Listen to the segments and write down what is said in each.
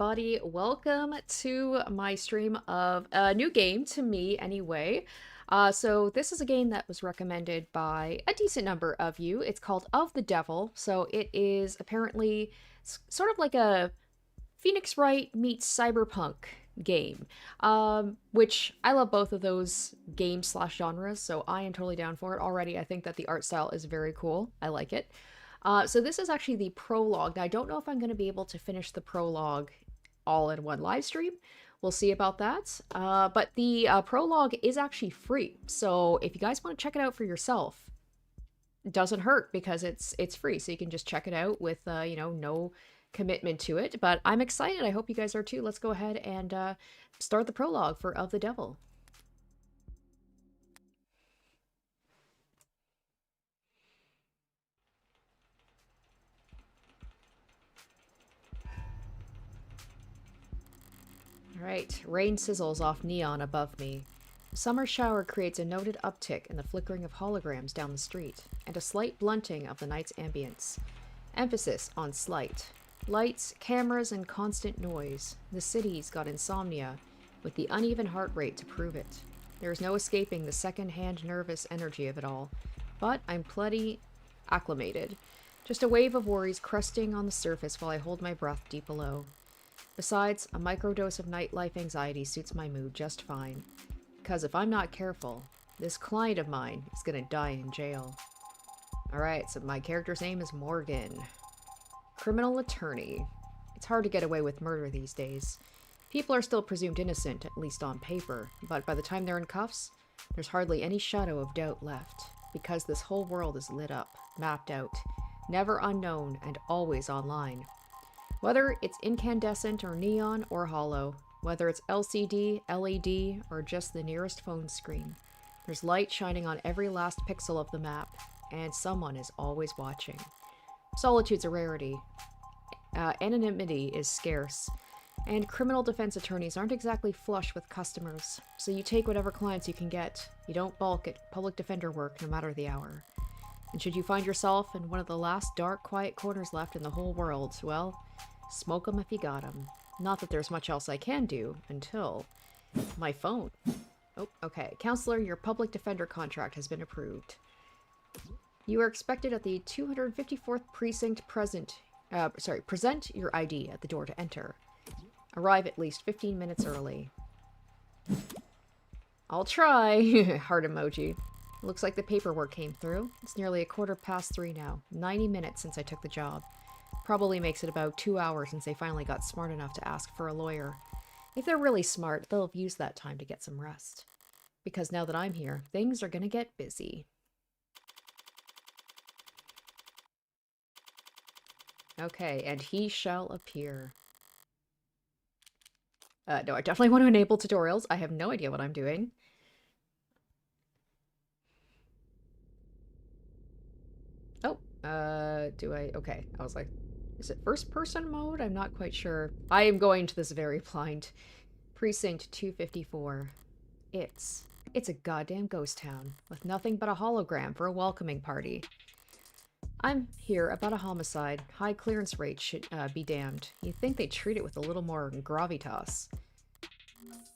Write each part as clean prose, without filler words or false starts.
everybody. Welcome to my stream of a new game, to me anyway. So this is a game that was recommended by a decent number of you. It's called Of the Devil. So it is apparently sort of like a Phoenix Wright meets Cyberpunk game, which I love both of those games slash genres, so I am totally down for it already. I think that the art style is very cool. I like it. So this is actually the prologue. Now, I don't know if I'm going to be able to finish the prologue all in one live stream. We'll see about that. But the prologue is actually free. So if you guys want to check it out for yourself, it doesn't hurt because it's free. So you can just check it out with, no commitment to it. But I'm excited. I hope you guys are too. Let's go ahead and start the prologue for Of the Devil. Alright, rain sizzles off neon above me. A summer shower creates a noted uptick in the flickering of holograms down the street, and a slight blunting of the night's ambience. Emphasis on slight. Lights, cameras, and constant noise. The city's got insomnia, with the uneven heart rate to prove it. There is no escaping the second-hand nervous energy of it all, but I'm plenty acclimated. Just a wave of worries cresting on the surface while I hold my breath deep below. Besides, a microdose of nightlife anxiety suits my mood just fine. Because if I'm not careful, this client of mine is gonna die in jail. Alright, so my character's name is Morgan. Criminal attorney. It's hard to get away with murder these days. People are still presumed innocent, at least on paper, but by the time they're in cuffs, there's hardly any shadow of doubt left. Because this whole world is lit up, mapped out, never unknown, and always online. Whether it's incandescent or neon or hollow, whether it's LCD, LED, or just the nearest phone screen, there's light shining on every last pixel of the map, and someone is always watching. Solitude's a rarity. Anonymity is scarce, and criminal defense attorneys aren't exactly flush with customers, so you take whatever clients you can get. You don't balk at public defender work, no matter the hour. And should you find yourself in one of the last dark, quiet corners left in the whole world, well, smoke 'em if you got 'em. Not that there's much else I can do, until... my phone. Oh, okay. Counselor, your public defender contract has been approved. You are expected at the 254th Precinct present your ID at the door to enter. Arrive at least 15 minutes early. I'll try! Heart emoji. Looks like the paperwork came through. It's nearly 3:15 now. 90 minutes since I took the job. Probably makes it about 2 hours since they finally got smart enough to ask for a lawyer. If they're really smart, they'll have used that time to get some rest. Because now that I'm here, things are gonna get busy. Okay, and he shall appear. No, I definitely want to enable tutorials. I have no idea what I'm doing. Oh, do I? Okay, I was like, is it first person mode? I'm not quite sure. I am going to this very blind. Precinct 254. It's a goddamn ghost town, with nothing but a hologram for a welcoming party. I'm here about a homicide. High clearance rate should be damned. You'd think they'd treat it with a little more gravitas.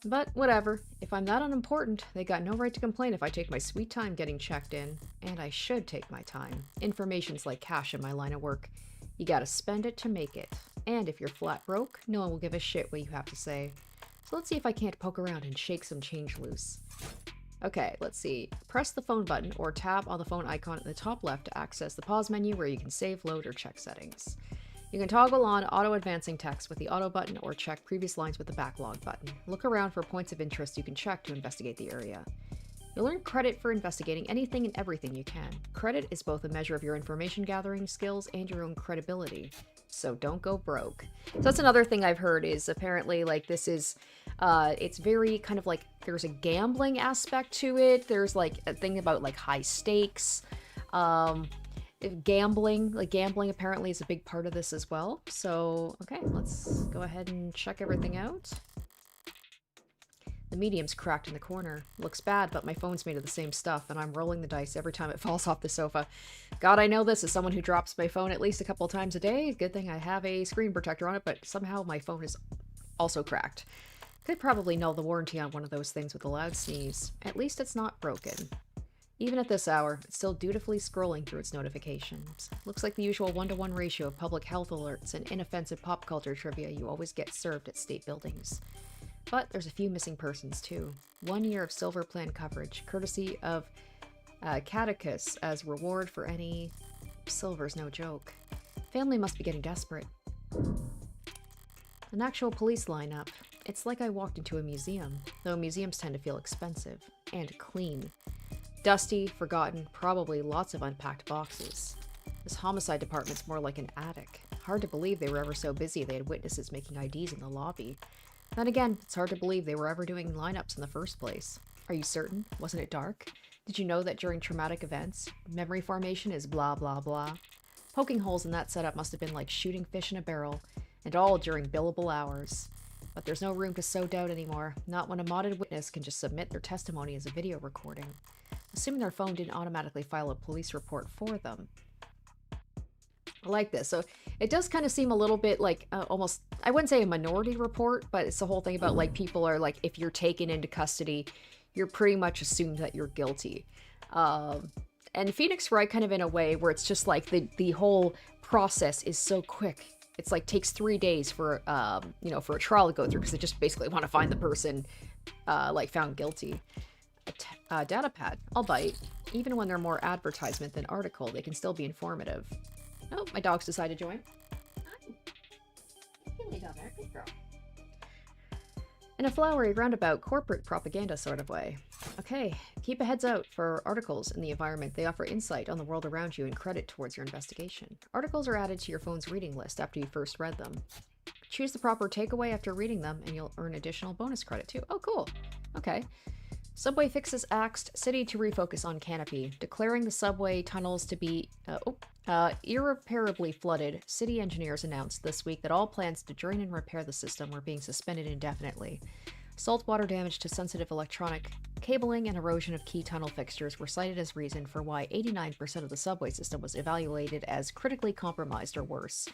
But whatever. If I'm that unimportant, they got no right to complain if I take my sweet time getting checked in. And I should take my time. Information's like cash in my line of work. You gotta spend it to make it. And if you're flat broke, no one will give a shit what you have to say. So let's see if I can't poke around and shake some change loose. Okay, let's see. Press the phone button or tap on the phone icon at the top left to access the pause menu where you can save, load, or check settings. You can toggle on auto-advancing text with the auto button or check previous lines with the backlog button. Look around for points of interest you can check to investigate the area. You'll earn credit for investigating anything and everything you can. Credit is both a measure of your information gathering skills and your own credibility. So don't go broke. So that's another thing I've heard is apparently like this is, it's very kind of like there's a gambling aspect to it. There's like a thing about like high stakes. Gambling apparently is a big part of this as well. So, okay, let's go ahead and check everything out. The The medium's cracked in the corner. Looks bad, but my phone's made of the same stuff, and I'm rolling the dice every time it falls off the sofa. God, I know this as someone who drops my phone at least a couple times a day. Good thing I have a screen protector on it, but somehow my phone is also cracked. Could probably null the warranty on one of those things with a loud sneeze. At least it's not broken. Even at this hour, it's still dutifully scrolling through its notifications. Looks like the usual 1-to-1 ratio of public health alerts and inoffensive pop culture trivia you always get served at state buildings. But there's a few missing persons, too. 1 year of silver plan coverage, courtesy of Catechus as reward for any... Silver's no joke. Family must be getting desperate. An actual police lineup. It's like I walked into a museum, though museums tend to feel expensive. And clean. Dusty, forgotten, probably lots of unpacked boxes. This homicide department's more like an attic. Hard to believe they were ever so busy they had witnesses making IDs in the lobby. Then again, it's hard to believe they were ever doing lineups in the first place. Are you certain? Wasn't it dark? Did you know that during traumatic events, memory formation is blah blah blah? Poking holes in that setup must have been like shooting fish in a barrel, and all during billable hours. But there's no room to sow doubt anymore, not when a modded witness can just submit their testimony as a video recording. Assuming their phone didn't automatically file a police report for them. I like this. So it does kind of seem a little bit like almost, I wouldn't say a minority report, but it's the whole thing about like people are like, if you're taken into custody, you're pretty much assumed that you're guilty. And Phoenix Wright kind of in a way where it's just like the whole process is so quick. It's like takes 3 days for, you know, for a trial to go through because they just basically want to find the person like found guilty. Data pad. I'll bite. Even when they're more advertisement than article, they can still be informative. Oh, my dogs decided to join. Hi. You lay down there. Good girl. In a flowery, roundabout, corporate propaganda sort of way. Okay, keep a heads out for articles in the environment. They offer insight on the world around you and credit towards your investigation. Articles are added to your phone's reading list after you first read them. Choose the proper takeaway after reading them, and you'll earn additional bonus credit too. Oh, cool. Okay. Subway fixes axed, city to refocus on canopy. Declaring the subway tunnels to be irreparably flooded, city engineers announced this week that all plans to drain and repair the system were being suspended indefinitely. Saltwater damage to sensitive electronic cabling and erosion of key tunnel fixtures were cited as reason for why 89% of the subway system was evaluated as critically compromised or worse.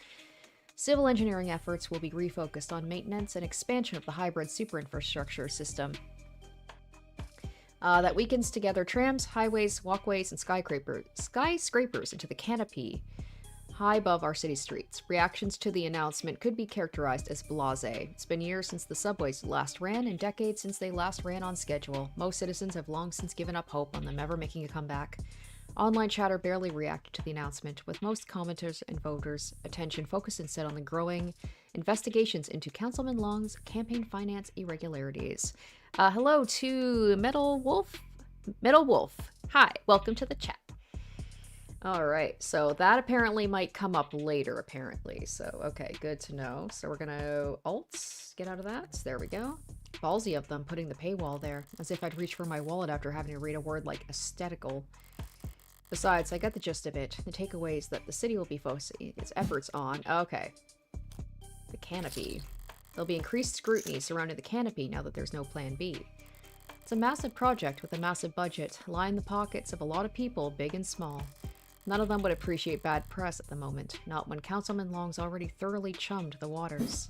Civil engineering efforts will be refocused on maintenance and expansion of the hybrid superinfrastructure system that weakens together trams, highways, walkways, and skyscrapers into the canopy high above our city streets. Reactions to the announcement could be characterized as blasé. It's been years since the subways last ran and decades since they last ran on schedule. Most citizens have long since given up hope on them ever making a comeback. Online chatter barely reacted to the announcement, with most commenters and voters' attention focused instead on the growing investigations into Councilman Long's campaign finance irregularities. Hello to Metal Wolf. Metal Wolf. Hi, welcome to the chat. Alright, so that apparently might come up later, apparently. So, okay, good to know. So we're gonna alt, get out of that. There we go. Ballsy of them putting the paywall there, as if I'd reach for my wallet after having to read a word like aesthetical. Besides, I got the gist of it. The takeaway is that the city will be focusing its efforts on... Okay. The canopy. There'll be increased scrutiny surrounding the canopy now that there's no plan B. It's a massive project with a massive budget, line the pockets of a lot of people, big and small. None of them would appreciate bad press at the moment, not when Councilman Long's already thoroughly chummed the waters.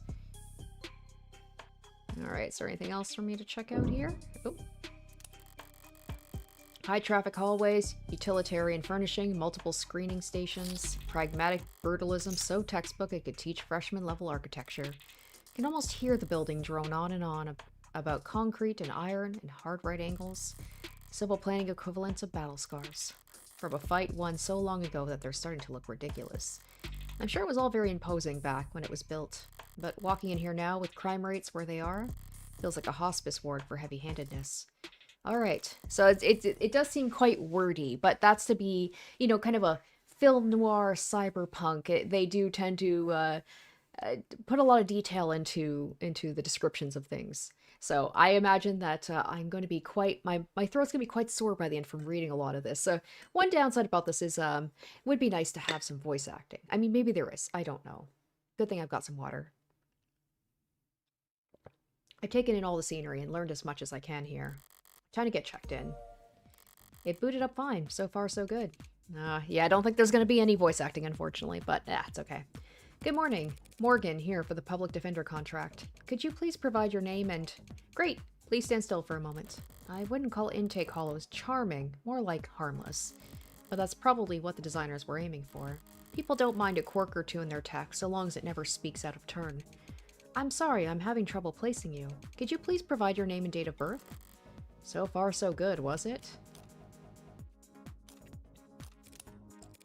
Alright, is there anything else for me to check out here? Oh. High traffic hallways, utilitarian furnishing, multiple screening stations, pragmatic brutalism so textbook it could teach freshman level architecture. You can almost hear the building drone on and on about concrete and iron and hard right angles, civil planning equivalents of battle scars, from a fight won so long ago that they're starting to look ridiculous. I'm sure it was all very imposing back when it was built, but walking in here now with crime rates where they are, feels like a hospice ward for heavy-handedness. Alright, so it does seem quite wordy, but that's to be, you know, kind of a film noir cyberpunk. They do tend to put a lot of detail into the descriptions of things. So I imagine that I'm going to be quite, my throat's going to be quite sore by the end from reading a lot of this. So one downside about this is it would be nice to have some voice acting. I mean, maybe there is. I don't know. Good thing I've got some water. I've taken in all the scenery and learned as much as I can here. Time to get checked in. It booted up fine. So far, so good. Yeah, I don't think there's going to be any voice acting, unfortunately, but it's okay. Good morning. Morgan here for the public defender contract. Could you please provide your name and... Great! Please stand still for a moment. I wouldn't call intake hollows charming, more like harmless. But that's probably what the designers were aiming for. People don't mind a quirk or two in their text, so long as it never speaks out of turn. I'm sorry, I'm having trouble placing you. Could you please provide your name and date of birth? So far, so good, was it?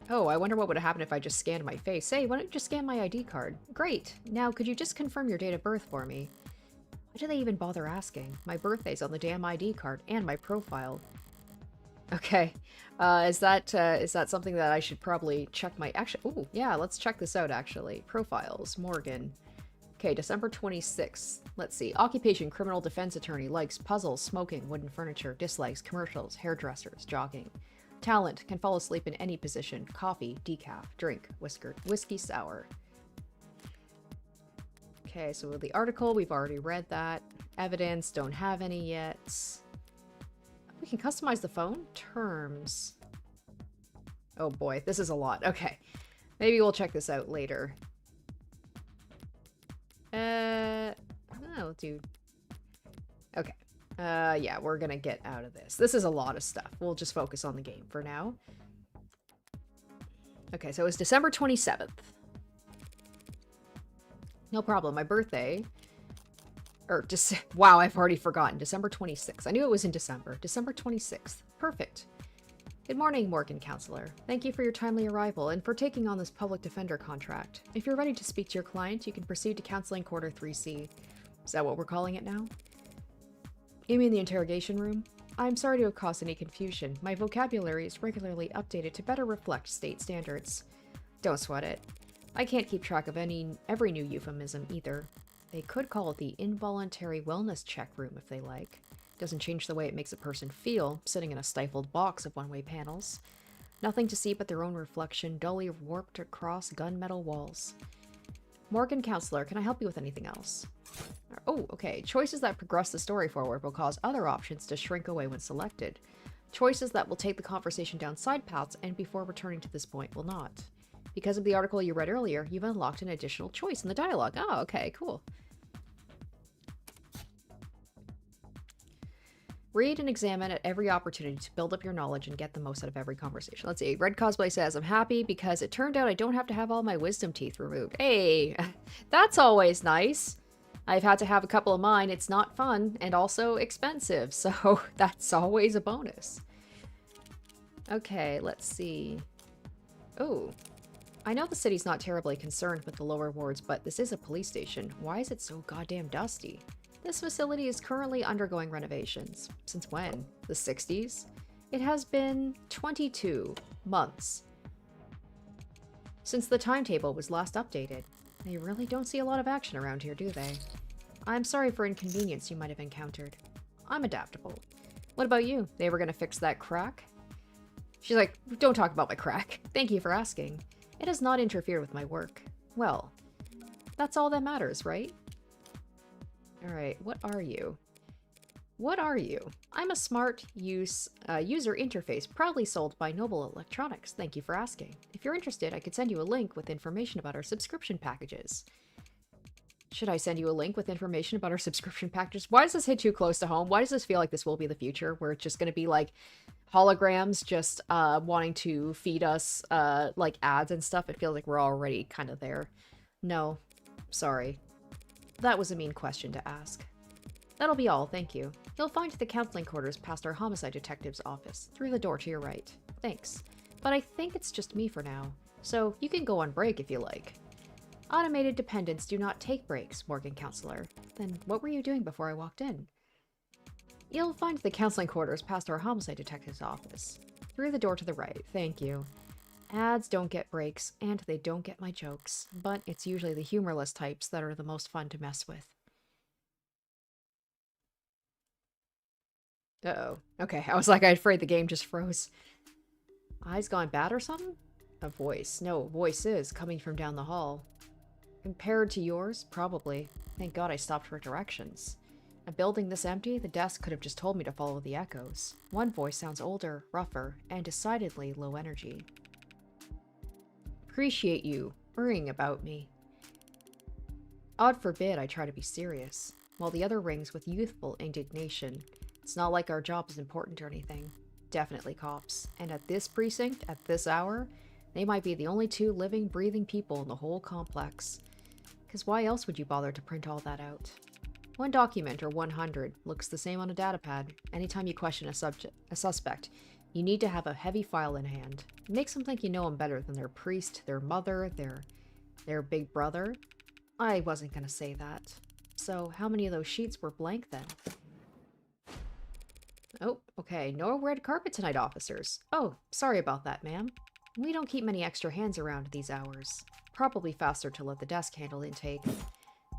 Oh, I wonder what would have happened if I just scanned my face. Hey, why don't you just scan my ID card? Great! Now, could you just confirm your date of birth for me? Why do they even bother asking? My birthday's on the damn ID card and my profile. Okay. Is that something that I should probably check my... Actually, ooh, yeah, let's check this out, actually. Profiles. Morgan. Okay, December 26th. Let's see. Occupation, criminal defense attorney. Likes puzzles, smoking, wooden furniture. Dislikes, commercials, hairdressers, jogging. Talent, can fall asleep in any position. Coffee, decaf, drink, whiskey sour. Okay, so the article, we've already read that. Evidence, don't have any yet. We can customize the phone? Terms. Oh boy, this is a lot. Okay. Maybe we'll check this out later. Oh, dude. Okay. Yeah, we're gonna get out of this. This is a lot of stuff. We'll just focus on the game for now. Okay, so it was December 27th. No problem. My birthday... Or, just wow, I've already forgotten. December 26th. I knew it was in December. December 26th. Perfect. Good morning, Morgan Counselor. Thank you for your timely arrival and for taking on this public defender contract. If you're ready to speak to your client, you can proceed to Counseling Quarter 3C. Is that what we're calling it now? You mean the interrogation room? I'm sorry to have caused any confusion. My vocabulary is regularly updated to better reflect state standards. Don't sweat it. I can't keep track of every new euphemism either. They could call it the involuntary wellness check room if they like. Doesn't change the way it makes a person feel, sitting in a stifled box of one-way panels. Nothing to see but their own reflection, dully warped across gunmetal walls. Morgan Counselor, can I help you with anything else? Oh, okay. Choices that progress the story forward will cause other options to shrink away when selected. Choices that will take the conversation down side paths and before returning to this point will not. Because of the article you read earlier, you've unlocked an additional choice in the dialogue. Oh, okay, cool. Read and examine at every opportunity to build up your knowledge and get the most out of every conversation. Let's see. Red Cosplay says, I'm happy because it turned out I don't have to have all my wisdom teeth removed. Hey, that's always nice. I've had to have a couple of mine. It's not fun and also expensive, so that's always a bonus. Okay, let's see. Oh, I know the city's not terribly concerned with the lower wards, but this is a police station. Why is it so goddamn dusty? This facility is currently undergoing renovations. Since when? The 60s? It has been 22 months since the timetable was last updated. They really don't see a lot of action around here, do they? I'm sorry for inconvenience you might have encountered. I'm adaptable. What about you? They were gonna fix that crack? She's like, don't talk about my crack. Thank you for asking. It has not interfered with my work. Well, that's all that matters, right? Alright, what are you? What are you? I'm a smart user interface proudly sold by Noble Electronics. Thank you for asking. If you're interested, I could send you a link with information about our subscription packages. Should I send you a link with information about our subscription packages? Why does this hit too close to home? Why does this feel like this will be the future, where it's just going to be like holograms just wanting to feed us like ads and stuff? It feels like we're already kind of there. No, sorry. That was a mean question to ask. That'll be all, thank you. You'll find the counseling quarters past our homicide detective's office, through the door to your right. Thanks. But I think it's just me for now, so you can go on break if you like. Automated dependents do not take breaks, Morgan Counselor. Then what were you doing before I walked in? You'll find the counseling quarters past our homicide detective's office, through the door to the right, thank you. Ads don't get breaks, and they don't get my jokes, but it's usually the humorless types that are the most fun to mess with. Uh-oh. Okay, I was like, I'm afraid the game just froze. Eyes gone bad or something? A voice. No, voices coming from down the hall. Compared to yours? Probably. Thank God I stopped for directions. A building this empty, the desk could have just told me to follow the echoes. One voice sounds older, rougher, and decidedly low energy. Appreciate you worrying about me. God forbid I try to be serious, while the other rings with youthful indignation. It's not like our job is important or anything. Definitely cops. And at this precinct, at this hour, they might be the only two living, breathing people in the whole complex. Because why else would you bother to print all that out? One document, or 100, looks the same on a datapad. Anytime you question a suspect, you need to have a heavy file in hand. It makes them think you know them better than their priest, their mother, their big brother. I wasn't gonna say that. So, how many of those sheets were blank then? Oh, okay. No red carpet tonight, officers. Oh, sorry about that, ma'am. We don't keep many extra hands around at these hours. Probably faster to let the desk handle intake.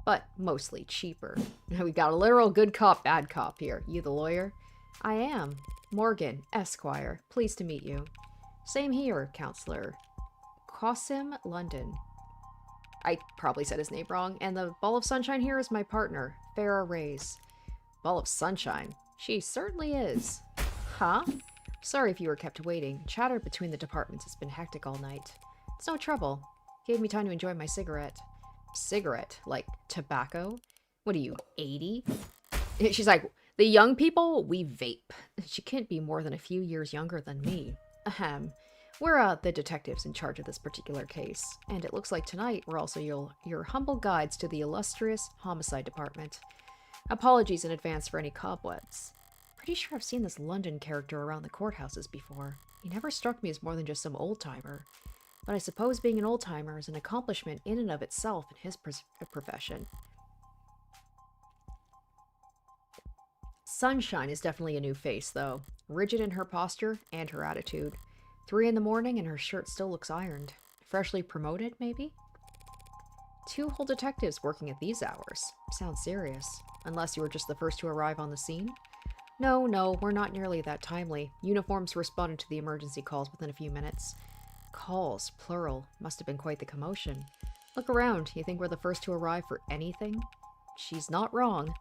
But mostly cheaper. We got a literal good cop, bad cop here. You the lawyer? I am. Morgan, Esquire. Pleased to meet you. Same here, Counselor. Qasim, London. I probably said his name wrong. And the ball of sunshine here is my partner, Farrah Reyes. Ball of sunshine? She certainly is. Huh? Sorry if you were kept waiting. Chatter between the departments has been hectic all night. It's no trouble. Gave me time to enjoy my cigarette. Cigarette? Like tobacco? What are you, 80? She's like, the young people, we vape. She can't be more than a few years younger than me. Ahem. We're the detectives in charge of this particular case. And it looks like tonight we're also your humble guides to the illustrious homicide department. Apologies in advance for any cobwebs. Pretty sure I've seen this London character around the courthouses before. He never struck me as more than just some old-timer. But I suppose being an old-timer is an accomplishment in and of itself in his profession. Sunshine is definitely a new face, though. Rigid in her posture and her attitude. 3 in the morning and her shirt still looks ironed. Freshly promoted, maybe? 2 whole detectives working at these hours. Sounds serious. Unless you were just the first to arrive on the scene? No, we're not nearly that timely. Uniforms responded to the emergency calls within a few minutes. Calls, plural. Must have been quite the commotion. Look around. You think we're the first to arrive for anything? She's not wrong.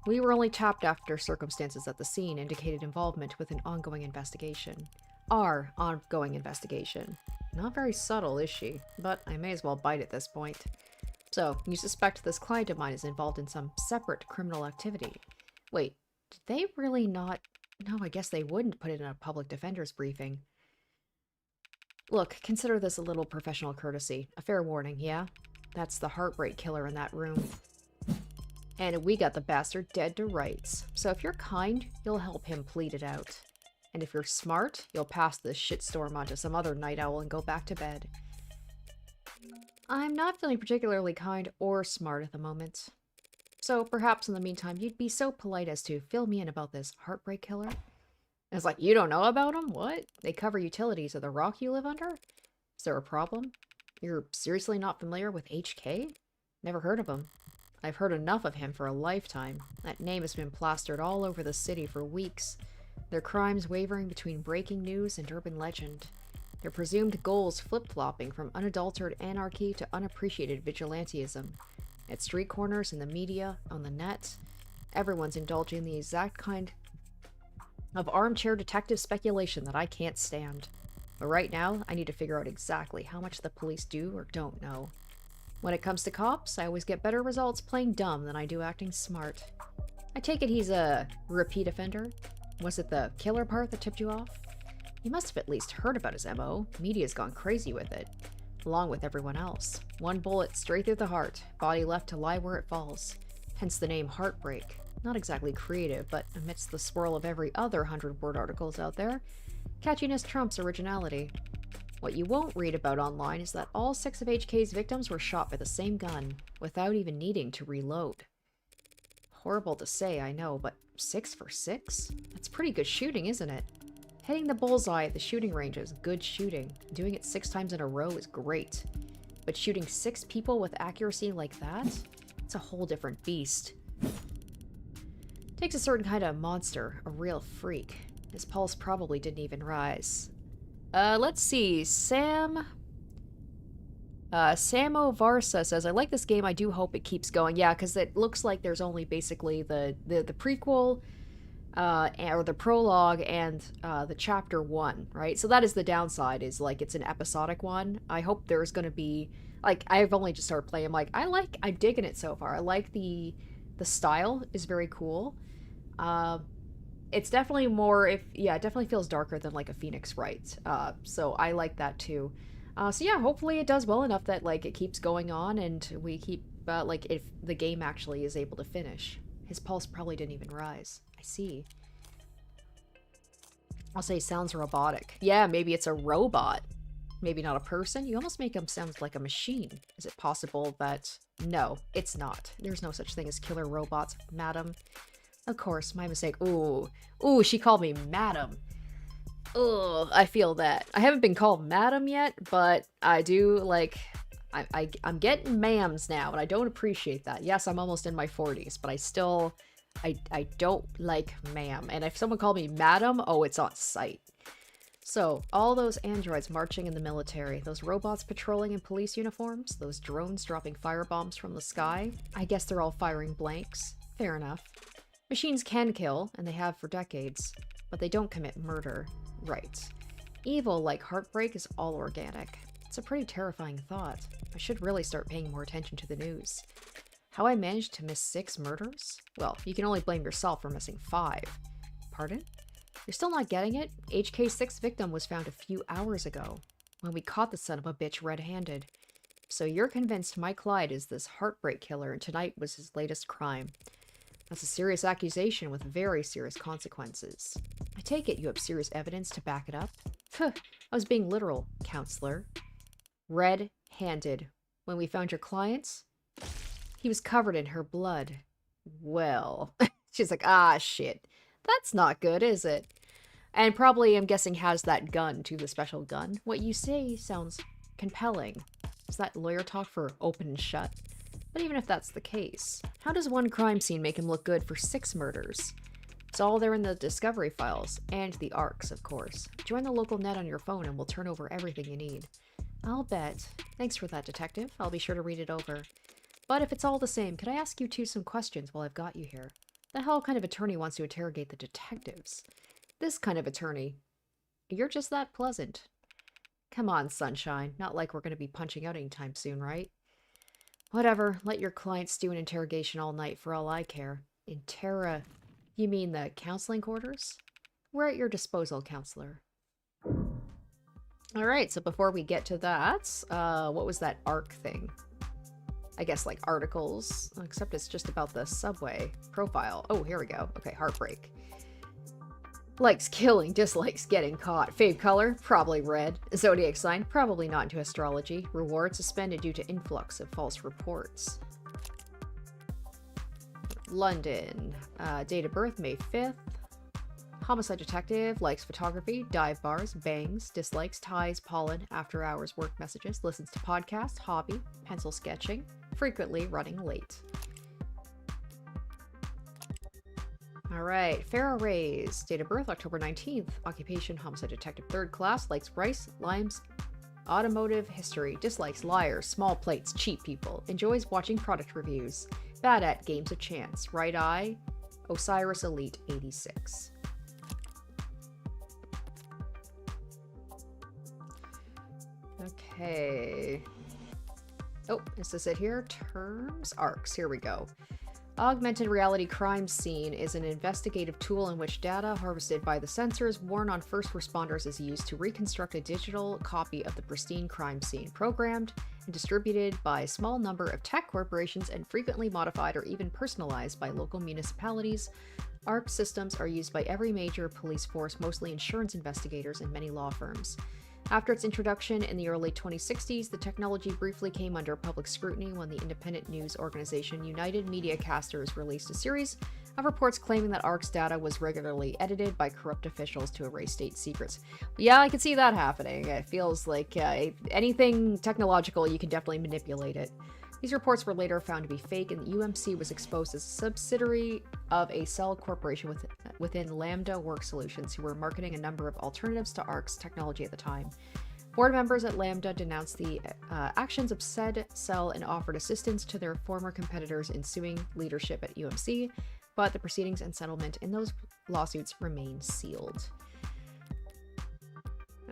We were only tapped after circumstances at the scene indicated involvement with an ongoing investigation. Our ongoing investigation. Not very subtle, is she? But I may as well bite at this point. So, you suspect this client of mine is involved in some separate criminal activity. Wait, did they really not? No, I guess they wouldn't put it in a public defender's briefing. Look, consider this a little professional courtesy. A fair warning, yeah? That's the heartbreak killer in that room. And we got the bastard dead to rights. So if you're kind, you'll help him plead it out. And if you're smart, you'll pass this shitstorm onto some other night owl and go back to bed. I'm not feeling particularly kind or smart at the moment. So perhaps in the meantime, you'd be so polite as to fill me in about this heartbreak killer. And it's like, you don't know about him? What? They cover utilities of the rock you live under? Is there a problem? You're seriously not familiar with HK? Never heard of him. I've heard enough of him for a lifetime. That name has been plastered all over the city for weeks. Their crimes wavering between breaking news and urban legend. Their presumed goals flip-flopping from unadulterated anarchy to unappreciated vigilantism. At street corners, in the media, on the net, everyone's indulging in the exact kind of armchair detective speculation that I can't stand. But right now, I need to figure out exactly how much the police do or don't know. When it comes to cops, I always get better results playing dumb than I do acting smart. I take it he's a repeat offender? Was it the killer part that tipped you off? You must have at least heard about his MO. Media's gone crazy with it. Along with everyone else. One bullet straight through the heart, body left to lie where it falls. Hence the name Heartbreak. Not exactly creative, but amidst the swirl of every other 100-word articles out there, catchiness trumps originality. What you won't read about online is that all 6 of HK's victims were shot by the same gun, without even needing to reload. Horrible to say, I know, but 6 for 6? That's pretty good shooting, isn't it? Hitting the bullseye at the shooting range is good shooting. Doing it 6 times in a row is great. But shooting 6 people with accuracy like that? It's a whole different beast. Takes a certain kind of monster, a real freak. His pulse probably didn't even rise. Let's see, Sam... Samo Varsa says, I like this game. I do hope it keeps going. Yeah, because it looks like there's only basically the prequel, or the prologue, and the chapter 1, right? So that is the downside, is like it's an episodic one. I hope there's going to be, like, I've only just started playing. I'm like, I'm digging it so far. I like the style is very cool. It's definitely more, it definitely feels darker than like a Phoenix Wright. So I like that too. So yeah, hopefully it does well enough that like it keeps going on and we keep like if the game actually is able to finish. His pulse probably didn't even rise. I see. I'll say sounds robotic. Yeah, maybe it's a robot. Maybe not a person. You almost make him sound like a machine. Is it possible that... No, it's not. There's no such thing as killer robots, madam. Of course, my mistake. Ooh. Ooh, she called me madam. Ugh, I feel that. I haven't been called madam yet, but I do, like... I'm getting ma'ams now, and I don't appreciate that. Yes, I'm almost in my 40s, but I still... I don't like ma'am. And if someone called me madam, oh, it's on sight. So, all those androids marching in the military, those robots patrolling in police uniforms, those drones dropping firebombs from the sky, I guess they're all firing blanks. Fair enough. Machines can kill, and they have for decades, but they don't commit murder. Right. Evil, like heartbreak, is all organic. It's a pretty terrifying thought. I should really start paying more attention to the news. How I managed to miss 6 murders? Well, you can only blame yourself for missing 5. Pardon? You're still not getting it? HK6 victim was found a few hours ago, when we caught the son of a bitch red-handed. So you're convinced Mike Clyde is this heartbreak killer and tonight was his latest crime. That's a serious accusation with very serious consequences. I take it you have serious evidence to back it up? Phew, I was being literal, counselor. Red-handed. When we found your clients, he was covered in her blood. Well, she's like, ah, shit. That's not good, is it? And probably, I'm guessing, has that gun, too, the special gun. What you say sounds compelling. Is that lawyer talk for open and shut? But even if that's the case, how does one crime scene make him look good for 6 murders? It's all there in the discovery files, and the ARCs, of course. Join the local net on your phone and we'll turn over everything you need. I'll bet. Thanks for that, detective. I'll be sure to read it over. But if it's all the same, could I ask you two some questions while I've got you here? The hell kind of attorney wants to interrogate the detectives? This kind of attorney. You're just that pleasant. Come on, sunshine. Not like we're going to be punching out anytime soon, right? Whatever. Let your clients do an interrogation all night for all I care. You mean the counseling quarters? We're at your disposal, counselor. Alright, so before we get to that, what was that ARC thing? I guess like articles, except it's just about the subway profile. Oh, here we go. Okay, heartbreak. Likes killing, dislikes getting caught. Fave color? Probably red. Zodiac sign? Probably not into astrology. Reward suspended due to influx of false reports. London. Date of birth, May 5th. Homicide detective, likes photography, dive bars, bangs, dislikes ties, pollen, after hours work messages, listens to podcasts, hobby, pencil sketching, frequently running late. Alright, Farrah Reyes, date of birth October 19th, occupation homicide detective 3rd class, likes rice, limes, automotive history, dislikes liars, small plates, cheap people, enjoys watching product reviews, bad at games of chance, right eye, Osiris Elite 86. Okay. Oh, is this it here? Terms? ARCs. Here we go. Augmented reality crime scene is an investigative tool in which data harvested by the sensors worn on first responders is used to reconstruct a digital copy of the pristine crime scene, programmed and distributed by a small number of tech corporations and frequently modified or even personalized by local municipalities. ARC systems are used by every major police force, mostly insurance investigators and many law firms. After its introduction in the early 2060s, the technology briefly came under public scrutiny when the independent news organization United Media Casters released a series of reports claiming that ARC's data was regularly edited by corrupt officials to erase state secrets. Yeah, I can see that happening. It feels like anything technological, you can definitely manipulate it. These reports were later found to be fake, and the UMC was exposed as a subsidiary of a cell corporation within Lambda Work Solutions, who were marketing a number of alternatives to ARC's technology at the time. Board members at Lambda denounced the actions of said cell and offered assistance to their former competitors in suing leadership at UMC, but the proceedings and settlement in those lawsuits remain sealed.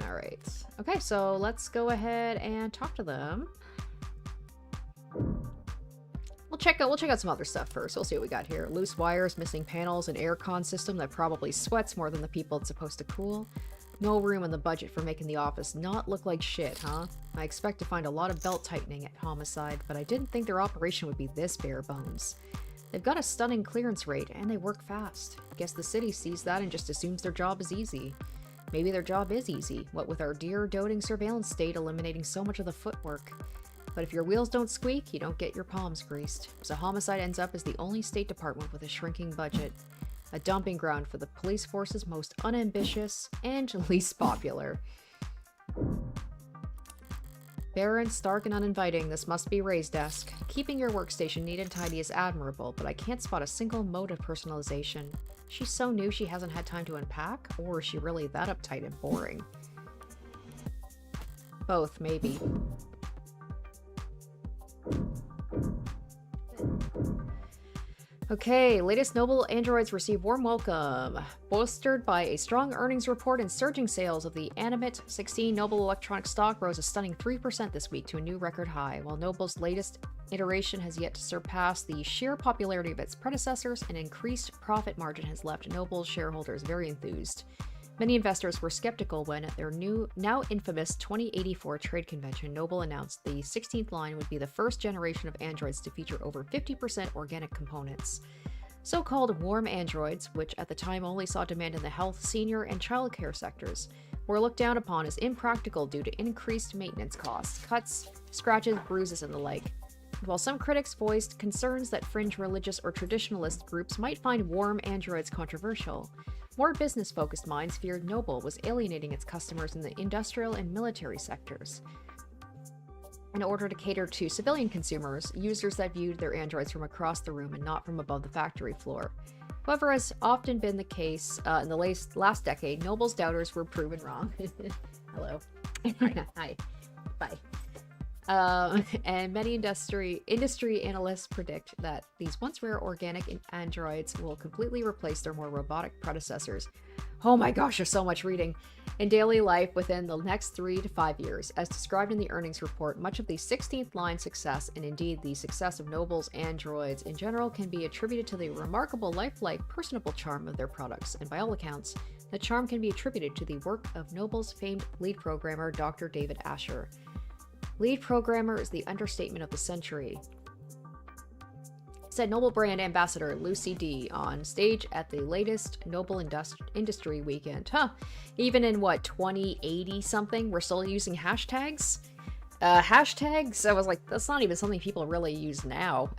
All right. Okay, so let's go ahead and talk to them. We'll check out some other stuff first. We'll see what we got here. Loose wires, missing panels, an aircon system that probably sweats more than the people it's supposed to cool. No room in the budget for making the office not look like shit, huh? I expect to find a lot of belt tightening at Homicide, but I didn't think their operation would be this bare bones. They've got a stunning clearance rate, and they work fast. Guess the city sees that and just assumes their job is easy. Maybe their job is easy, what with our dear doting surveillance state eliminating so much of the footwork. But if your wheels don't squeak, you don't get your palms greased. So Homicide ends up as the only state department with a shrinking budget. A dumping ground for the police force's most unambitious and least popular. Barren, stark, and uninviting, this must be Ray's desk. Keeping your workstation neat and tidy is admirable, but I can't spot a single mode of personalization. She's so new she hasn't had time to unpack, or is she really that uptight and boring? Both, maybe. Okay, latest Noble androids receive warm welcome. Bolstered by a strong earnings report and surging sales of the Animate 16, Noble electronic stock rose a stunning 3% this week to a new record high, while Noble's latest iteration has yet to surpass the sheer popularity of its predecessors. An increased profit margin has left Noble shareholders very enthused. Many investors were skeptical when, at their new, now infamous 2084 trade convention, Noble announced the 16th line would be the first generation of androids to feature over 50% organic components. So-called warm androids, which at the time only saw demand in the health, senior, and childcare sectors, were looked down upon as impractical due to increased maintenance costs, cuts, scratches, bruises, and the like. While some critics voiced concerns that fringe religious or traditionalist groups might find warm androids controversial, more business-focused minds feared Noble was alienating its customers in the industrial and military sectors in order to cater to civilian consumers, users that viewed their androids from across the room and not from above the factory floor. However, as often been the case in the last decade, Noble's doubters were proven wrong. Hello. Hi. Bye. And many industry analysts predict that these once rare organic androids will completely replace their more robotic predecessors. Oh my gosh, there's so much reading. In daily life within the next 3 to 5 years. As described in the earnings report, much of the 16th line success, and indeed the success of Noble's androids in general, can be attributed to the remarkable lifelike, personable charm of their products, and by all accounts, the charm can be attributed to the work of Noble's famed lead programmer, Dr. David Asher. Lead programmer is the understatement of the century, said Noble brand ambassador Lucy D on stage at the latest Noble Industry Weekend. Huh, even in what, 2080 something, we're still using hashtags? Hashtags? I was like, that's not even something people really use now.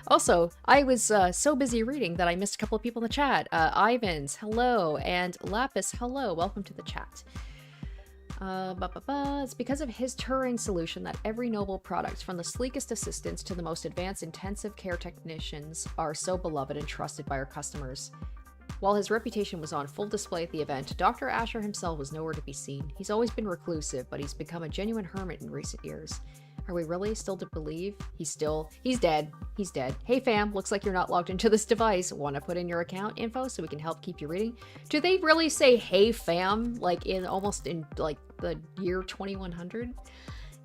Also, I was so busy reading that I missed a couple of people in the chat. Ivans, hello, and Lapis, hello, welcome to the chat. It's because of his Turing solution that every Noble product, from the sleekest assistants to the most advanced intensive care technicians, are so beloved and trusted by our customers. While his reputation was on full display at the event, Dr. Asher himself was nowhere to be seen. He's always been reclusive, but he's become a genuine hermit in recent years. Are we really still to believe? He's dead. He's dead. Hey fam, looks like you're not logged into this device. Want to put in your account info so we can help keep you reading? Do they really say hey fam, like almost in like the year 2100?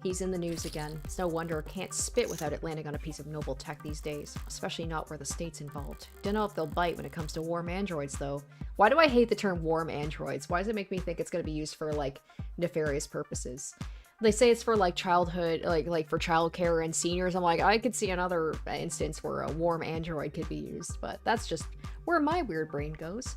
He's in the news again. It's no wonder can't spit without it landing on a piece of Noble tech these days, especially not where the state's involved. Don't know if they'll bite when it comes to warm androids though. Why do I hate the term warm androids? Why does it make me think it's going to be used for like nefarious purposes? They say it's for like childhood, like for childcare and seniors. I'm like, I could see another instance where a warm android could be used, but that's just where my weird brain goes.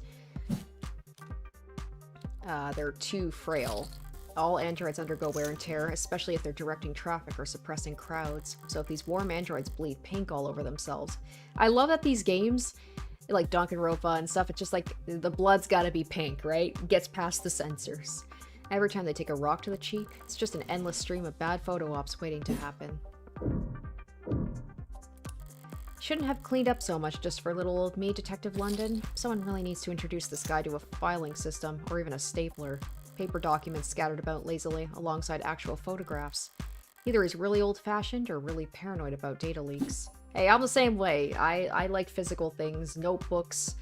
They're too frail. All androids undergo wear and tear, especially if they're directing traffic or suppressing crowds. So if these warm androids bleed pink all over themselves. I love that these games, like Danganronpa and stuff, it's just like the blood's gotta be pink, right? Gets past the sensors. Every time they take a rock to the cheek, it's just an endless stream of bad photo ops waiting to happen. Shouldn't have cleaned up so much just for little old me, Detective London. Someone really needs to introduce this guy to a filing system, or even a stapler. paper documents scattered about lazily alongside actual photographs. Either he's really old-fashioned or really paranoid about data leaks. Hey, I'm the same way. I like physical things, notebooks.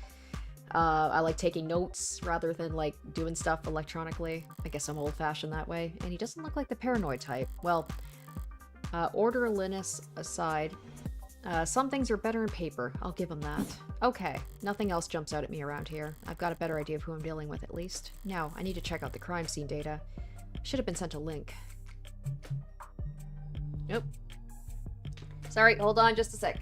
I like taking notes rather than, like, doing stuff electronically. I guess I'm old-fashioned that way. And he doesn't look like the paranoid type. Well, orderliness aside, some things are better in paper. I'll give him that. Okay, nothing else jumps out at me around here. I've got a better idea of who I'm dealing with, at least. Now, I need to check out the crime scene data. Should have been sent a link. Nope. Sorry, hold on just a sec.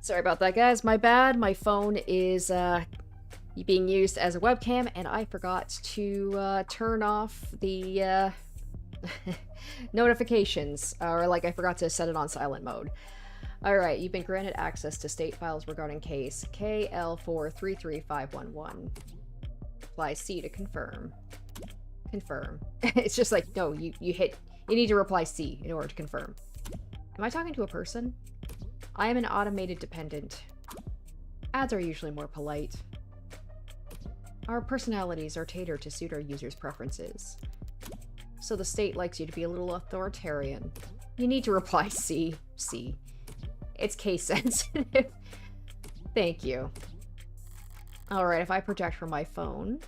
Sorry about that, guys. My bad. My phone is being used as a webcam, and I forgot to turn off the notifications, or like I forgot to set it on silent mode. Alright, you've been granted access to state files regarding case KL433511. Apply C to confirm. Confirm. It's just like, no, you need to reply C in order to confirm. Am I talking to a person? I am an automated dependent. Ads are usually more polite. Our personalities are tailored to suit our users' preferences. So the state likes you to be a little authoritarian. You need to reply C. C. It's case sensitive. Thank you. Alright, if I project from my phone...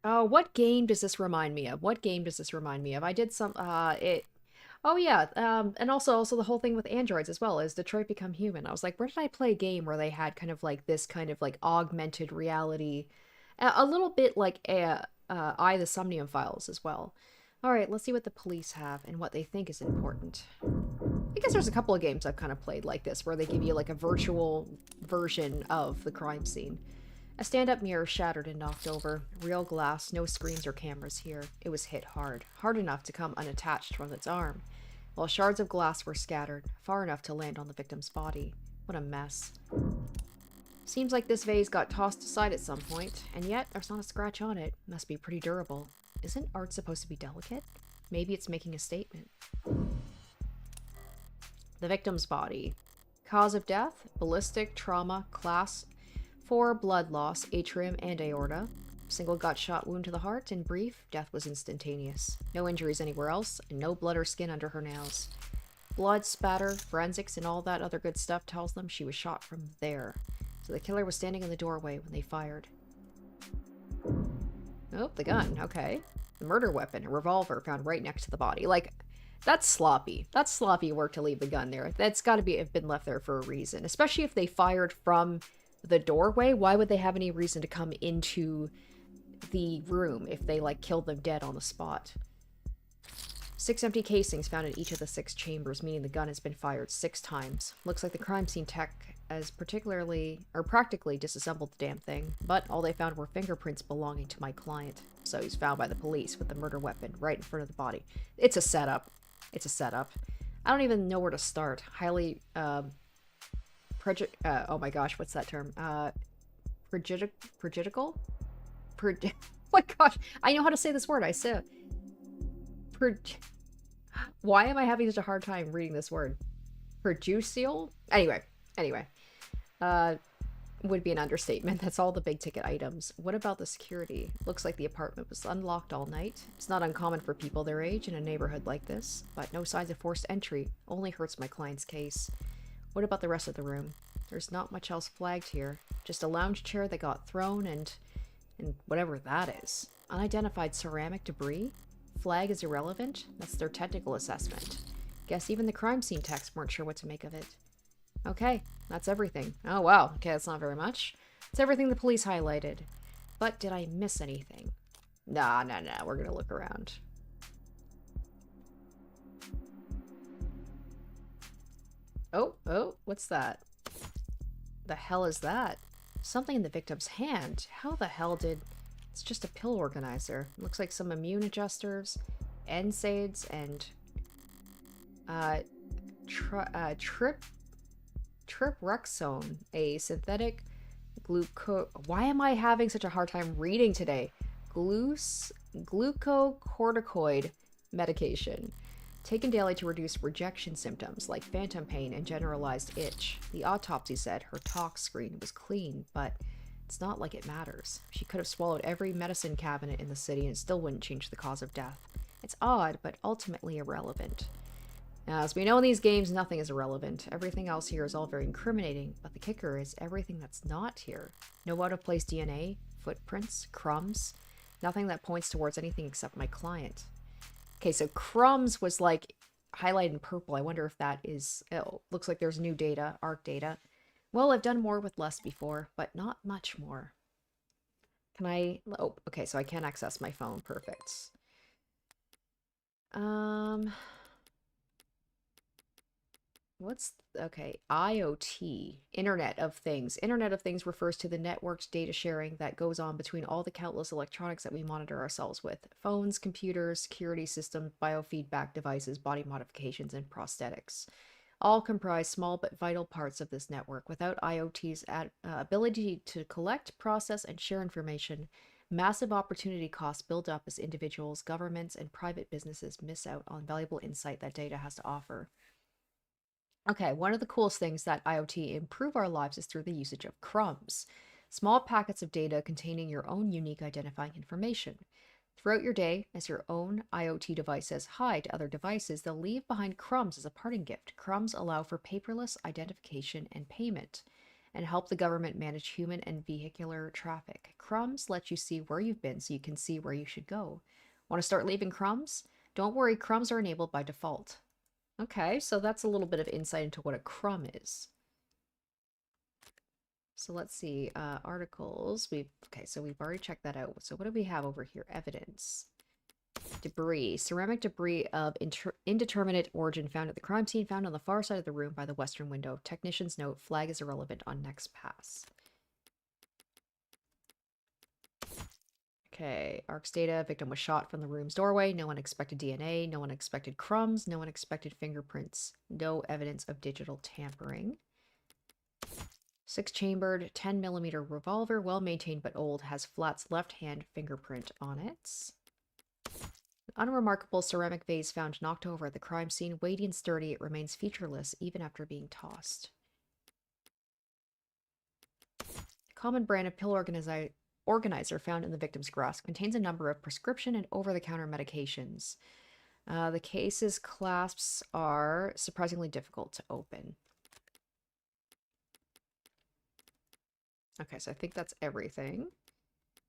Oh, what game does this remind me of? What game does this remind me of? I did some, Oh yeah, and also the whole thing with androids as well, is Detroit Become Human. I was like, where did I play a game where they had kind of like this kind of like augmented reality? A little bit like I, the Somnium Files as well. Alright, let's see what the police have and what they think is important. I guess there's a couple of games I've kind of played like this, where they give you like a virtual version of the crime scene. A stand-up mirror shattered and knocked over. Real glass, no screens or cameras here. It was hit hard. Hard enough to come unattached from its arm. While shards of glass were scattered, far enough to land on the victim's body. What a mess. Seems like this vase got tossed aside at some point, and yet there's not a scratch on it. Must be pretty durable. Isn't art supposed to be delicate? Maybe it's making a statement. The victim's body. Cause of death? Ballistic, trauma, class 4, blood loss, atrium and aorta. Single gut-shot wound to the heart. In brief, death was instantaneous. No injuries anywhere else, and no blood or skin under her nails. Blood, spatter, forensics, and all that other good stuff tells them she was shot from there. So the killer was standing in the doorway when they fired. Oh, the gun. Okay. The murder weapon, a revolver found right next to the body. Like, that's sloppy. That's sloppy work to leave the gun there. That's got to have been left there for a reason. Especially if they fired from the doorway. Why would they have any reason to come into the room if they, like, killed them dead on the spot? 6 empty casings found in each of the 6 chambers, meaning the gun has been fired 6 times. Looks like the crime scene tech has practically disassembled the damn thing, but all they found were fingerprints belonging to my client. So he's found by the police with the murder weapon right in front of the body. It's a setup. It's a setup. I don't even know where to start. Highly, oh my gosh, what's that term? Prejudicial? Oh my gosh, I know how to say this word. I said why am I having such a hard time reading this word? Prejudicial? Anyway. Would be an understatement. That's all the big ticket items. What about the security? Looks like the apartment was unlocked all night. It's not uncommon for people their age in a neighborhood like this, but no signs of forced entry. Only hurts my client's case. What about the rest of the room? There's not much else flagged here. Just a lounge chair that got thrown and whatever that is. Unidentified ceramic debris? Flag is irrelevant? That's their technical assessment. Guess even the crime scene techs weren't sure what to make of it. Okay, that's everything. Oh wow, okay, that's not very much. It's everything the police highlighted. But did I miss anything? Nah, we're gonna look around. Oh, what's that? The hell is that? Something in the victim's hand. How the hell did... It's just a pill organizer. Looks like some immune adjusters, NSAIDs, and Triprexone, a synthetic why am I having such a hard time reading today? Glucocorticoid medication. Taken daily to reduce rejection symptoms like phantom pain and generalized itch. The autopsy said her tox screen was clean, but it's not like it matters. She could have swallowed every medicine cabinet in the city and it still wouldn't change the cause of death. It's odd, but ultimately irrelevant. As we know in these games, nothing is irrelevant. Everything else here is all very incriminating, but the kicker is everything that's not here. No out-of-place DNA, footprints, crumbs, nothing that points towards anything except my client. Okay, so crumbs was like highlighted in purple. I wonder if that is... Oh, looks like there's new data, ARC data. Well, I've done more with less before, but not much more. Can I... Oh, okay, so I can't access my phone. Perfect. What's... Okay, IoT. Internet of Things. Internet of Things refers to the networked data sharing that goes on between all the countless electronics that we monitor ourselves with. Phones, computers, security systems, biofeedback devices, body modifications, and prosthetics. All comprise small but vital parts of this network. Without IoT's ability to collect, process, and share information, massive opportunity costs build up as individuals, governments, and private businesses miss out on valuable insight that data has to offer. Okay, one of the coolest things that IoT improve our lives is through the usage of crumbs. Small packets of data containing your own unique identifying information. Throughout your day, as your own IoT device says hi to other devices, they'll leave behind crumbs as a parting gift. Crumbs allow for paperless identification and payment, and help the government manage human and vehicular traffic. Crumbs let you see where you've been so you can see where you should go. Want to start leaving crumbs? Don't worry, crumbs are enabled by default. Okay, so that's a little bit of insight into what a crumb is. So let's see, articles. So we've already checked that out. So what do we have over here? Evidence. Debris. Ceramic debris of indeterminate origin found at the crime scene, found on the far side of the room by the western window. Technicians note, flag is irrelevant on next pass. Okay, ARC's data. Victim was shot from the room's doorway. No one expected DNA. No one expected crumbs. No one expected fingerprints. No evidence of digital tampering. 6-chambered 10mm revolver, well maintained but old, has Flat's left hand fingerprint on it. An unremarkable ceramic vase found knocked over at the crime scene. Weighty and sturdy, it remains featureless even after being tossed. Common brand of pill organizer found in the victim's grasp contains a number of prescription and over-the-counter medications. The case's clasps are surprisingly difficult to open. Okay, so I think that's everything.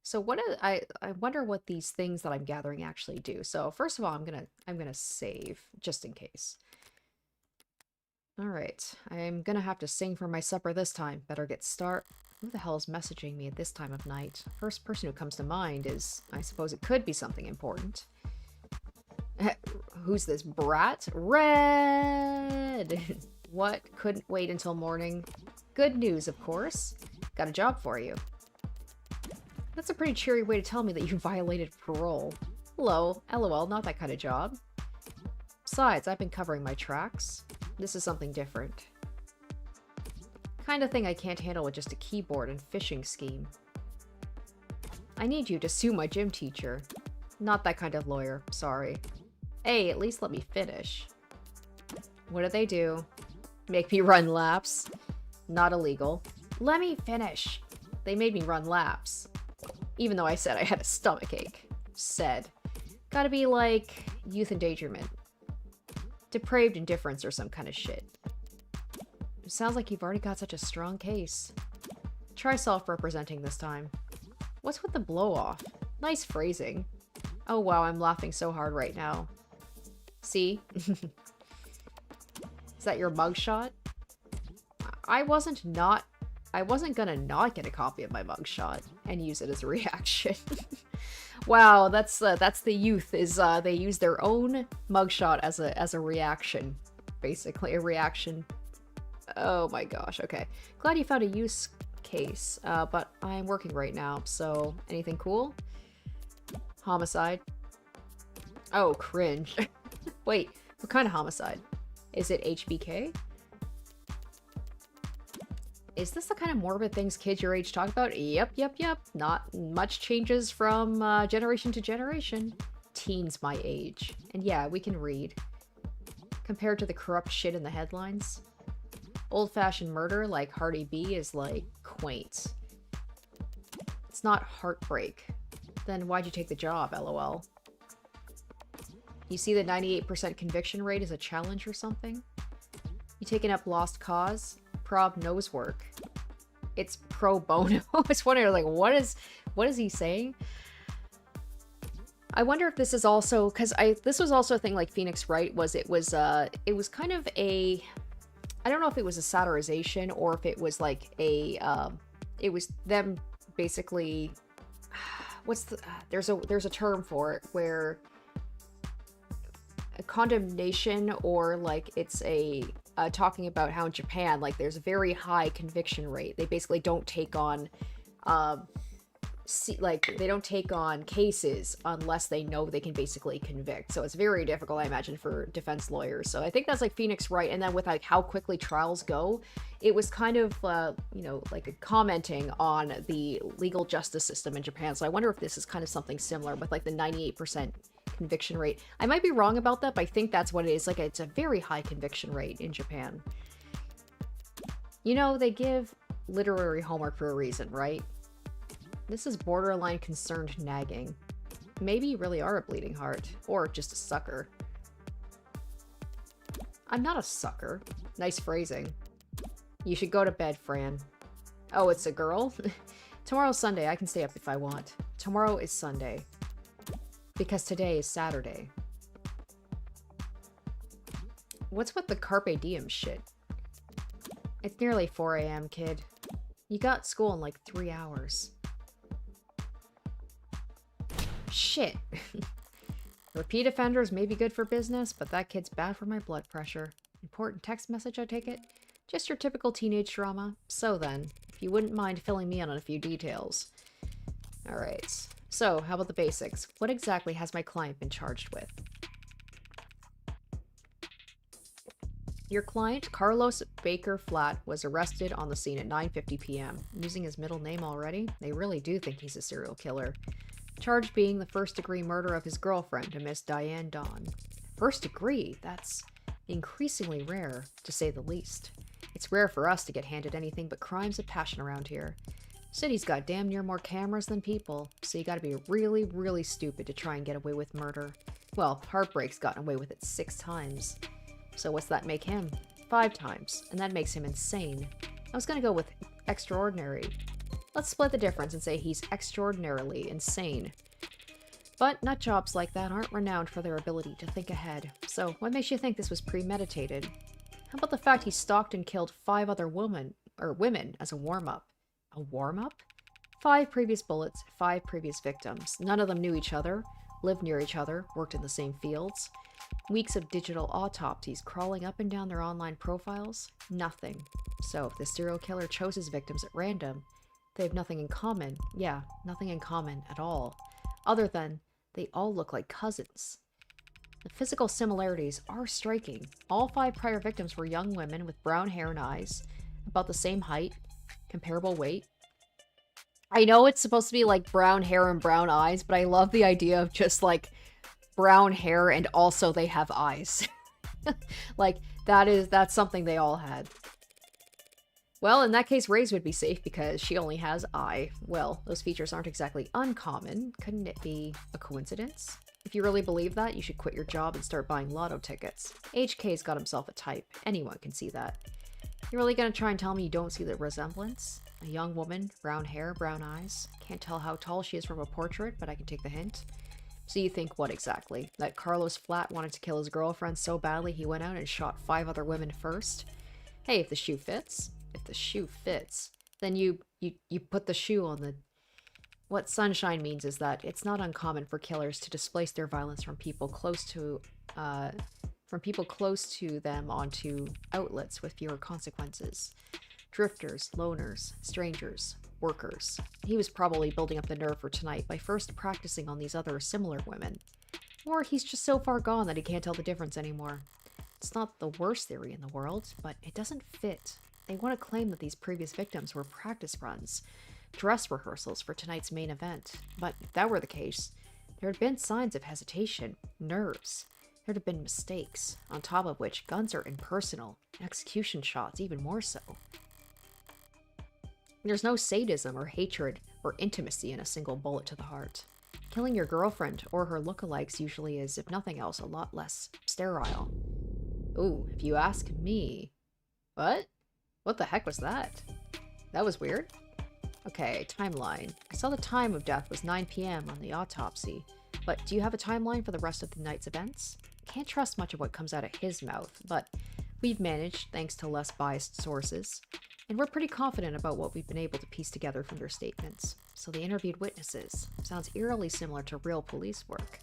So what I wonder what these things that I'm gathering actually do. So first of all, I'm gonna save just in case. All right, I'm gonna have to sing for my supper this time. Better get start. Who the hell is messaging me at this time of night? First person who comes to mind is, I suppose it could be something important. Who's this brat? Red! What? Couldn't wait until morning? Good news, of course. Got a job for you. That's a pretty cheery way to tell me that you violated parole. Hello, LOL, not that kind of job. Besides, I've been covering my tracks. This is something different. Kind of thing I can't handle with just a keyboard and phishing scheme. I need you to sue my gym teacher. Not that kind of lawyer, sorry. Hey, at least let me finish. What do they do? Make me run laps? Not illegal. Let me finish. They made me run laps. Even though I said I had a stomachache. Said. Gotta be like youth endangerment. Depraved indifference or some kind of shit. It sounds like you've already got such a strong case. Try self-representing this time. What's with the blow-off? Nice phrasing. Oh wow, I'm laughing so hard right now. See? Is that your mugshot? I wasn't gonna not get a copy of my mugshot and use it as a reaction. Wow, that's the youth, is they use their own mugshot as a reaction. Basically, a reaction. Oh my gosh, okay. Glad you found a use case, but I'm working right now, so anything cool? Homicide. Oh, cringe. Wait, what kind of homicide? Is it HBK? Is this the kind of morbid things kids your age talk about? Yep, yep, yep. Not much changes from generation to generation. Teens my age. And yeah, we can read. Compared to the corrupt shit in the headlines. Old-fashioned murder like Hardy B is like quaint. It's not heartbreak. Then why'd you take the job, lol? You see the 98% conviction rate as a challenge or something? You taking up lost cause? Prob nose work. It's pro bono. I was wondering, like, what is he saying? I wonder if this is also, because this was also a thing like Phoenix Wright it was kind of a, I don't know if it was a satirization or if it was like a, it was them basically, there's a term for it where a condemnation, or like it's a talking about how in Japan, like, there's a very high conviction rate. They basically don't take on they don't take on cases unless they know they can basically convict. So it's very difficult, I imagine, for defense lawyers. So I think that's like Phoenix Wright. And then with like how quickly trials go, it was kind of like commenting on the legal justice system in Japan. So I wonder if this is kind of something similar with like the 98% conviction rate. I might be wrong about that, but I think that's what it is. Like, it's a very high conviction rate in Japan. You know, they give literary homework for a reason, right? This is borderline concerned nagging. Maybe you really are a bleeding heart, or just a sucker. I'm not a sucker. Nice phrasing. You should go to bed, Fran. Oh, it's a girl? Tomorrow's Sunday. I can stay up if I want. Tomorrow is Sunday. Because today is Saturday. What's with the Carpe Diem shit? It's nearly 4 a.m., kid. You got school in like 3 hours. Shit. Repeat offenders may be good for business, but that kid's bad for my blood pressure. Important text message, I take it? Just your typical teenage drama. So then, if you wouldn't mind filling me in on a few details. Alright. So, how about the basics? What exactly has my client been charged with? Your client, Carlos Baker Flat, was arrested on the scene at 9:50 p.m. Using his middle name already? They really do think he's a serial killer. Charge being the first-degree murder of his girlfriend, a Miss Diane Dawn. First degree? That's increasingly rare, to say the least. It's rare for us to get handed anything but crimes of passion around here. City's got damn near more cameras than people, so you gotta be really, really stupid to try and get away with murder. Well, Heartbreak's gotten away with it 6 times. So what's that make him? 5 times, and that makes him insane. I was gonna go with extraordinary. Let's split the difference and say he's extraordinarily insane. But nut jobs like that aren't renowned for their ability to think ahead. So what makes you think this was premeditated? How about the fact he stalked and killed 5 other women as a warm-up? A warm-up? 5 previous bullets, 5 previous victims. None of them knew each other, lived near each other, worked in the same fields. Weeks of digital autopsies crawling up and down their online profiles? Nothing. So if the serial killer chose his victims at random, they have nothing in common. Yeah, nothing in common at all. Other than, they all look like cousins. The physical similarities are striking. All 5 prior victims were young women with brown hair and eyes, about the same height, comparable weight. I know it's supposed to be like brown hair and brown eyes, but I love the idea of just like brown hair and also they have eyes. Like, that's something they all had. Well, in that case, Ray's would be safe because she only has eye. Well, those features aren't exactly uncommon. Couldn't it be a coincidence? If you really believe that, you should quit your job and start buying lotto tickets. HK's got himself a type. Anyone can see that. You're really gonna try and tell me you don't see the resemblance? A young woman, brown hair, brown eyes. Can't tell how tall she is from a portrait, but I can take the hint. So you think what exactly? That Carlos Flat wanted to kill his girlfriend so badly he went out and shot 5 other women first? Hey, if the shoe fits. If the shoe fits, then you put the shoe on the... What Sunshine means is that it's not uncommon for killers to displace their violence from people close to them onto outlets with fewer consequences. Drifters, loners, strangers, workers. He was probably building up the nerve for tonight by first practicing on these other similar women. Or he's just so far gone that he can't tell the difference anymore. It's not the worst theory in the world, but it doesn't fit. They want to claim that these previous victims were practice runs, dress rehearsals for tonight's main event. But if that were the case, there had been signs of hesitation, nerves. There'd have been mistakes, on top of which guns are impersonal, execution shots even more so. There's no sadism or hatred or intimacy in a single bullet to the heart. Killing your girlfriend or her lookalikes usually is, if nothing else, a lot less sterile. Ooh, if you ask me... What? What the heck was that? That was weird. Okay, timeline. I saw the time of death was 9 p.m. on the autopsy, but do you have a timeline for the rest of the night's events? Can't trust much of what comes out of his mouth, but we've managed thanks to less biased sources, and we're pretty confident about what we've been able to piece together from their statements. So the interviewed witnesses sounds eerily similar to real police work.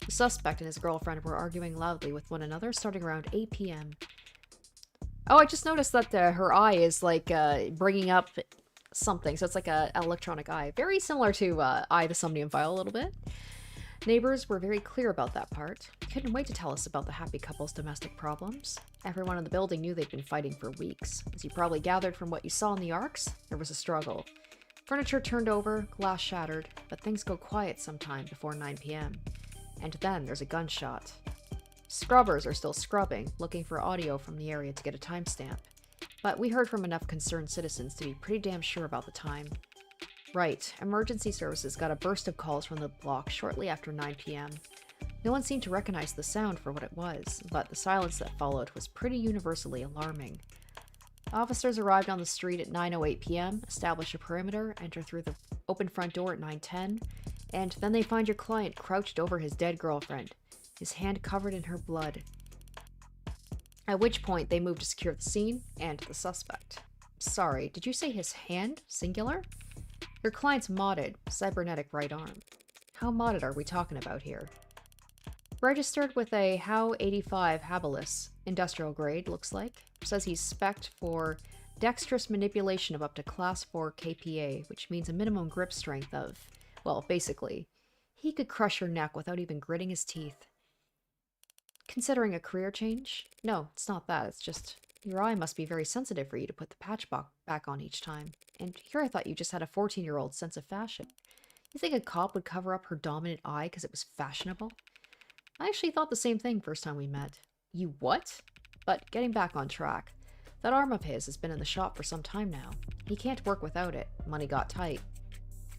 The suspect and his girlfriend were arguing loudly with one another starting around 8 p.m. Oh, I just noticed that her eye is like bringing up something, so it's like an electronic eye. Very similar to Eye the Somnium File a little bit. Neighbors were very clear about that part. Couldn't wait to tell us about the happy couple's domestic problems. Everyone in the building knew they'd been fighting for weeks. As you probably gathered from what you saw in the arcs, there was a struggle. Furniture turned over, glass shattered, but things go quiet sometime before 9 p.m. And then there's a gunshot. Scrubbers are still scrubbing, looking for audio from the area to get a timestamp. But we heard from enough concerned citizens to be pretty damn sure about the time. Right, emergency services got a burst of calls from the block shortly after 9 p.m. No one seemed to recognize the sound for what it was, but the silence that followed was pretty universally alarming. Officers arrived on the street at 9:08 p.m., establish a perimeter, enter through the open front door at 9:10, and then they find your client crouched over his dead girlfriend, his hand covered in her blood. At which point they move to secure the scene and the suspect. Sorry, did you say his hand? Singular? Your client's modded, cybernetic right arm. How modded are we talking about here? Registered with a HOW 85 habilis, industrial grade, looks like. Says he's spec'd for dexterous manipulation of up to class 4 kPa, which means a minimum grip strength of, well, basically, he could crush your neck without even gritting his teeth. Considering a career change? No, it's not that, it's just your eye must be very sensitive for you to put the patch back on each time. And here I thought you just had a 14-year-old sense of fashion. You think a cop would cover up her dominant eye because it was fashionable? I actually thought the same thing first time we met. You what? But getting back on track, that arm of his has been in the shop for some time now. He can't work without it. Money got tight.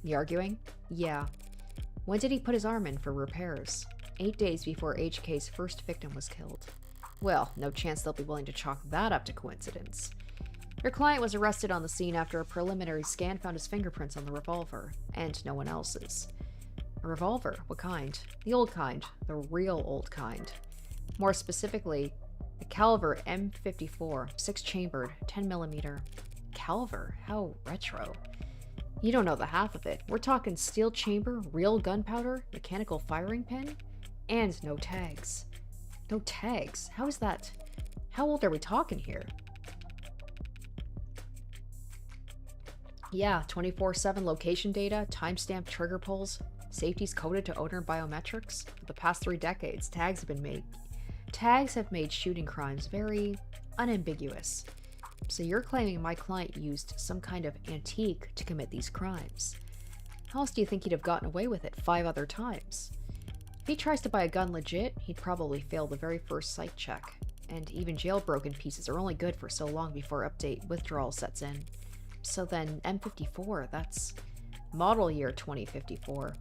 You arguing? Yeah. When did he put his arm in for repairs? 8 days before HK's first victim was killed. Well, no chance they'll be willing to chalk that up to coincidence. Your client was arrested on the scene after a preliminary scan found his fingerprints on the revolver, and no one else's. A revolver? What kind? The old kind. The real old kind. More specifically, a Calver M54, 6-chambered, 10mm. Calver? How retro. You don't know the half of it. We're talking steel chamber, real gunpowder, mechanical firing pin, and no tags. No tags? How is that? How old are we talking here? Yeah, 24/7 location data, timestamp trigger pulls, safety's coded to owner biometrics. For the past 3 decades, tags have been made. Tags have made shooting crimes very unambiguous. So you're claiming my client used some kind of antique to commit these crimes. How else do you think he'd have gotten away with it 5 other times? If he tries to buy a gun legit, he'd probably fail the very first psych check. And even jailbroken pieces are only good for so long before update withdrawal sets in. So then, M54, that's model year 2054.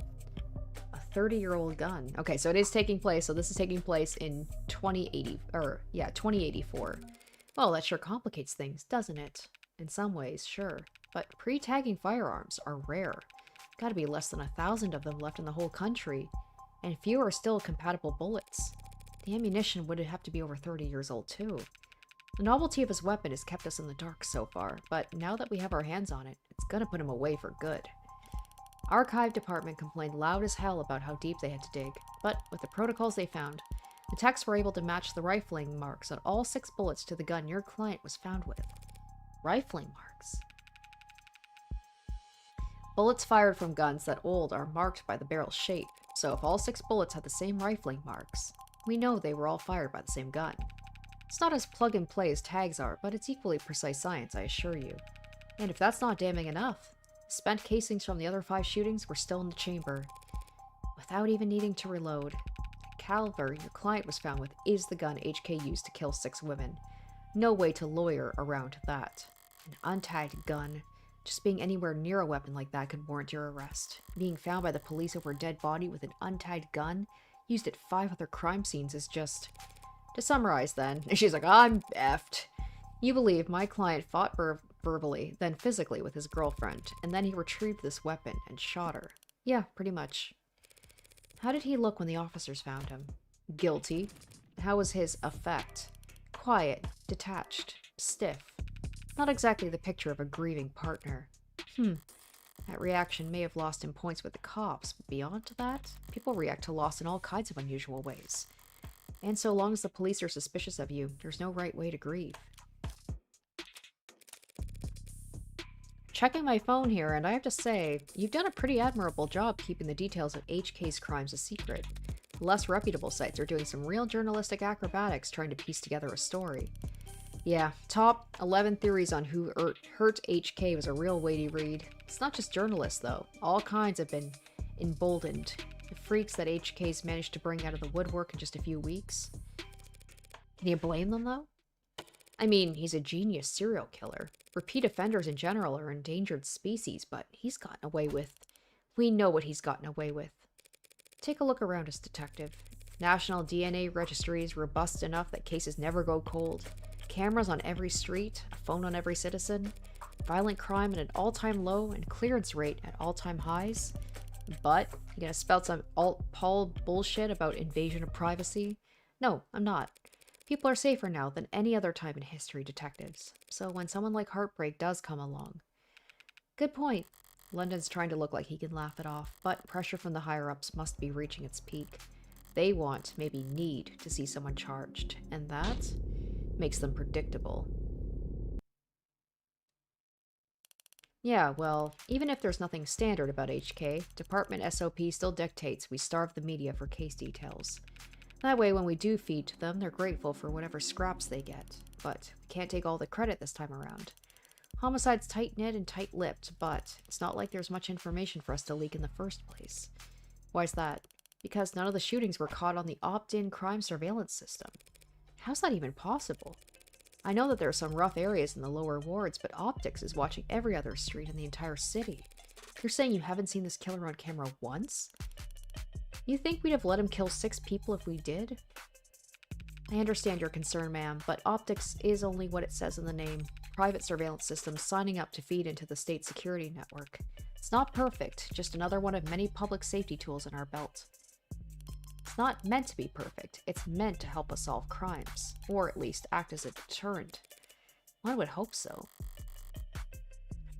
A 30-year-old gun. Okay, so it is taking place, so this is taking place in 2084. Well, that sure complicates things, doesn't it? In some ways, sure. But pre-tagging firearms are rare. Gotta be less than 1,000 of them left in the whole country. And few are still compatible bullets. The ammunition would have to be over 30 years old too. The novelty of his weapon has kept us in the dark so far, but now that we have our hands on it, it's gonna put him away for good. Archive department complained loud as hell about how deep they had to dig, but with the protocols they found, the techs were able to match the rifling marks on all 6 bullets to the gun your client was found with. Rifling marks? Bullets fired from guns that old are marked by the barrel shape, so if all 6 bullets had the same rifling marks, we know they were all fired by the same gun. It's not as plug-and-play as tags are, but it's equally precise science, I assure you. And if that's not damning enough, spent casings from the other 5 shootings were still in the chamber, without even needing to reload. The caliber your client was found with is the gun HK used to kill 6 women. No way to lawyer around that. An untagged gun. Just being anywhere near a weapon like that could warrant your arrest. Being found by the police over a dead body with an untagged gun used at 5 other crime scenes is just... To summarize then, she's like, I'm effed. You believe my client fought verbally, then physically with his girlfriend, and then he retrieved this weapon and shot her. Yeah, pretty much. How did he look when the officers found him? Guilty. How was his effect? Quiet, detached, stiff. Not exactly the picture of a grieving partner. That reaction may have lost him points with the cops, but beyond that, people react to loss in all kinds of unusual ways. And so long as the police are suspicious of you, there's no right way to grieve. Checking my phone here, and I have to say, you've done a pretty admirable job keeping the details of HK's crimes a secret. Less reputable sites are doing some real journalistic acrobatics trying to piece together a story. Yeah, top 11 theories on who hurt HK was a real weighty read. It's not just journalists, though. All kinds have been emboldened. The freaks that HK's managed to bring out of the woodwork in just a few weeks. Can you blame them, though? I mean, he's a genius serial killer. Repeat offenders in general are endangered species, but he's gotten away with... We know what he's gotten away with. Take a look around us, detective. National DNA registry is robust enough that cases never go cold. Cameras on every street, a phone on every citizen, violent crime at an all-time low, and clearance rate at all-time highs. But, you gonna spout some alt-Paul bullshit about invasion of privacy? No, I'm not. People are safer now than any other time in history, detectives. So when someone like Heartbreak does come along... Good point. London's trying to look like he can laugh it off, but pressure from the higher-ups must be reaching its peak. They want, maybe need, to see someone charged, and that makes them predictable. Yeah, well, even if there's nothing standard about HK, Department SOP still dictates we starve the media for case details. That way, when we do feed to them, they're grateful for whatever scraps they get. But we can't take all the credit this time around. Homicide's tight-knit and tight-lipped, but it's not like there's much information for us to leak in the first place. Why's that? Because none of the shootings were caught on the opt-in crime surveillance system. How's that even possible? I know that there are some rough areas in the lower wards, but optics is watching every other street in the entire city. You're saying you haven't seen this killer on camera once? You think we'd have let him kill 6 people if we did? I understand your concern, ma'am, but optics is only what it says in the name. Private surveillance systems signing up to feed into the state security network. It's not perfect, just another one of many public safety tools in our belt. It's not meant to be perfect, it's meant to help us solve crimes, or at least act as a deterrent. One would hope so.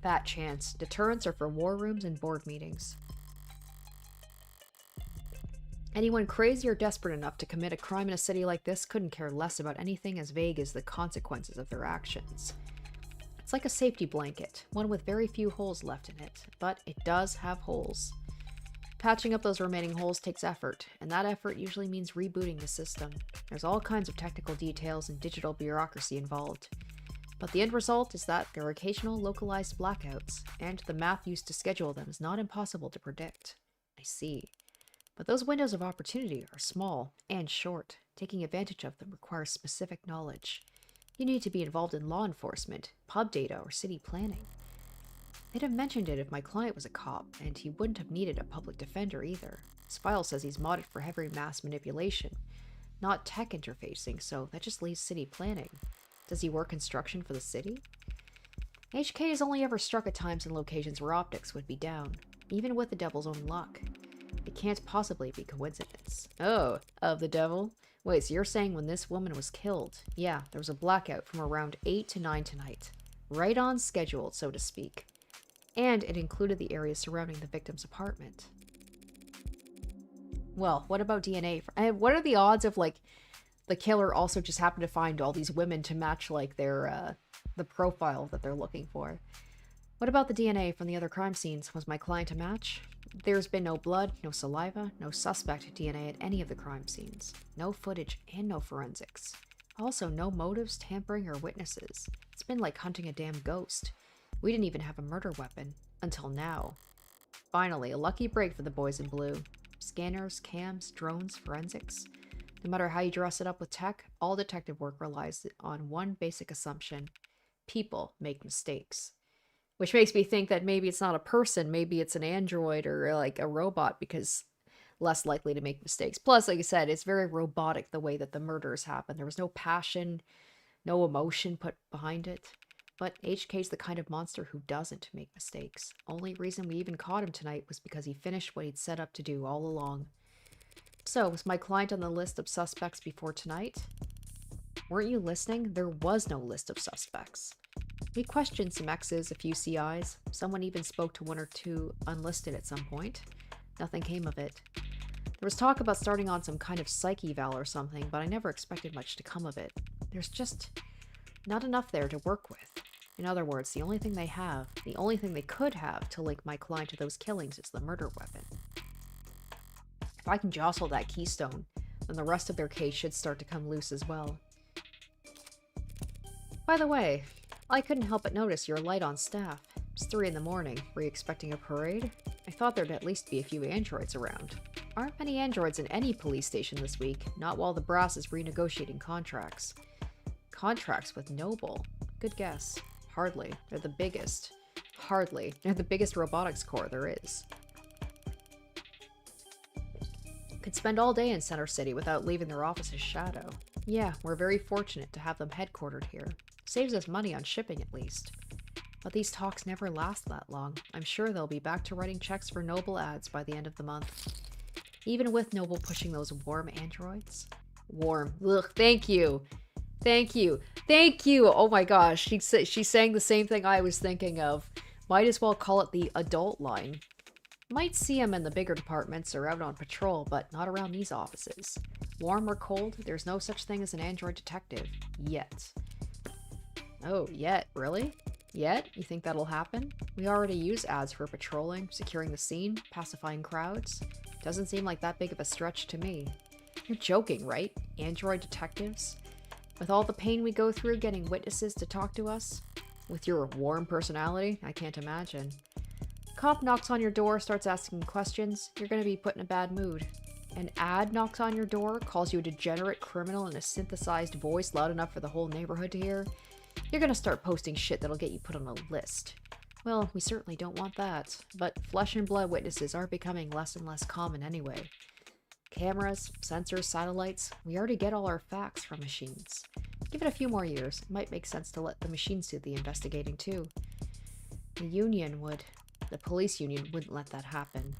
Fat chance. Deterrents are for war rooms and board meetings. Anyone crazy or desperate enough to commit a crime in a city like this couldn't care less about anything as vague as the consequences of their actions. It's like a safety blanket, one with very few holes left in it, but it does have holes. Patching up those remaining holes takes effort, and that effort usually means rebooting the system. There's all kinds of technical details and digital bureaucracy involved. But the end result is that there are occasional localized blackouts, and the math used to schedule them is not impossible to predict. I see. But those windows of opportunity are small and short. Taking advantage of them requires specific knowledge. You need to be involved in law enforcement, pub data, or city planning. They'd have mentioned it if my client was a cop, and he wouldn't have needed a public defender either. His file says he's modded for heavy mass manipulation, not tech interfacing, so that just leaves city planning. Does he work construction for the city? HK has only ever struck at times and locations where optics would be down, even with the devil's own luck. It can't possibly be coincidence. Oh, of the devil? Wait, so you're saying when this woman was killed, yeah, there was a blackout from around 8 to 9 tonight. Right on schedule, so to speak. And it included the areas surrounding the victim's apartment. Well, what about DNA? What are the odds of, like, the killer also just happened to find all these women to match, like, their, the profile that they're looking for? What about the DNA from the other crime scenes? Was my client a match? There's been no blood, no saliva, no suspect DNA at any of the crime scenes. No footage and no forensics. Also, no motives, tampering, or witnesses. It's been like hunting a damn ghost. We didn't even have a murder weapon. Until now. Finally, a lucky break for the boys in blue. Scanners, cams, drones, forensics. No matter how you dress it up with tech, all detective work relies on one basic assumption. People make mistakes. Which makes me think that maybe it's not a person, maybe it's an android or like a robot, because less likely to make mistakes. Plus, like I said, it's very robotic the way that the murders happen. There was no passion, no emotion put behind it. But HK's the kind of monster who doesn't make mistakes. Only reason we even caught him tonight was because he finished what he'd set up to do all along. So, was my client on the list of suspects before tonight? Weren't you listening? There was no list of suspects. We questioned some X's, a few CIs. Someone even spoke to one or two unlisted at some point. Nothing came of it. There was talk about starting on some kind of psych eval or something, but I never expected much to come of it. There's just not enough there to work with. In other words, the only thing they could have to link my client to those killings is the murder weapon. If I can jostle that keystone, then the rest of their case should start to come loose as well. By the way, I couldn't help but notice you're light on staff. It's 3 in the morning. Were you expecting a parade? I thought there'd at least be a few androids around. Aren't many androids in any police station this week, not while the brass is renegotiating contracts. Contracts with Noble? Good guess. Hardly. They're the biggest. Hardly. They're the biggest robotics corps there is. Could spend all day in Center City without leaving their office's shadow. Yeah, we're very fortunate to have them headquartered here. Saves us money on shipping at least. But these talks never last that long. I'm sure they'll be back to writing checks for Noble ads by the end of the month. Even with Noble pushing those warm androids. Warm. Ugh, thank you. Thank you. Thank you. Oh my gosh. She's saying the same thing I was thinking of. Might as well call it the adult line. Might see them in the bigger departments or out on patrol, but not around these offices. Warm or cold, there's no such thing as an android detective. Yet. Oh, yet? Really? Yet? You think that'll happen? We already use ads for patrolling, securing the scene, pacifying crowds. Doesn't seem like that big of a stretch to me. You're joking, right? Android detectives? With all the pain we go through getting witnesses to talk to us? With your warm personality? I can't imagine. Cop knocks on your door, starts asking questions, you're gonna be put in a bad mood. An ad knocks on your door, calls you a degenerate criminal in a synthesized voice loud enough for the whole neighborhood to hear. You're gonna start posting shit that'll get you put on a list. Well, we certainly don't want that, but flesh and blood witnesses are becoming less and less common anyway. Cameras, sensors, satellites, we already get all our facts from machines. Give it a few more years, it might make sense to let the machines do the investigating too. The union would. The police union wouldn't let that happen.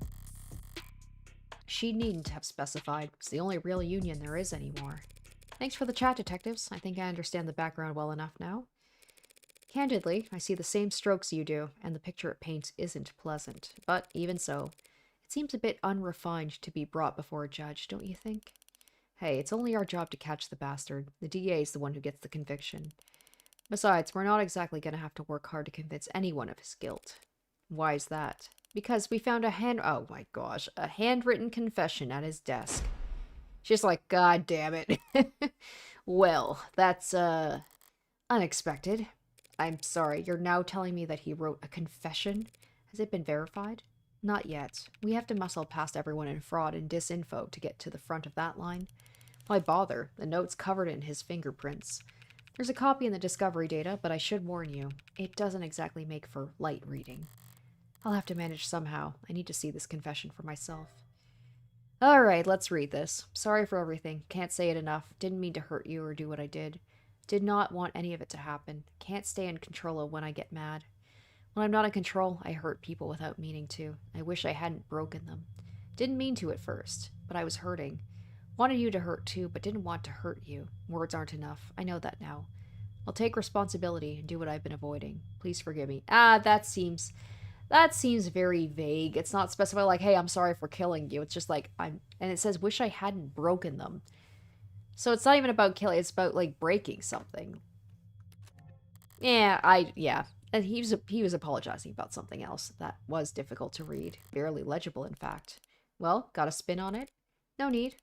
She needn't have specified. It's the only real union there is anymore. Thanks for the chat, detectives. I think I understand the background well enough now. Candidly, I see the same strokes you do, and the picture it paints isn't pleasant. But even so, it seems a bit unrefined to be brought before a judge, don't you think? Hey, it's only our job to catch the bastard. The DA is the one who gets the conviction. Besides, we're not exactly going to have to work hard to convince anyone of his guilt. Why is that? Because we found a handwritten confession at his desk. She's like, God damn it. Well, that's, unexpected. I'm sorry, you're now telling me that he wrote a confession? Has it been verified? Not yet. We have to muscle past everyone in fraud and disinfo to get to the front of that line. Why bother? The note's covered in his fingerprints. There's a copy in the discovery data, but I should warn you, it doesn't exactly make for light reading. I'll have to manage somehow. I need to see this confession for myself. Alright, let's read this. Sorry for everything. Can't say it enough. Didn't mean to hurt you or do what I did. Did not want any of it to happen. Can't stay in control of when I get mad. When I'm not in control, I hurt people without meaning to. I wish I hadn't broken them. Didn't mean to at first, but I was hurting. Wanted you to hurt too, but didn't want to hurt you. Words aren't enough. I know that now. I'll take responsibility and do what I've been avoiding. Please forgive me. That seems very vague. It's not specified like, hey, I'm sorry for killing you. It's just like, and it says, wish I hadn't broken them. So it's not even about killing, it's about, like, breaking something. Yeah. And he was apologizing about something else. That was difficult to read. Barely legible, in fact. Well, got a spin on it? No need.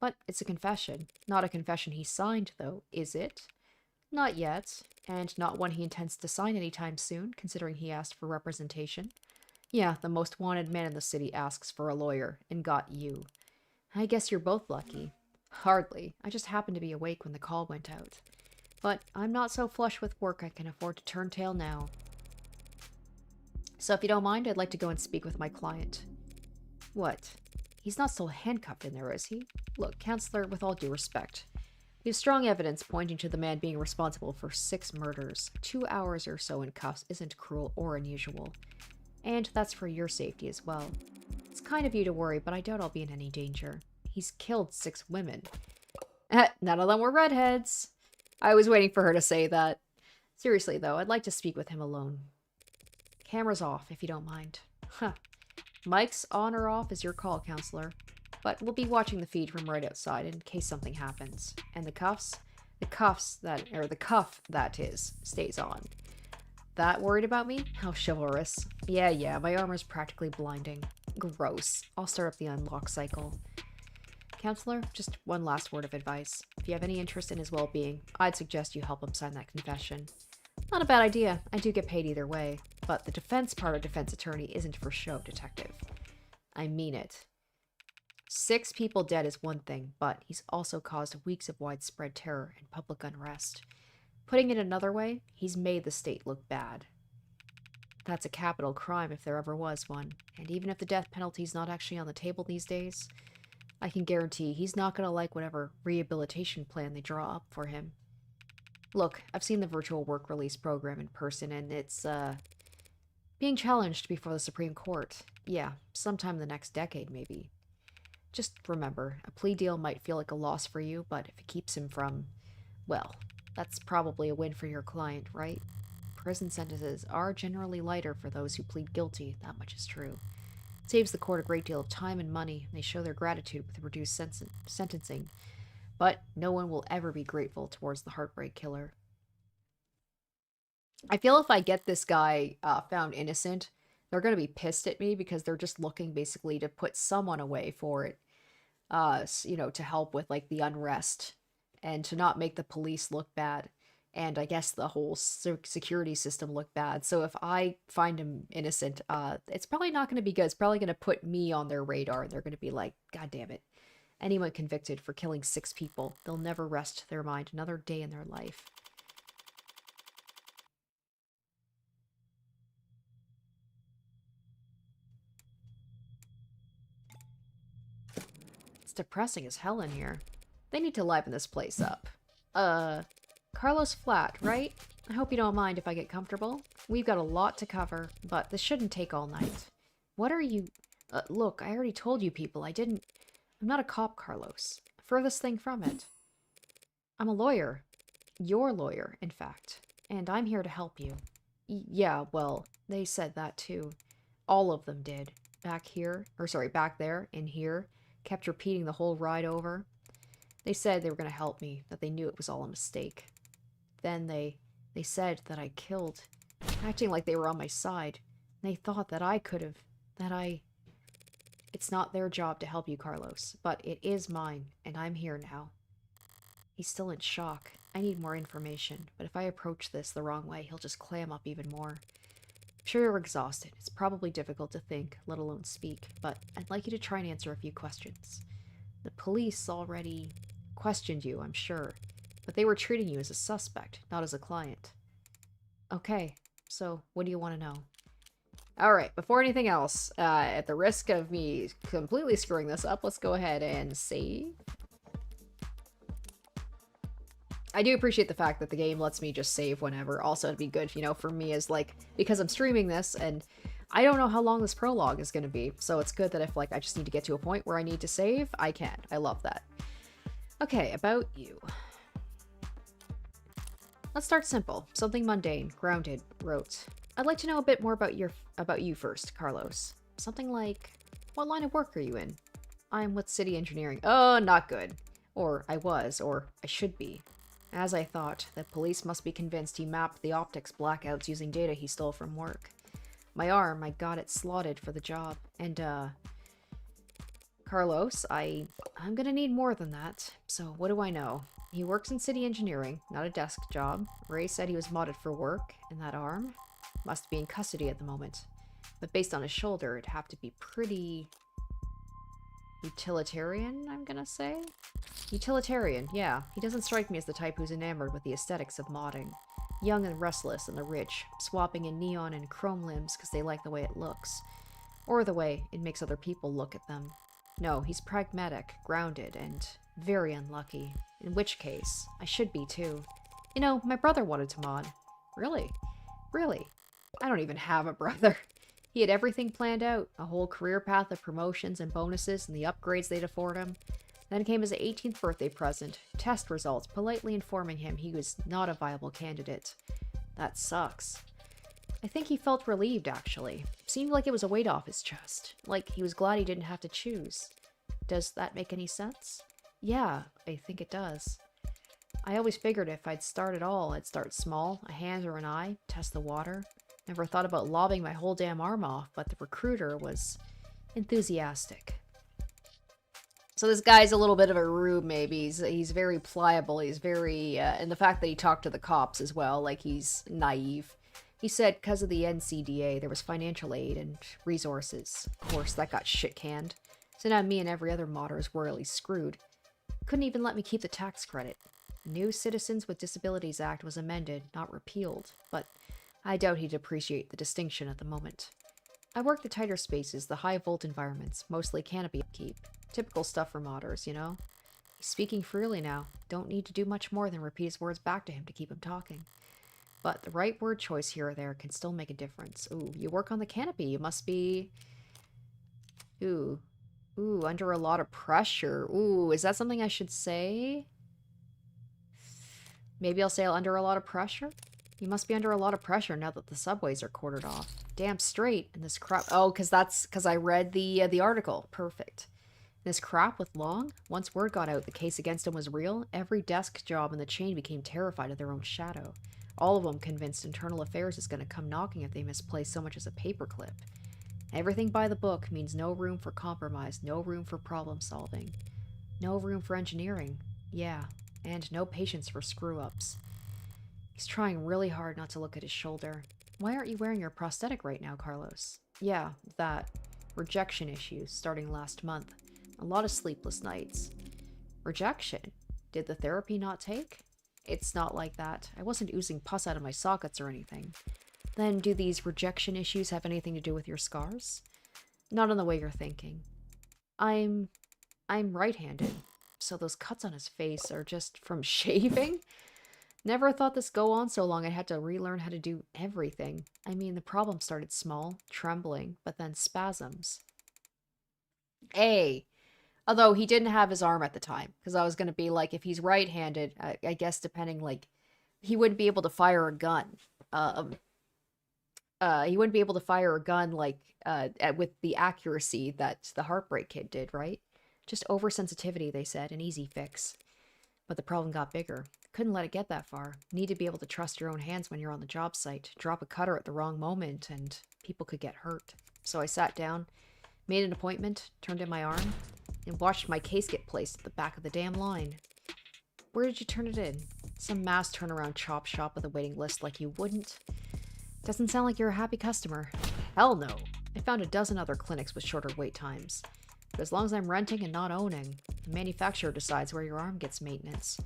But it's a confession. Not a confession he signed, though, is it? Not yet, and not one he intends to sign anytime soon, considering he asked for representation. Yeah, the most wanted man in the city asks for a lawyer, and got you. I guess you're both lucky. Hardly. I just happened to be awake when the call went out. But I'm not so flush with work I can afford to turn tail now. So if you don't mind, I'd like to go and speak with my client. What? He's not still handcuffed in there, is he? Look, Counselor, with all due respect, we have strong evidence pointing to the man being responsible for 6 murders. 2 hours or so in cuffs isn't cruel or unusual. And that's for your safety as well. It's kind of you to worry, but I doubt I'll be in any danger. He's killed 6 women. None of them were redheads. I was waiting for her to say that. Seriously, though, I'd like to speak with him alone. Camera's off, if you don't mind. Huh. Mic's on or off is your call, Counselor. But we'll be watching the feed from right outside in case something happens. And the cuff, that is, stays on. That worried about me? How chivalrous. Yeah, my armor's practically blinding. Gross. I'll start up the unlock cycle. Counselor, just one last word of advice. If you have any interest in his well-being, I'd suggest you help him sign that confession. Not a bad idea. I do get paid either way. But the defense part of defense attorney isn't for show, detective. I mean it. 6 people dead is one thing, but he's also caused weeks of widespread terror and public unrest. Putting it another way, he's made the state look bad. That's a capital crime if there ever was one. And even if the death penalty's not actually on the table these days, I can guarantee he's not going to like whatever rehabilitation plan they draw up for him. Look, I've seen the virtual work release program in person, and it's, being challenged before the Supreme Court. Yeah, sometime in the next decade, maybe. Just remember, a plea deal might feel like a loss for you, but if it keeps him from, well, that's probably a win for your client, right? Prison sentences are generally lighter for those who plead guilty, that much is true. It saves the court a great deal of time and money, and they show their gratitude with reduced sentencing. But no one will ever be grateful towards the heartbreak killer. I feel if I get this guy found innocent, they're going to be pissed at me because they're just looking basically to put someone away for it, to help with like the unrest and to not make the police look bad. And I guess the whole security system look bad. So if I find him innocent, it's probably not going to be good. It's probably going to put me on their radar. They're going to be like, God damn it. Anyone convicted for killing 6 people, they'll never rest their mind another day in their life. It's depressing as hell in here. They need to liven this place up. Carlos Flat, right? I hope you don't mind if I get comfortable. We've got a lot to cover, but this shouldn't take all night. What are you... look, I already told you people, I'm not a cop, Carlos. Furthest thing from it. I'm a lawyer. Your lawyer, in fact. And I'm here to help you. Yeah, well, they said that too. All of them did. Back there, in here. Kept repeating the whole ride over. They said they were going to help me, that they knew it was all a mistake. Then they said that I killed, acting like they were on my side. They thought that I could have, It's not their job to help you, Carlos, but it is mine, and I'm here now. He's still in shock. I need more information, but if I approach this the wrong way, he'll just clam up even more. I'm sure you're exhausted. It's probably difficult to think, let alone speak, but I'd like you to try and answer a few questions. The police already questioned you, I'm sure, but they were treating you as a suspect, not as a client. Okay, so what do you want to know? Alright, before anything else, at the risk of me completely screwing this up, let's go ahead and save. I do appreciate the fact that the game lets me just save whenever. Also, it'd be good, for me as, because I'm streaming this, and I don't know how long this prologue is going to be, so it's good that if, I just need to get to a point where I need to save, I can. I love that. Okay, about you. Let's start simple. Something mundane, grounded, rote. I'd like to know a bit more about you first, Carlos. Something like, what line of work are you in? I'm with city engineering. Oh, not good. Or I was, or I should be. As I thought, the police must be convinced he mapped the optics blackouts using data he stole from work. My arm, I got it slotted for the job. And, Carlos, I'm gonna need more than that. So what do I know? He works in city engineering, not a desk job. Ray said he was modded for work, and that arm must be in custody at the moment. But based on his shoulder, it'd have to be pretty utilitarian, I'm gonna say? Utilitarian, yeah. He doesn't strike me as the type who's enamored with the aesthetics of modding. Young and restless and the rich, swapping in neon and chrome limbs because they like the way it looks. Or the way it makes other people look at them. No, he's pragmatic, grounded, and very unlucky. In which case, I should be too. You know, my brother wanted to mod. Really? Really? I don't even have a brother. He had everything planned out, a whole career path of promotions and bonuses and the upgrades they'd afford him. Then came his 18th birthday present, test results politely informing him he was not a viable candidate. That sucks. I think he felt relieved, actually. Seemed like it was a weight off his chest. Like he was glad he didn't have to choose. Does that make any sense? Yeah, I think it does. I always figured if I'd start at all, I'd start small, a hand or an eye, test the water. Never thought about lobbing my whole damn arm off, but the recruiter was enthusiastic. So this guy's a little bit of a rube, maybe. He's very pliable. He's very... and the fact that he talked to the cops as well, like he's naive. He said because of the NCDA, there was financial aid and resources. Of course, that got shit-canned. So now me and every other modder is royally screwed. Couldn't even let me keep the tax credit. New Citizens with Disabilities Act was amended, not repealed, but I doubt he'd appreciate the distinction at the moment. I work the tighter spaces, the high-volt environments, mostly canopy upkeep. Typical stuff for modders, you know? He's speaking freely now. Don't need to do much more than repeat his words back to him to keep him talking. But the right word choice here or there can still make a difference. Ooh, you work on the canopy. You must be... Ooh, under a lot of pressure. Ooh, is that something I should say? Maybe I'll say under a lot of pressure? You must be under a lot of pressure now that the subways are quartered off. Damn straight. And this crap... Oh, because I read the article. Perfect. This crap with Long? Once word got out the case against him was real, every desk job in the chain became terrified of their own shadow. All of them convinced Internal Affairs is going to come knocking if they misplace so much as a paperclip. Everything by the book means no room for compromise, no room for problem solving. No room for engineering. Yeah, and no patience for screw-ups. He's trying really hard not to look at his shoulder. Why aren't you wearing your prosthetic right now, Carlos? Yeah, that. Rejection issues starting last month. A lot of sleepless nights. Rejection? Did the therapy not take? It's not like that. I wasn't oozing pus out of my sockets or anything. Then do these rejection issues have anything to do with your scars? Not in the way you're thinking. I'm right-handed, so those cuts on his face are just from shaving? Never thought this go on so long I had to relearn how to do everything. I mean, the problem started small, trembling, but then spasms. Hey! Although he didn't have his arm at the time, because I was going to be like, if he's right-handed, I guess depending, like, he wouldn't be able to fire a gun. He wouldn't be able to fire a gun, like, with the accuracy that the Heartbreak kid did, right? Just oversensitivity, they said, an easy fix. But the problem got bigger. Couldn't let it get that far. Need to be able to trust your own hands when you're on the job site. Drop a cutter at the wrong moment, and people could get hurt. So I sat down, made an appointment, turned in my arm, and watched my case get placed at the back of the damn line. Where did you turn it in? Some mass turnaround chop shop with a waiting list like you wouldn't. Doesn't sound like you're a happy customer. Hell no. I found a dozen other clinics with shorter wait times. But as long as I'm renting and not owning, the manufacturer decides where your arm gets maintenance.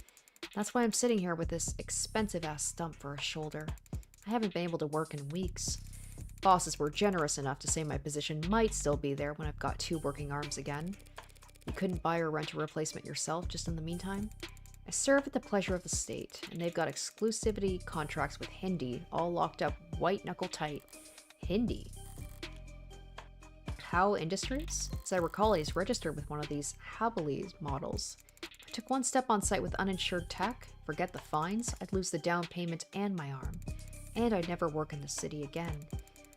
That's why I'm sitting here with this expensive-ass stump for a shoulder. I haven't been able to work in weeks. Bosses were generous enough to say my position might still be there when I've got 2 working arms again. You couldn't buy or rent a replacement yourself just in the meantime? I serve at the pleasure of the state, and they've got exclusivity contracts with Hindi, all locked up white-knuckle tight. Hindi? How Industries? As I recall, he's registered with one of these Habalese models. If I took one step on site with uninsured tech, forget the fines, I'd lose the down payment and my arm. And I'd never work in the city again.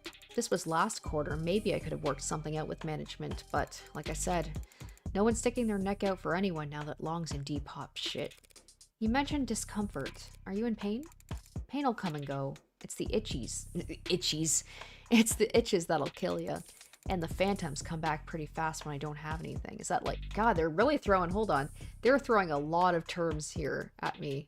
If this was last quarter, maybe I could have worked something out with management, but, like I said, no one's sticking their neck out for anyone now that Long's in deep hop shit. You mentioned discomfort. Are you in pain? Pain'll come and go. It's the itchies. Itchies. It's the itches that'll kill ya. And the phantoms come back pretty fast when I don't have anything. Is that like, God, they're really throwing, hold on. They're throwing a lot of terms here at me.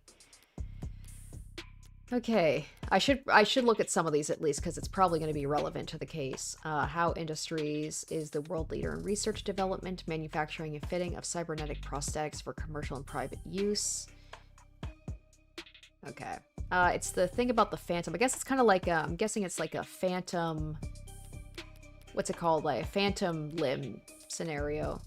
Okay, I should look at some of these at least because it's probably going to be relevant to the case. How Industries is the world leader in research, development, manufacturing, and fitting of cybernetic prosthetics for commercial and private use. Okay, it's the thing about the phantom. I guess it's kind of like I'm guessing it's like a phantom. What's it called? Like a phantom limb scenario.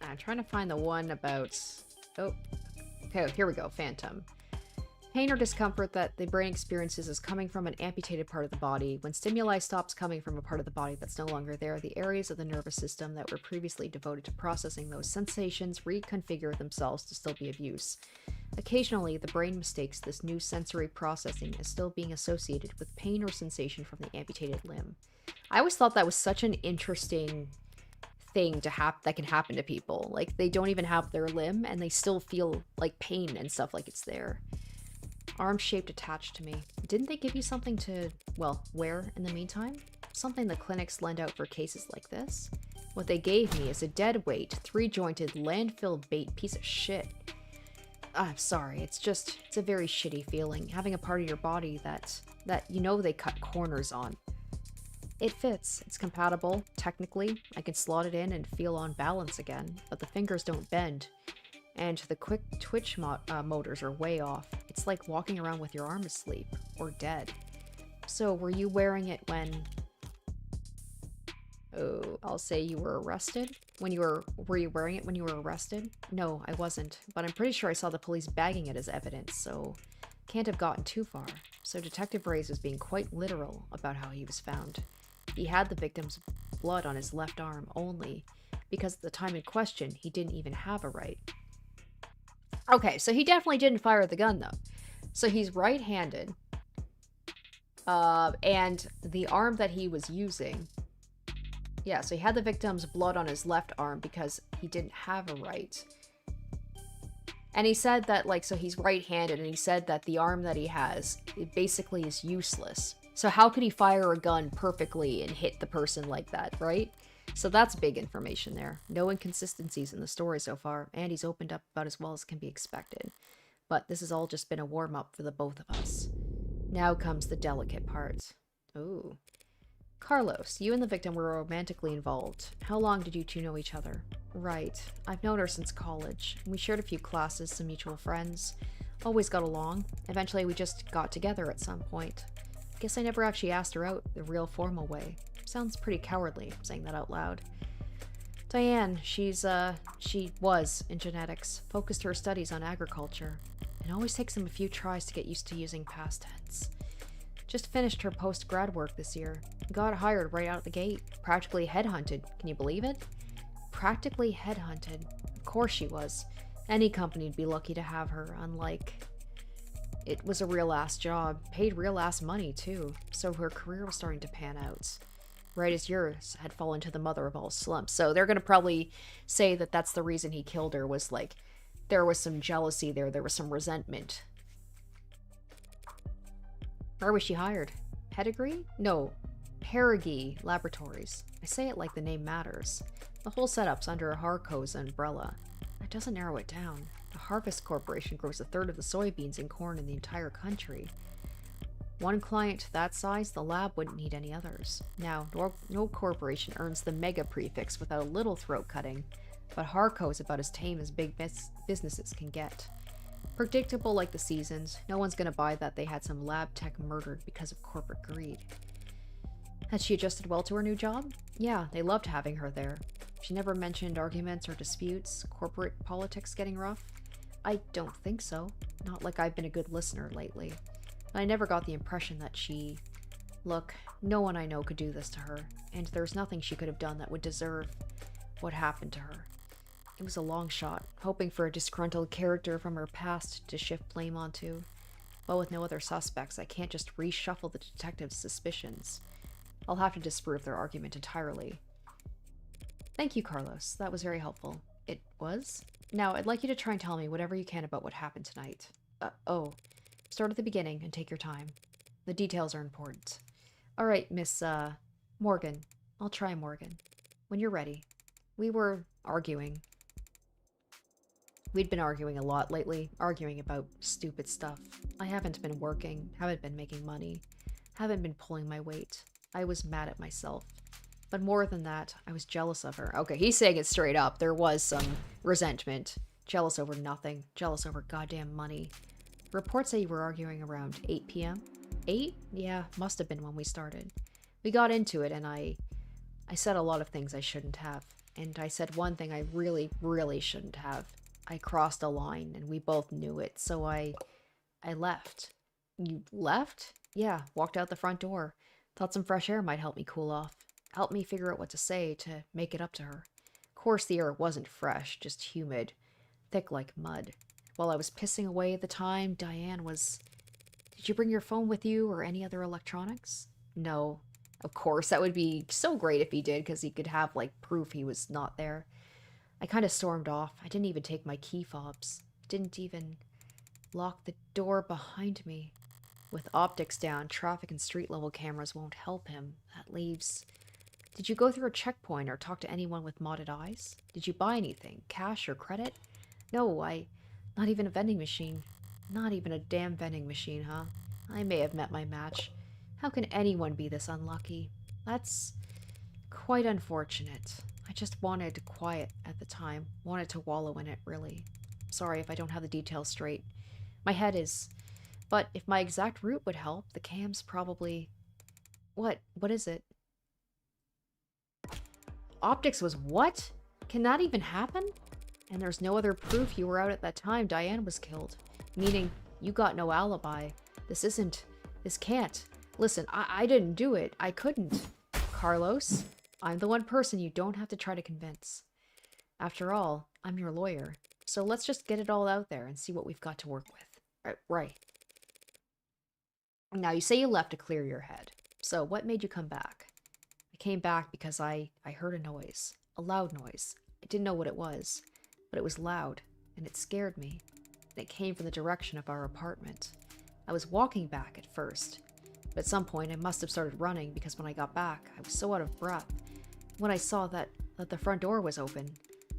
I'm trying to find the one about... Oh, okay, here we go. Phantom. Pain or discomfort that the brain experiences is coming from an amputated part of the body. When stimuli stops coming from a part of the body that's no longer there, the areas of the nervous system that were previously devoted to processing those sensations reconfigure themselves to still be of use. Occasionally, the brain mistakes this new sensory processing as still being associated with pain or sensation from the amputated limb. I always thought that was such an interesting thing to that can happen to people. Like, they don't even have their limb and they still feel like pain and stuff like it's there. Arm shaped attached to me. Didn't they give you something to, well, wear in the meantime? Something the clinics lend out for cases like this? What they gave me is a dead weight, 3-jointed, landfill bait piece of shit. I'm sorry, it's a very shitty feeling, having a part of your body that you know they cut corners on. It fits. It's compatible. Technically, I can slot it in and feel on balance again, but the fingers don't bend. And the quick twitch motors are way off. It's like walking around with your arm asleep, or dead. So, were you wearing it when... Oh, I'll say you were arrested? Were you wearing it when you were arrested? No, I wasn't, but I'm pretty sure I saw the police bagging it as evidence, so... Can't have gotten too far. So Detective Reyes was being quite literal about how he was found. He had the victim's blood on his left arm only, because at the time in question, he didn't even have a right. Okay, so he definitely didn't fire the gun, though. So he's right-handed, and the arm that he was using... Yeah, so he had the victim's blood on his left arm because he didn't have a right. And he said that, like, so he's right-handed, and he said that the arm that he has, it basically is useless. So how could he fire a gun perfectly and hit the person like that, right? So that's big information there. No inconsistencies in the story so far, and he's opened up about as well as can be expected. But this has all just been a warm-up for the both of us. Now comes the delicate part. Ooh. Carlos, you and the victim were romantically involved. How long did you two know each other? Right. I've known her since college. We shared a few classes, some mutual friends. Always got along. Eventually we just got together at some point. Guess I never actually asked her out the real formal way. Sounds pretty cowardly, saying that out loud. Diane, she was in genetics, focused her studies on agriculture. It always takes them a few tries to get used to using past tense. Just finished her post-grad work this year. Got hired right out of the gate. Practically headhunted. Can you believe it? Practically headhunted. Of course she was. Any company'd be lucky to have her, unlike... It was a real-ass job. Paid real-ass money, too. So her career was starting to pan out. Right as yours had fallen to the mother of all slumps. So they're gonna probably say that that's the reason he killed her, was like... There was some jealousy there. There was some resentment. Where was she hired? Pedigree? No. Perigee Laboratories. I say it like the name matters. The whole setup's under Harco's umbrella. That doesn't narrow it down. The Harvest Corporation grows a third of the soybeans and corn in the entire country. One client that size, the lab wouldn't need any others. Now, no corporation earns the mega prefix without a little throat cutting, but Harco's about as tame as big businesses can get. Predictable like the seasons, no one's gonna buy that they had some lab tech murdered because of corporate greed. Had she adjusted well to her new job? Yeah, they loved having her there. She never mentioned arguments or disputes, corporate politics getting rough. I don't think so. Not like I've been a good listener lately. But I never got the impression that she... Look, no one I know could do this to her, and there's nothing she could have done that would deserve what happened to her. It was a long shot, hoping for a disgruntled character from her past to shift blame onto. But with no other suspects, I can't just reshuffle the detective's suspicions. I'll have to disprove their argument entirely. Thank you, Carlos. That was very helpful. It was? Now, I'd like you to try and tell me whatever you can about what happened tonight. Oh. Start at the beginning and take your time. The details are important. All right, Miss, Morgan. I'll try Morgan. When you're ready. We were arguing. We'd been arguing a lot lately, arguing about stupid stuff. I haven't been working, haven't been making money, haven't been pulling my weight. I was mad at myself. But more than that, I was jealous of her. Okay, he's saying it straight up. There was some resentment. Jealous over nothing. Jealous over goddamn money. Reports say you were arguing around 8 p.m. 8? Yeah, must have been when we started. We got into it and I said a lot of things I shouldn't have. And I said one thing I really, really shouldn't have. I crossed a line and we both knew it, so I left. You left? Yeah, walked out the front door. Thought some fresh air might help me cool off. Help me figure out what to say to make it up to her. Of course the air wasn't fresh, just humid. Thick like mud. While I was pissing away at the time, Diane was... Did you bring your phone with you or any other electronics? No. Of course, that would be so great if he did, because he could have, like, proof he was not there. I kind of stormed off. I didn't even take my key fobs. Didn't even lock the door behind me. With optics down, traffic and street level cameras won't help him. That leaves... Did you go through a checkpoint or talk to anyone with modded eyes? Did you buy anything? Cash or credit? No, not even a vending machine. Not even a damn vending machine, huh? I may have met my match. How can anyone be this unlucky? That's quite unfortunate. I just wanted quiet at the time. Wanted to wallow in it, really. Sorry if I don't have the details straight. My head is... But if my exact route would help, the cam's probably... What? What is it? Optics was what? Can that even happen? And there's no other proof you were out at that time Diane was killed. Meaning, you got no alibi. This can't. Listen, I didn't do it. I couldn't. Carlos, I'm the one person you don't have to try to convince. After all, I'm your lawyer. So let's just get it all out there and see what we've got to work with. Right. Now, you say you left to clear your head. So what made you come back? I came back because I heard a noise. A loud noise. I didn't know what it was, but it was loud, and it scared me. And it came from the direction of our apartment. I was walking back at first, but at some point I must have started running because when I got back, I was so out of breath. When I saw that the front door was open,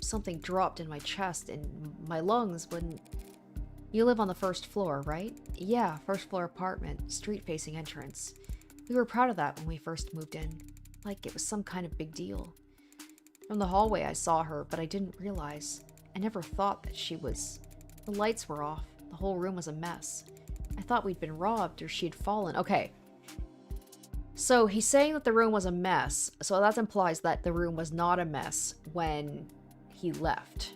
something dropped in my chest and my lungs wouldn't... You live on the first floor, right? Yeah, first floor apartment, street-facing entrance. We were proud of that when we first moved in. Like it was some kind of big deal. From the hallway I saw her, but I didn't realize. I never thought that she was... The lights were off. The whole room was a mess. I thought we'd been robbed or she'd fallen. Okay. So he's saying that the room was a mess. So that implies that the room was not a mess when he left.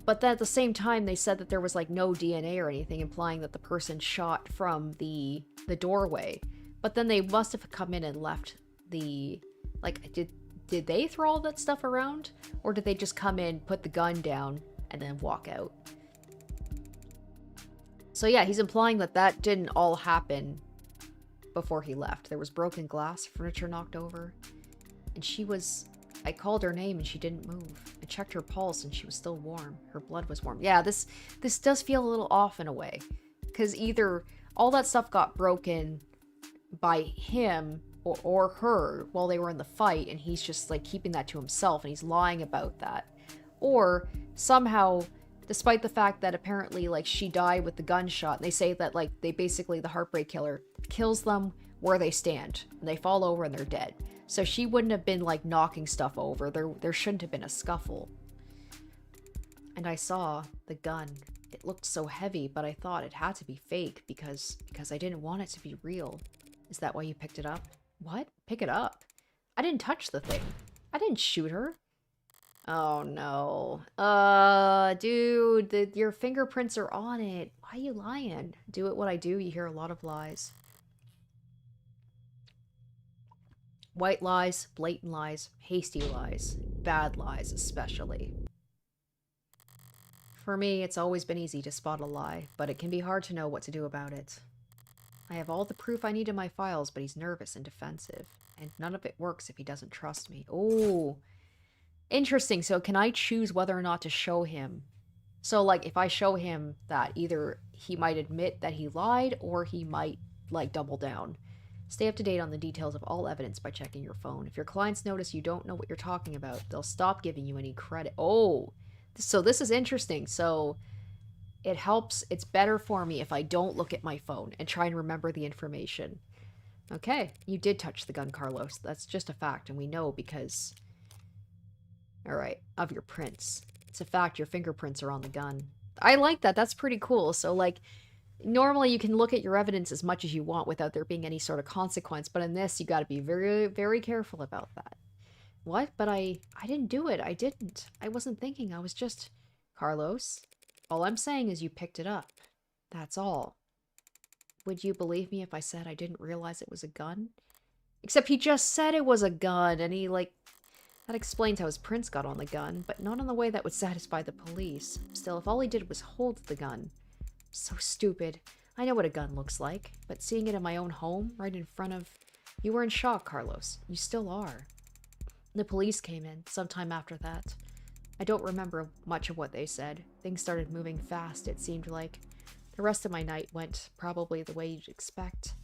But then at the same time, they said that there was like no DNA or anything, implying that the person shot from the doorway. But then they must have come in and left the... Like, did they throw all that stuff around? Or did they just come in, put the gun down, and then walk out? So yeah, he's implying that that didn't all happen before he left. There was broken glass, furniture knocked over. And she was... I called her name and she didn't move. I checked her pulse and she was still warm. Her blood was warm. Yeah, this does feel a little off in a way. Because either all that stuff got broken by him or her while they were in the fight, and he's just like keeping that to himself and he's lying about that. Or somehow, despite the fact that apparently like she died with the gunshot, and they say that like they basically, the heartbreak killer kills them where they stand and they fall over and they're dead. So she wouldn't have been like knocking stuff over. There shouldn't have been a scuffle. And I saw the gun. It looked so heavy, but I thought it had to be fake because I didn't want it to be real. Is that why you picked it up? What? Pick it up? I didn't touch the thing. I didn't shoot her. Oh no. Dude, your fingerprints are on it. Why are you lying? Do it what I do, you hear a lot of lies. White lies, blatant lies, hasty lies, bad lies especially. For me, it's always been easy to spot a lie, but it can be hard to know what to do about it. I have all the proof I need in my files, but he's nervous and defensive, and none of it works if he doesn't trust me. Oh, Interesting. So can I choose whether or not to show him? So, like, if I show him that either he might admit that he lied or he might, like, double down. Stay up to date on the details of all evidence by checking your phone. If your clients notice you don't know what you're talking about, they'll stop giving you any credit. Oh, so this is interesting. So it helps. It's better for me if I don't look at my phone and try and remember the information. Okay, you did touch the gun, Carlos. That's just a fact, and we know because... Alright, of your prints. It's a fact your fingerprints are on the gun. I like that. That's pretty cool. So, like, normally you can look at your evidence as much as you want without there being any sort of consequence, but in this, you gotta be very, very careful about that. What? But I didn't do it. I didn't. I wasn't thinking. I was just... Carlos, all I'm saying is you picked it up. That's all. Would you believe me if I said I didn't realize it was a gun? Except he just said it was a gun, and he, like... That explains how his prints got on the gun, but not in the way that would satisfy the police. Still, if all he did was hold the gun... So stupid. I know what a gun looks like, but seeing it in my own home, right in front of... You were in shock, Carlos. You still are. The police came in, sometime after that. I don't remember much of what they said. Things started moving fast, it seemed like. The rest of my night went probably the way you'd expect.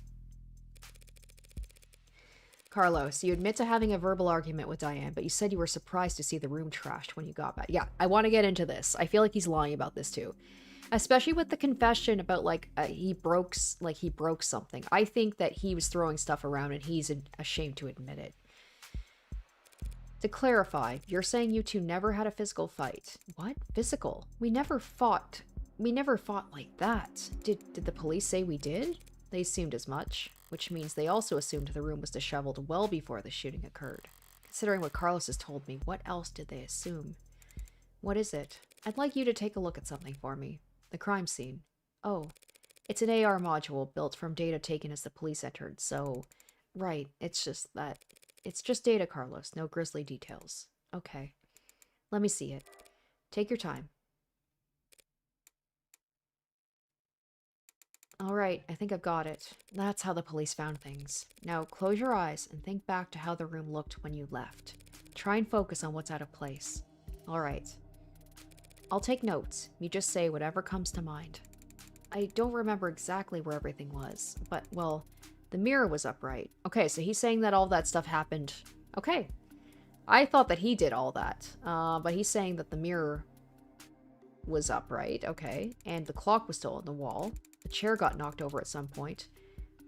Carlos, you admit to having a verbal argument with Diane, but you said you were surprised to see the room trashed when you got back. Yeah, I want to get into this. I feel like he's lying about this too. Especially with the confession about, like, he broke something. I think that he was throwing stuff around and he's ashamed to admit it. To clarify, you're saying you two never had a physical fight. What? Physical? We never fought. We never fought like that. Did the police say we did? They assumed as much, which means they also assumed the room was disheveled well before the shooting occurred. Considering what Carlos has told me, what else did they assume? What is it? I'd like you to take a look at something for me. The crime scene. Oh, it's an AR module built from data taken as the police entered, so... Right, it's just that... It's just data, Carlos, no grisly details. Okay. Let me see it. Take your time. Alright, I think I've got it. That's how the police found things. Now, close your eyes and think back to how the room looked when you left. Try and focus on what's out of place. Alright. I'll take notes. You just say whatever comes to mind. I don't remember exactly where everything was, but, well, the mirror was upright. Okay, so he's saying that all that stuff happened. Okay. I thought that he did all that, but he's saying that the mirror was upright. Okay, and the clock was still on the wall. The chair got knocked over at some point,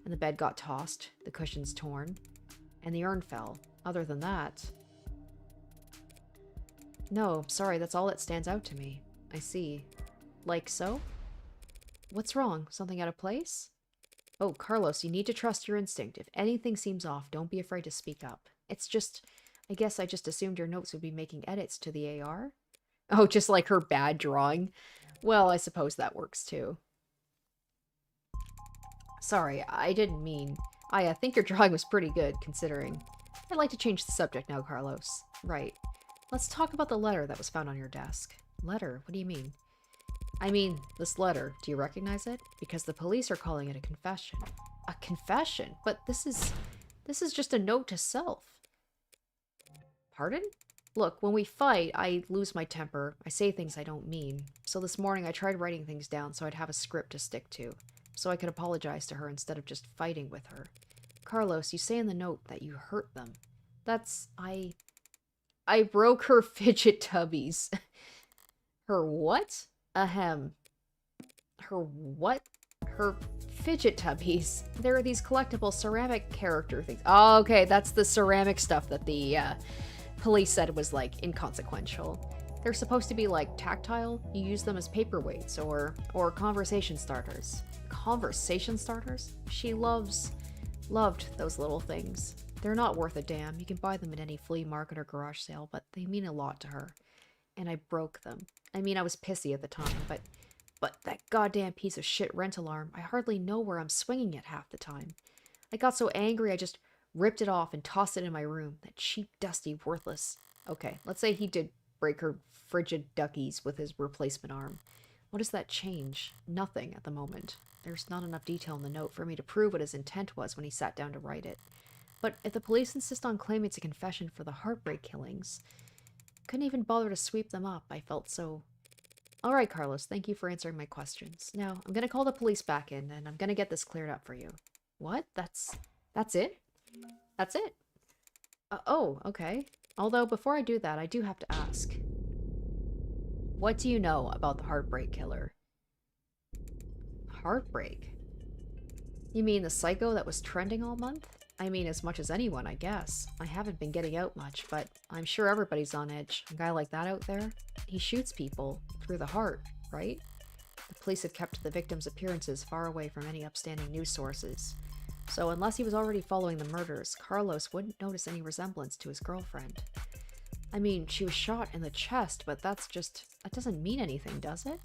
and the bed got tossed, the cushions torn, and the urn fell. Other than that... No, sorry, that's all that stands out to me. I see. Like so? What's wrong? Something out of place? Oh, Carlos, you need to trust your instinct. If anything seems off, don't be afraid to speak up. It's just... I guess I just assumed your notes would be making edits to the AR? Oh, just like her bad drawing? Well, I suppose that works too. Sorry, I didn't mean... I think your drawing was pretty good, considering. I'd like to change the subject now, Carlos. Right. Let's talk about the letter that was found on your desk. Letter? What do you mean? I mean, this letter. Do you recognize it? Because the police are calling it a confession. A confession? But this is just a note to self. Pardon? Look, when we fight, I lose my temper. I say things I don't mean. So this morning I tried writing things down so I'd have a script to stick to. So I could apologize to her instead of just fighting with her. Carlos, you say in the note that you hurt them. That's... I broke her fidget tubbies. Her what? Ahem. Her what? Her fidget tubbies. There are these collectible ceramic character things. Oh, okay, that's the ceramic stuff that the police said was, like, inconsequential. They're supposed to be, like, tactile. You use them as paperweights or conversation starters. Conversation starters? She loved those little things. They're not worth a damn. You can buy them at any flea market or garage sale, but they mean a lot to her. And I broke them. I mean, I was pissy at the time, but that goddamn piece of shit rent alarm, I hardly know where I'm swinging it half the time. I got so angry I just ripped it off and tossed it in my room. That cheap, dusty, worthless... Okay, let's say he did break her frigid duckies with his replacement arm. What does that change? Nothing at the moment. There's not enough detail in the note for me to prove what his intent was when he sat down to write it. But if the police insist on claiming it's a confession for the heartbreak killings, Couldn't even bother to sweep them up. I felt so... Alright, Carlos, thank you for answering my questions. Now, I'm gonna call the police back in, and I'm gonna get this cleared up for you. What? That's it? That's it? Oh, okay. Although, before I do that, I do have to ask. What do you know about the Heartbreak Killer? Heartbreak? You mean the psycho that was trending all month? I mean, as much as anyone, I guess. I haven't been getting out much, but I'm sure everybody's on edge. A guy like that out there? He shoots people through the heart, right? The police have kept the victim's appearances far away from any upstanding news sources. So unless he was already following the murders, Carlos wouldn't notice any resemblance to his girlfriend. I mean, she was shot in the chest, but that doesn't mean anything, does it?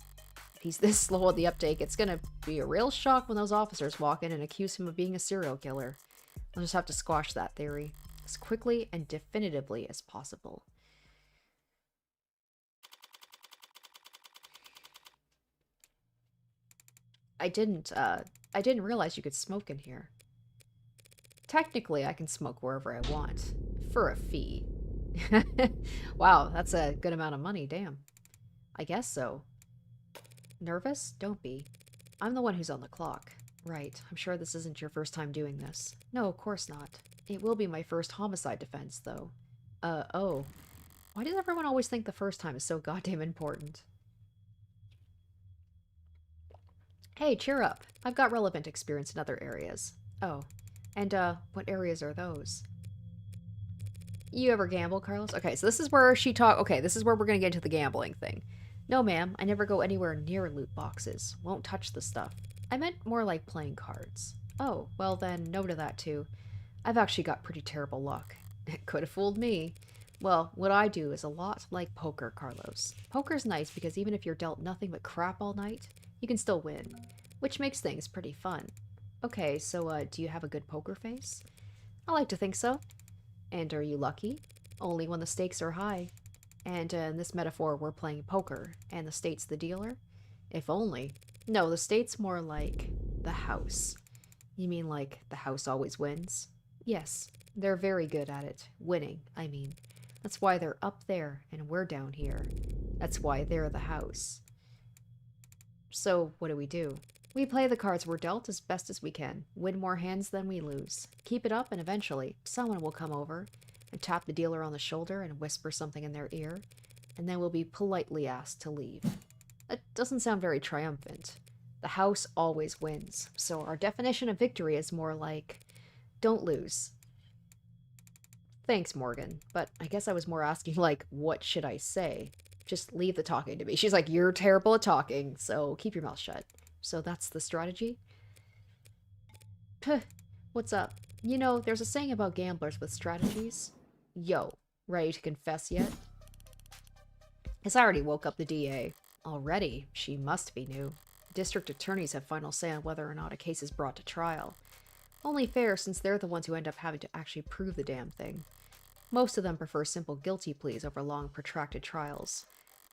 If he's this slow on the uptake, it's gonna be a real shock when those officers walk in and accuse him of being a serial killer. I'll just have to squash that theory as quickly and definitively as possible. I didn't realize you could smoke in here. Technically, I can smoke wherever I want. For a fee. Wow, that's a good amount of money, damn. I guess so. Nervous? Don't be. I'm the one who's on the clock. Right, I'm sure this isn't your first time doing this. No, of course not. It will be my first homicide defense, though. Oh. Why does everyone always think the first time is so goddamn important? Hey, cheer up. I've got relevant experience in other areas. Oh. And, what areas are those? You ever gamble, Carlos? Okay, so this is where this is where we're gonna get into the gambling thing. No, ma'am, I never go anywhere near loot boxes. Won't touch the stuff. I meant more like playing cards. Oh, well then, no to that too. I've actually got pretty terrible luck. It could have fooled me. Well, what I do is a lot like poker, Carlos. Poker's nice because even if you're dealt nothing but crap all night, you can still win, which makes things pretty fun. Okay, so, do you have a good poker face? I like to think so. And are you lucky? Only when the stakes are high. And in this metaphor, we're playing poker, and the state's the dealer? If only. No, the state's more like the house. You mean like the house always wins? Yes, they're very good at it. Winning, I mean. That's why they're up there, and we're down here. That's why they're the house. So, what do? We play the cards we're dealt as best as we can. Win more hands than we lose. Keep it up, and eventually, someone will come over and tap the dealer on the shoulder and whisper something in their ear, and then we'll be politely asked to leave. That doesn't sound very triumphant. The house always wins, so our definition of victory is more like, don't lose. Thanks, Morgan, but I guess I was more asking, like, what should I say? Just leave the talking to me. She's like, you're terrible at talking, so keep your mouth shut. So that's the strategy? Puh, what's up? You know, there's a saying about gamblers with strategies. Yo, ready to confess yet? Guess I already woke up the DA. Already? She must be new. District attorneys have final say on whether or not a case is brought to trial. Only fair since they're the ones who end up having to actually prove the damn thing. Most of them prefer simple guilty pleas over long, protracted trials.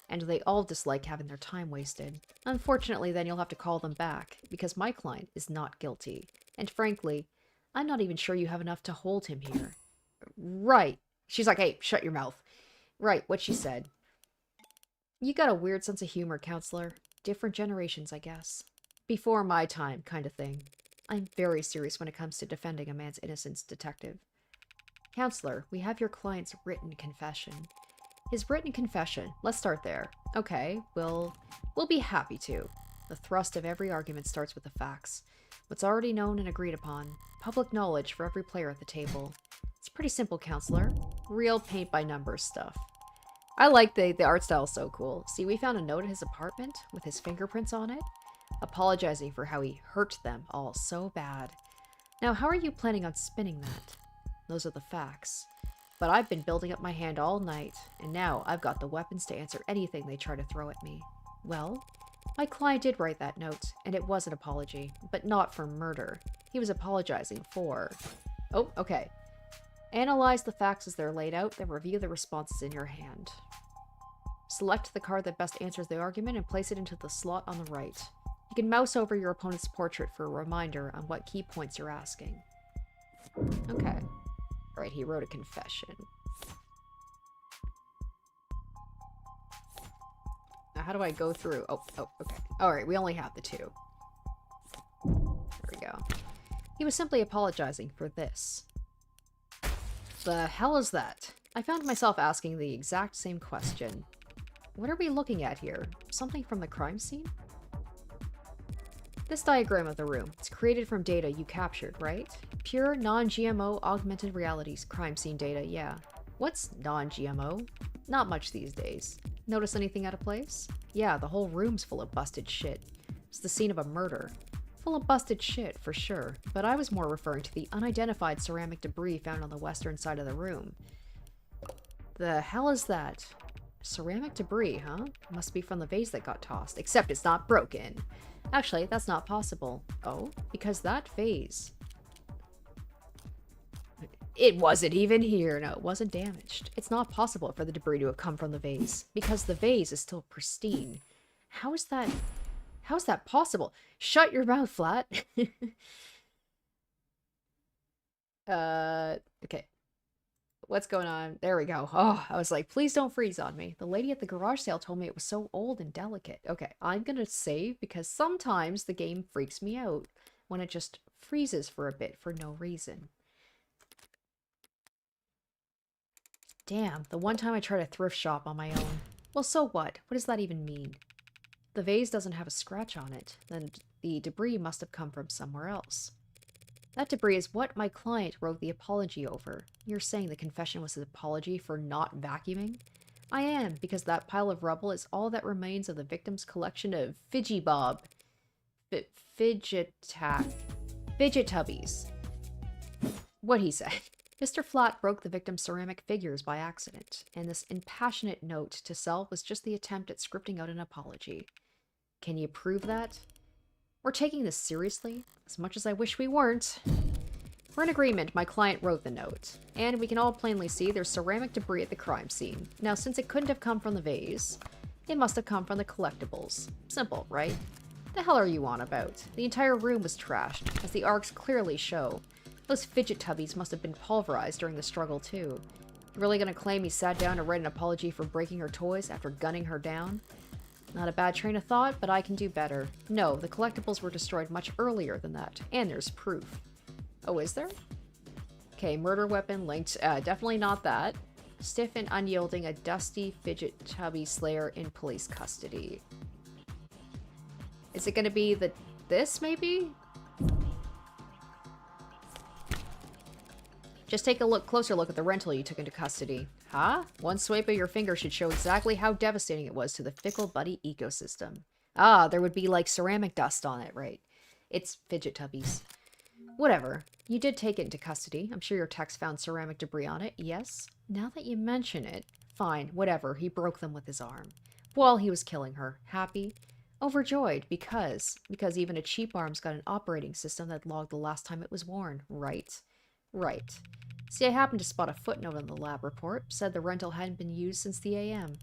And they all dislike having their time wasted. Unfortunately, then you'll have to call them back, because my client is not guilty. And frankly, I'm not even sure you have enough to hold him here. Right. She's like, hey, shut your mouth. Right, what she said. You got a weird sense of humor, counselor. Different generations, I guess. Before my time, kind of thing. I'm very serious when it comes to defending a man's innocence, detective. Counselor, we have your client's written confession. His written confession. Let's start there. Okay, we'll be happy to. The thrust of every argument starts with the facts. What's already known and agreed upon. Public knowledge for every player at the table. It's pretty simple, counselor. Real paint-by-numbers stuff. I like the art style, so cool. See, we found a note at his apartment with his fingerprints on it, apologizing for how he hurt them all so bad. Now, how are you planning on spinning that? Those are the facts. But I've been building up my hand all night, and now I've got the weapons to answer anything they try to throw at me. Well, my client did write that note, and it was an apology, but not for murder. He was apologizing for... Oh, okay. Analyze the facts as they're laid out, then review the responses in your hand. Select the card that best answers the argument and place it into the slot on the right. You can mouse over your opponent's portrait for a reminder on what key points you're asking. Okay. Alright, he wrote a confession. Now, how do I go through? Oh, okay. Alright, we only have the 2. There we go. He was simply apologizing for this. The hell is that? I found myself asking the exact same question. What are we looking at here? Something from the crime scene? This diagram of the room, it's created from data you captured, right? Pure, non-GMO, augmented realities crime scene data, yeah. What's non-GMO? Not much these days. Notice anything out of place? Yeah, the whole room's full of busted shit. It's the scene of a murder. Full of busted shit, for sure, but I was more referring to the unidentified ceramic debris found on the western side of the room. The hell is that? Ceramic debris, huh? Must be from the vase that got tossed, except it's not broken. Actually, that's not possible. Oh, because that vase... It wasn't even here. No, it wasn't damaged. It's not possible for the debris to have come from the vase, because the vase is still pristine. How is that possible? Shut your mouth, Flat. Okay. What's going on? There we go. Oh, I was like, please don't freeze on me. The lady at the garage sale told me it was so old and delicate. Okay, I'm gonna save because sometimes the game freaks me out when it just freezes for a bit for no reason. Damn, the one time I tried a thrift shop on my own. Well, so what? What does that even mean? The vase doesn't have a scratch on it, then the debris must have come from somewhere else. That debris is what my client wrote the apology over. You're saying the confession was an apology for not vacuuming? I am, because that pile of rubble is all that remains of the victim's collection of fidget-tubbies. What he said. Mr. Flat broke the victim's ceramic figures by accident, and this impassionate note to self was just the attempt at scripting out an apology. Can you prove that? We're taking this seriously, as much as I wish we weren't. We're in agreement, my client wrote the note, and we can all plainly see there's ceramic debris at the crime scene. Now, since it couldn't have come from the vase, it must have come from the collectibles. Simple, right? The hell are you on about? The entire room was trashed, as the arcs clearly show. Those fidget tubbies must have been pulverized during the struggle, too. You really gonna claim he sat down to write an apology for breaking her toys after gunning her down? Not a bad train of thought, but I can do better. No, the collectibles were destroyed much earlier than that, and there's proof. Oh, is there? Okay, murder weapon linked. Definitely not that. Stiff and unyielding, a dusty fidget tubby slayer in police custody. Is it gonna be this, maybe? Just take a closer look at the rental you took into custody. Huh? One swipe of your finger should show exactly how devastating it was to the fickle buddy ecosystem. Ah, there would be like ceramic dust on it, right? It's fidget tubbies. Whatever. You did take it into custody. I'm sure your techs found ceramic debris on it, yes? Now that you mention it, fine, whatever. He broke them with his arm. While he was killing her. Happy? Overjoyed, because even a cheap arm's got an operating system that logged the last time it was worn, right? Right. See, I happened to spot a footnote in the lab report. Said the rental hadn't been used since the AM.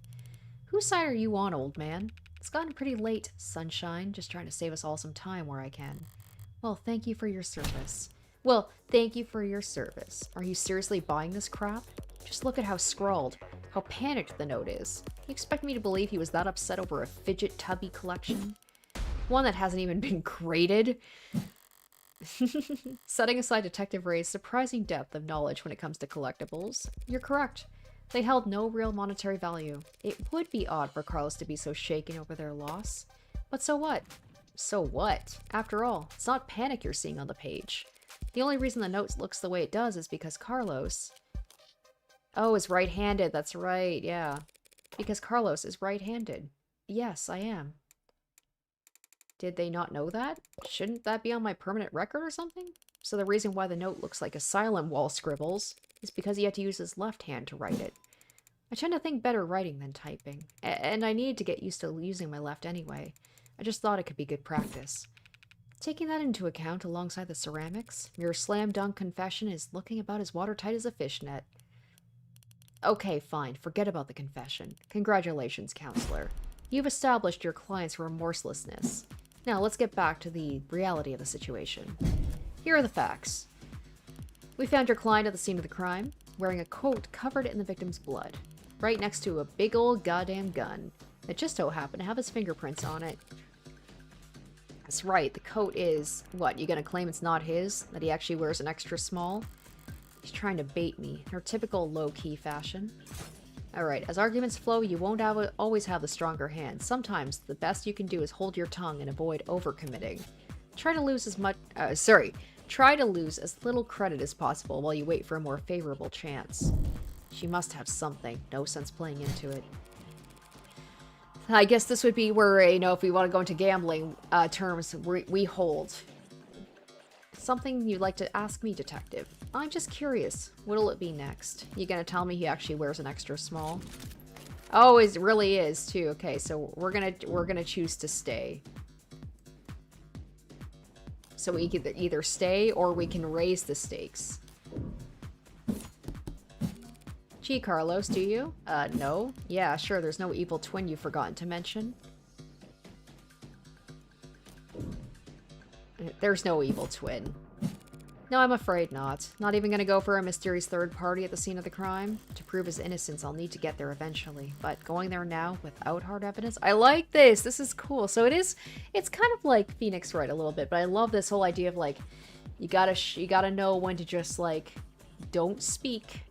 Whose side are you on, old man? It's gotten pretty late, sunshine. Just trying to save us all some time where I can. Well, thank you for your service. Are you seriously buying this crap? Just look at how scrawled, how panicked the note is. You expect me to believe he was that upset over a fidget tubby collection? One that hasn't even been graded? Setting aside Detective Ray's surprising depth of knowledge when it comes to collectibles, you're correct. They held no real monetary value. It would be odd for Carlos to be so shaken over their loss. But so what? So what? After all, it's not panic you're seeing on the page. The only reason the note looks the way it does is because Carlos... Oh, is right-handed, that's right, yeah. Because Carlos is right-handed. Yes, I am. Did they not know that? Shouldn't that be on my permanent record or something? So the reason why the note looks like asylum wall scribbles is because he had to use his left hand to write it. I tend to think better writing than typing, and I need to get used to using my left anyway. I just thought it could be good practice. Taking that into account alongside the ceramics, your slam-dunk confession is looking about as watertight as a fishnet. Okay, fine, forget about the confession. Congratulations, counselor. You've established your client's remorselessness. Now, let's get back to the reality of the situation. Here are the facts. We found your client at the scene of the crime, wearing a coat covered in the victim's blood, right next to a big old goddamn gun. It just so happened to have his fingerprints on it. That's right, the coat is... What, you gonna claim it's not his? That he actually wears an extra small? He's trying to bait me, in her typical low-key fashion. Alright, as arguments flow, you won't always have the stronger hand. Sometimes, the best you can do is hold your tongue and avoid overcommitting. Try to lose as much... Try to lose as little credit as possible while you wait for a more favorable chance. She must have something. No sense playing into it. I guess this would be where, you know, if we want to go into gambling terms, we hold. Something you'd like to ask me, Detective? I'm just curious. What'll it be next? You gonna tell me he actually wears an extra small? Oh, it really is, too. Okay, so we're gonna choose to stay. So we can either stay or we can raise the stakes. Gee, Carlos, do you? No? Yeah, sure, there's no evil twin you've forgotten to mention. There's no evil twin. No, I'm afraid not. Not even gonna go for a mysterious third party at the scene of the crime? To prove his innocence, I'll need to get there eventually. But going there now, without hard evidence? I like this! This is cool. So it's kind of like Phoenix Wright a little bit, but I love this whole idea of, like, you gotta know when to just, like, don't speak.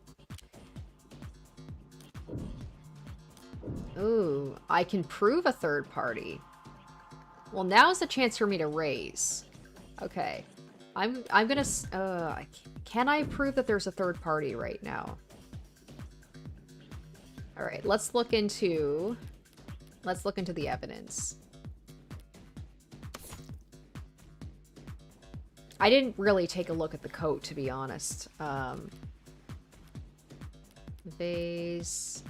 Ooh, I can prove a third party. Well, now's the chance for me to raise. Okay. I'm gonna... can I prove that there's a third party right now? Alright, let's look into the evidence. I didn't really take a look at the coat, to be honest. Vase...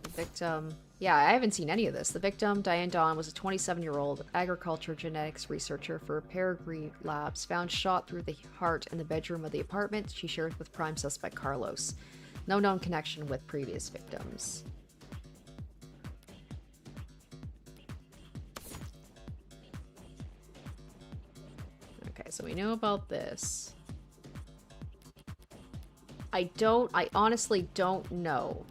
The victim... Yeah, I haven't seen any of this. The victim, Diane Dawn, was a 27-year-old agriculture genetics researcher for Peregrine Labs, found shot through the heart in the bedroom of the apartment she shared with prime suspect Carlos. No known connection with previous victims. Okay, so we know about this. I honestly don't know.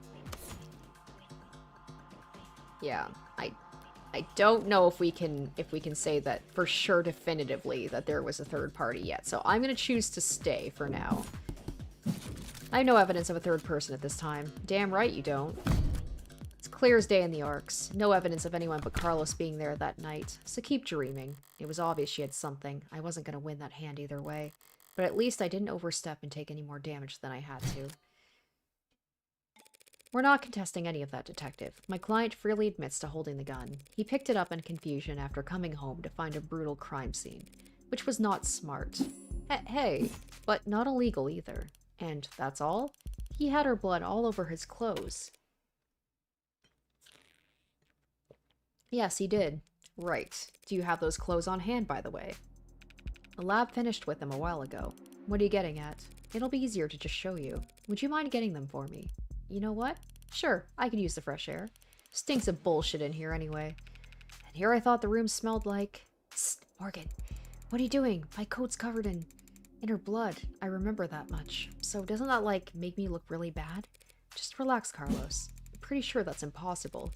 Yeah, I don't know if we can say that for sure definitively that there was a third party yet. So I'm going to choose to stay for now. I have no evidence of a third person at this time. Damn right you don't. It's clear as day in the arcs. No evidence of anyone but Carlos being there that night. So keep dreaming. It was obvious she had something. I wasn't going to win that hand either way. But at least I didn't overstep and take any more damage than I had to. We're not contesting any of that, Detective. My client freely admits to holding the gun. He picked it up in confusion after coming home to find a brutal crime scene, which was not smart. Hey, but not illegal either. And that's all? He had her blood all over his clothes. Yes, he did. Right. Do you have those clothes on hand, by the way? The lab finished with them a while ago. What are you getting at? It'll be easier to just show you. Would you mind getting them for me? You know what? Sure, I could use the fresh air. Stinks of bullshit in here anyway. And here I thought the room smelled like... Psst, Morgan. What are you doing? My coat's covered in her blood. I remember that much. So doesn't that, like, make me look really bad? Just relax, Carlos. I'm pretty sure that's impossible.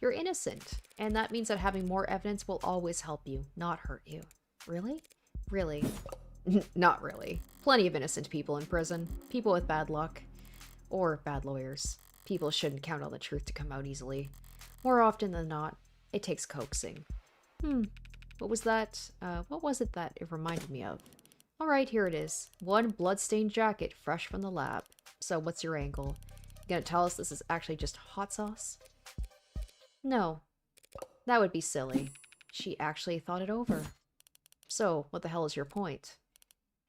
You're innocent, and that means that having more evidence will always help you, not hurt you. Really? Really? Not really. Plenty of innocent people in prison. People with bad luck. Or bad lawyers. People shouldn't count on the truth to come out easily. More often than not, it takes coaxing. What was that? What was it that it reminded me of? Alright, here it is. One bloodstained jacket, fresh from the lab. So, what's your angle? You gonna tell us this is actually just hot sauce? No. That would be silly. She actually thought it over. So, what the hell is your point?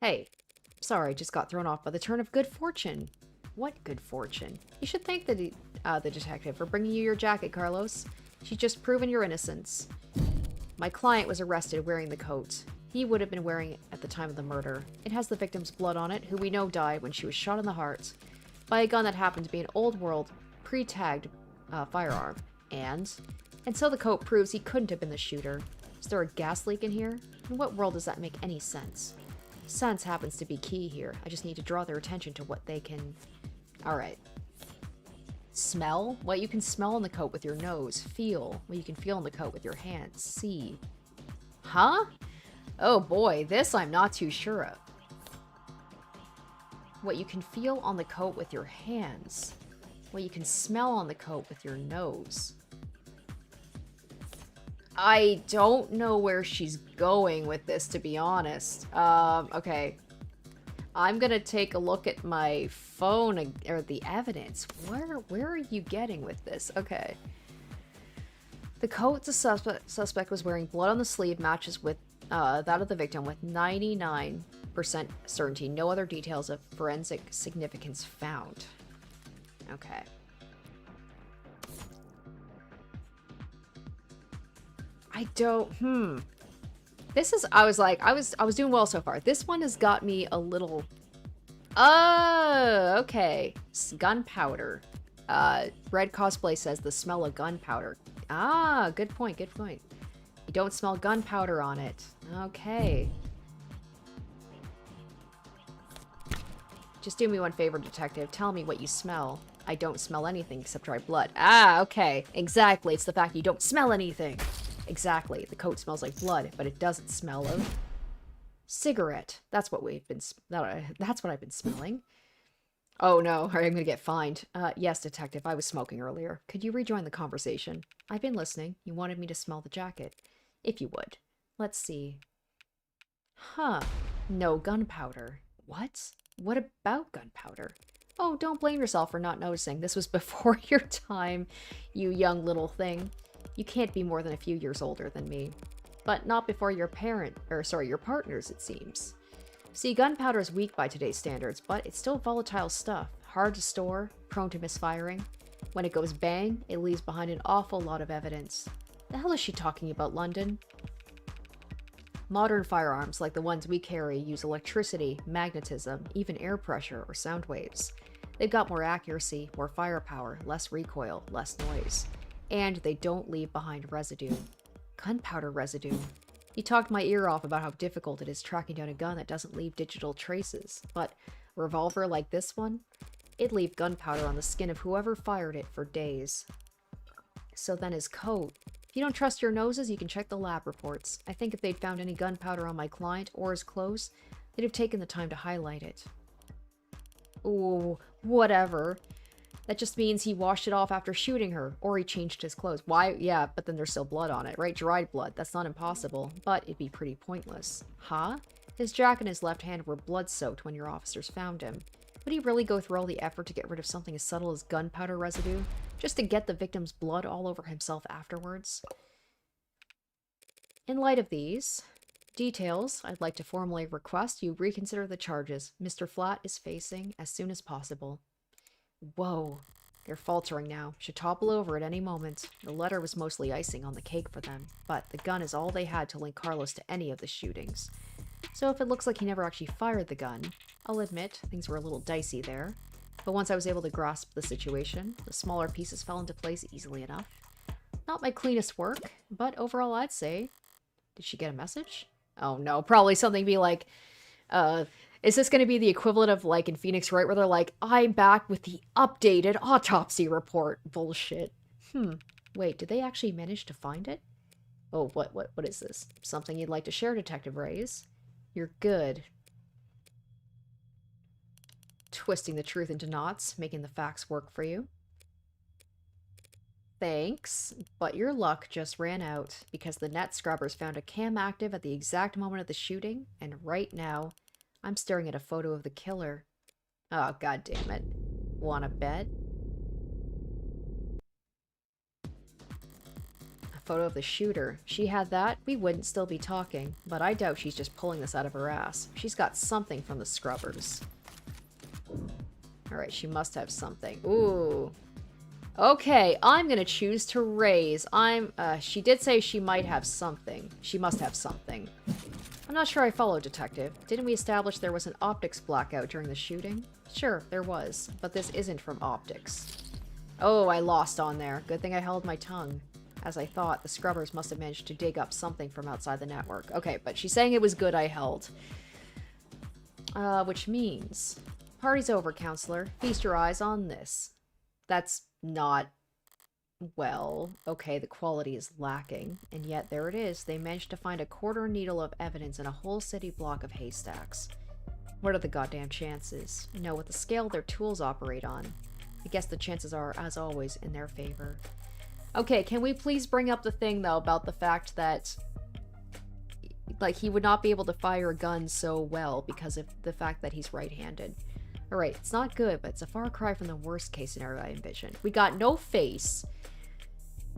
Hey. Sorry, just got thrown off by the turn of good fortune. What good fortune? You should thank the detective for bringing you your jacket, Carlos. She's just proven your innocence. My client was arrested wearing the coat. He would have been wearing it at the time of the murder. It has the victim's blood on it, who we know died when she was shot in the heart by a gun that happened to be an old world, pre-tagged firearm. And so the coat proves he couldn't have been the shooter. Is there a gas leak in here? In what world does that make any sense? Sense happens to be key here. I just need to draw their attention to what they can... Alright. Smell? What you can smell on the coat with your nose. Feel? What you can feel on the coat with your hands. See? Huh? Oh boy, this I'm not too sure of. What you can feel on the coat with your hands. What you can smell on the coat with your nose. I don't know where she's going with this, to be honest. Okay. I'm gonna take a look at my phone, or the evidence. Where are you getting with this? Okay. The coat the suspect was wearing, blood on the sleeve, matches with that of the victim with 99% certainty. No other details of forensic significance found. Okay. I don't, This is, I was doing well so far. This one has got me a little, oh, okay. Gunpowder. Red Cosplay says the smell of gunpowder. Ah, good point, good point. You don't smell gunpowder on it. Okay. Just do me one favor, detective. Tell me what you smell. I don't smell anything except dry blood. Ah, okay. Exactly. It's the fact you don't smell anything. Exactly. The coat smells like blood, but it doesn't smell of cigarette. That's what that's what I've been smelling. Oh no, I'm gonna get fined. Yes, detective, I was smoking earlier. Could you rejoin the conversation? I've been listening. You wanted me to smell the jacket. If you would. Let's see. Huh. No gunpowder. What? What about gunpowder? Oh, don't blame yourself for not noticing. This was before your time, you young little thing. You can't be more than a few years older than me. But not before your your partners, it seems. See, gunpowder is weak by today's standards, but it's still volatile stuff. Hard to store, prone to misfiring. When it goes bang, it leaves behind an awful lot of evidence. The hell is she talking about, London? Modern firearms, like the ones we carry, use electricity, magnetism, even air pressure or sound waves. They've got more accuracy, more firepower, less recoil, less noise. And they don't leave behind residue. Gunpowder residue. He talked my ear off about how difficult it is tracking down a gun that doesn't leave digital traces. But a revolver like this one? It'd leave gunpowder on the skin of whoever fired it for days. So then his coat. If you don't trust your noses, you can check the lab reports. I think if they'd found any gunpowder on my client or his clothes, they'd have taken the time to highlight it. Ooh, whatever. That just means he washed it off after shooting her, or he changed his clothes. Why? Yeah, but then there's still blood on it, right? Dried blood. That's not impossible, but it'd be pretty pointless. Huh? His jacket and his left hand were blood-soaked when your officers found him. Would he really go through all the effort to get rid of something as subtle as gunpowder residue, just to get the victim's blood all over himself afterwards? In light of these details, I'd like to formally request you reconsider the charges Mr. Flat is facing as soon as possible. Whoa. They're faltering now. Should topple over at any moment. The letter was mostly icing on the cake for them, but the gun is all they had to link Carlos to any of the shootings. So if it looks like he never actually fired the gun, I'll admit things were a little dicey there. But once I was able to grasp the situation, the smaller pieces fell into place easily enough. Not my cleanest work, but overall I'd say... Did she get a message? Oh no, probably something be like, is this going to be the equivalent of, like, in Phoenix Wright, where they're like, I'm back with the updated autopsy report? Bullshit. Wait, did they actually manage to find it? Oh, what is this? Something you'd like to share, Detective Reyes? You're good. Twisting the truth into knots, making the facts work for you. Thanks, but your luck just ran out, because the net scrubbers found a cam active at the exact moment of the shooting, and right now... I'm staring at a photo of the killer. Oh, god damn it. Wanna bet? A photo of the shooter. She had that, we wouldn't still be talking. But I doubt she's just pulling this out of her ass. She's got something from the scrubbers. Alright, she must have something. Ooh. Okay, I'm gonna choose to raise. She did say she might have something. She must have something. I'm not sure I follow, Detective. Didn't we establish there was an optics blackout during the shooting? Sure, there was, but this isn't from optics. Oh, I lost on there. Good thing I held my tongue. As I thought, the scrubbers must have managed to dig up something from outside the network. Okay, but she's saying it was good I held. Which means... Party's over, counselor. Feast your eyes on this. That's not... Well, okay, the quality is lacking, and yet there it is. They managed to find a quarter needle of evidence in a whole city block of haystacks. What are the goddamn chances? You know, with the scale their tools operate on, I guess the chances are, as always, in their favor. Okay, can we please bring up the thing, though, about the fact that, like, he would not be able to fire a gun so well because of the fact that he's right-handed. Alright, it's not good, but it's a far cry from the worst case scenario I envisioned. We got no face.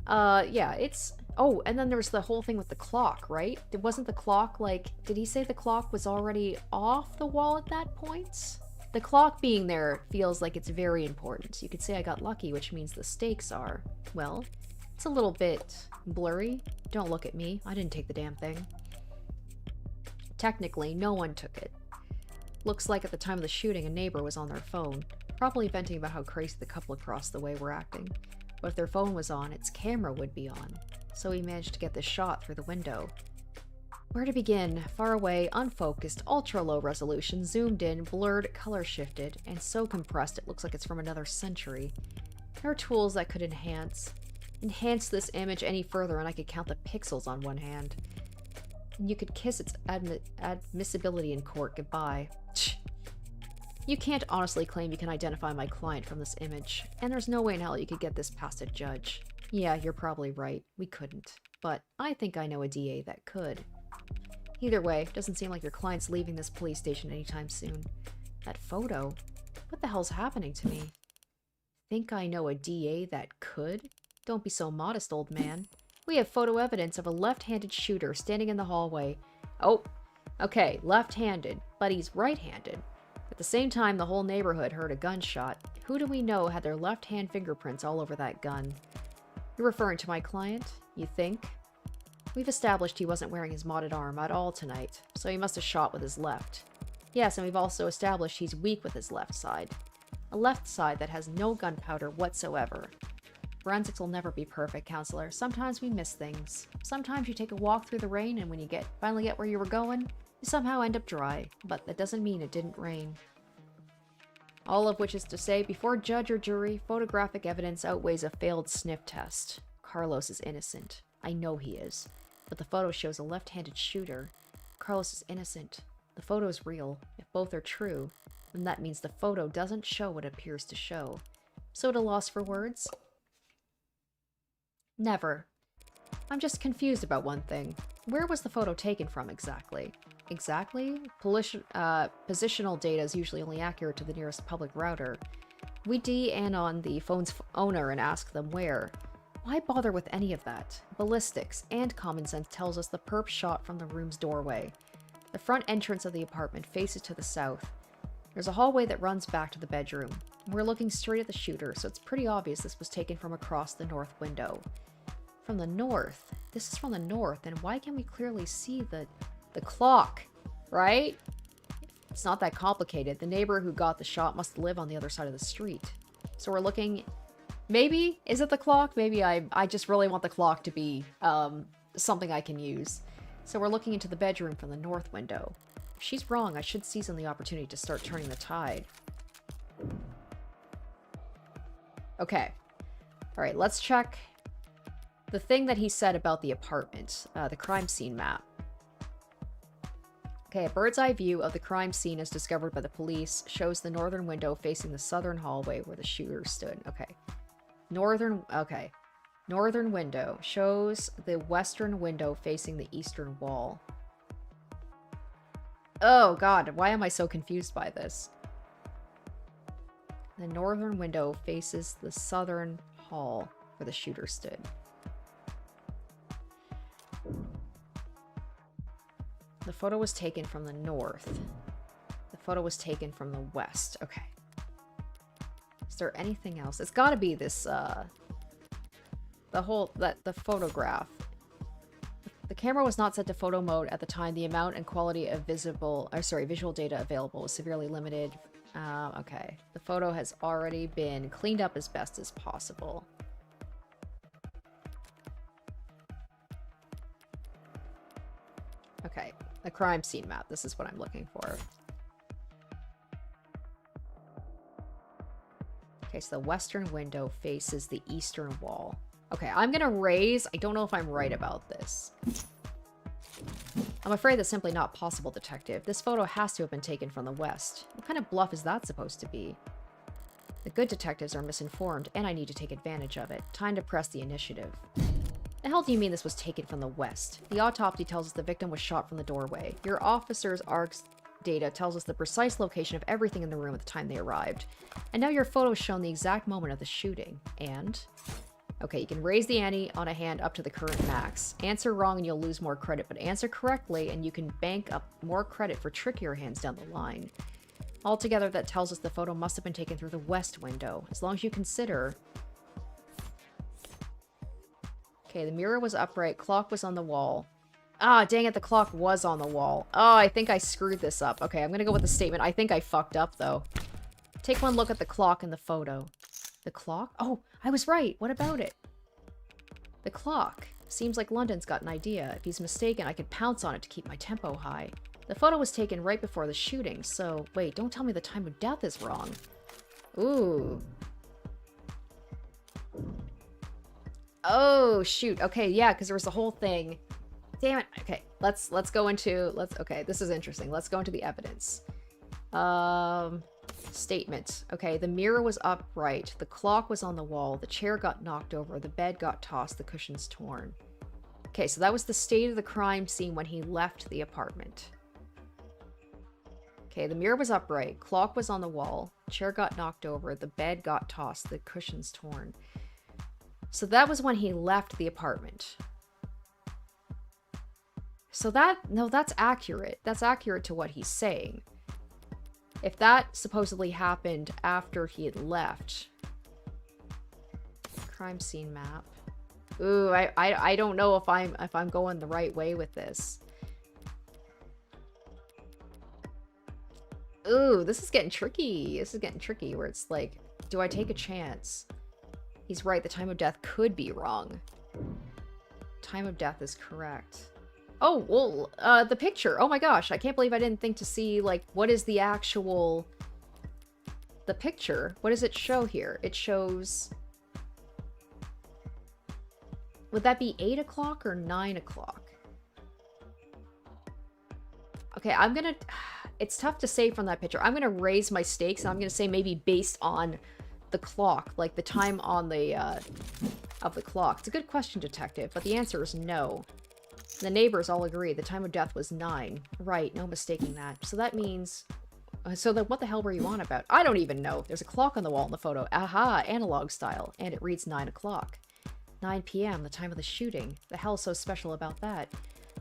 Yeah, it's... Oh, and then there's the whole thing with the clock, right? It wasn't the clock, like... Did he say the clock was already off the wall at that point? The clock being there feels like it's very important. You could say I got lucky, which means the stakes are... Well, it's a little bit blurry. Don't look at me. I didn't take the damn thing. Technically, no one took it. Looks like at the time of the shooting, a neighbor was on their phone, probably venting about how crazy the couple across the way were acting. But if their phone was on, its camera would be on. So he managed to get this shot through the window. Where to begin? Far away, unfocused, ultra-low resolution, zoomed in, blurred, color shifted, and so compressed it looks like it's from another century. There are tools that could enhance this image any further, and I could count the pixels on one hand. And you could kiss its admissibility in court goodbye. You can't honestly claim you can identify my client from this image, and there's no way in hell you could get this past a judge. Yeah, you're probably right. We couldn't. But I think I know a DA that could. Either way, doesn't seem like your client's leaving this police station anytime soon. That photo? What the hell's happening to me? Think I know a DA that could? Don't be so modest, old man. We have photo evidence of a left-handed shooter standing in the hallway. Oh, okay, left-handed, but he's right-handed. At the same time, the whole neighborhood heard a gunshot. Who do we know had their left-hand fingerprints all over that gun? You're referring to my client, you think? We've established he wasn't wearing his modded arm at all tonight, so he must have shot with his left. Yes, and we've also established he's weak with his left side. A left side that has no gunpowder whatsoever. Forensics will never be perfect, counselor. Sometimes we miss things. Sometimes you take a walk through the rain, and when you finally get where you were going, you somehow end up dry. But that doesn't mean it didn't rain. All of which is to say, before judge or jury, photographic evidence outweighs a failed sniff test. Carlos is innocent. I know he is. But the photo shows a left-handed shooter. Carlos is innocent. The photo is real. If both are true, then that means the photo doesn't show what it appears to show. So at a loss for words? Never. I'm just confused about one thing. Where was the photo taken from exactly? Exactly? Positional data is usually only accurate to the nearest public router. We DN on the phone's owner and ask them where. Why bother with any of that? Ballistics and common sense tells us the perp shot from the room's doorway. The front entrance of the apartment faces to the south. There's a hallway that runs back to the bedroom. We're looking straight at the shooter, so it's pretty obvious this was taken from across the north window. From the north? This is from the north, and why can we clearly see the clock, right? It's not that complicated. The neighbor who got the shot must live on the other side of the street. So we're looking... Maybe? Is it the clock? Maybe I just really want the clock to be something I can use. So we're looking into the bedroom from the north window. If she's wrong, I should seize on the opportunity to start turning the tide. Okay. Alright, let's check the thing that he said about the apartment, the crime scene map. Okay, a bird's eye view of the crime scene as discovered by the police shows the northern window facing the southern hallway where the shooter stood. Okay. Northern window shows the western window facing the eastern wall. Oh god, why am I so confused by this? The northern window faces the southern hall where the shooter stood. The photo was taken from the north. The photo was taken from the west. Okay. Is there anything else? It's gotta be this, the photograph. The camera was not set to photo mode at the time. The amount and quality of visual data available was severely limited. Okay. The photo has already been cleaned up as best as possible. Okay. A crime scene map. This is what I'm looking for. Okay, so the western window faces the eastern wall. Okay, I'm gonna raise. I don't know if I'm right about this. I'm afraid that's simply not possible, Detective. This photo has to have been taken from the west. What kind of bluff is that supposed to be? The good detectives are misinformed, and I need to take advantage of it. Time to press the initiative. The hell do you mean this was taken from the west? The autopsy tells us the victim was shot from the doorway. Your officer's ARC's data tells us the precise location of everything in the room at the time they arrived. And now your photo's shown the exact moment of the shooting. And? Okay, you can raise the ante on a hand up to the current max. Answer wrong and you'll lose more credit, but answer correctly and you can bank up more credit for trickier hands down the line. Altogether, that tells us the photo must have been taken through the west window, as long as you consider... Okay, the mirror was upright, clock was on the wall. Ah, dang it, the clock was on the wall. Oh, I think I screwed this up. Okay, I'm gonna go with the statement. I think I fucked up, though. Take one look at the clock in the photo. The clock? Oh, I was right. What about it? The clock. Seems like London's got an idea. If he's mistaken, I could pounce on it to keep my tempo high. The photo was taken right before the shooting, so... Wait, don't tell me the time of death is wrong. Ooh. Oh, shoot. Okay, yeah, because there was the whole thing. Damn it. Okay, let's go into... Okay, this is interesting. Let's go into the evidence. Statement. Okay, the mirror was upright. The clock was on the wall. The chair got knocked over. The bed got tossed. The cushions torn. Okay, so that was the state of the crime scene when he left the apartment. Okay, the mirror was upright. Clock was on the wall. Chair got knocked over. The bed got tossed. The cushions torn. So that was when he left the apartment. So no, that's accurate. That's accurate to what he's saying. If that supposedly happened after he had left. Crime scene map. Ooh, I don't know if I'm going the right way with this. Ooh, this is getting tricky. This is getting tricky where it's like, do I take a chance? He's right, the time of death could be wrong. Time of death is correct. Oh, well, the picture. Oh my gosh, I can't believe I didn't think to see, like, what is the actual... The picture. What does it show here? It shows... Would that be 8 o'clock or 9 o'clock? Okay, I'm gonna... It's tough to say from that picture. I'm gonna raise my stakes, and I'm gonna say maybe based on the clock, like the time on the, of the clock. It's a good question, Detective, but the answer is no. The neighbors all agree the time of death was 9. Right, no mistaking that. So that means... So then what the hell were you on about? I don't even know. There's a clock on the wall in the photo. Aha, analog style. And it reads 9 o'clock. 9 p.m., the time of the shooting. The hell's so special about that?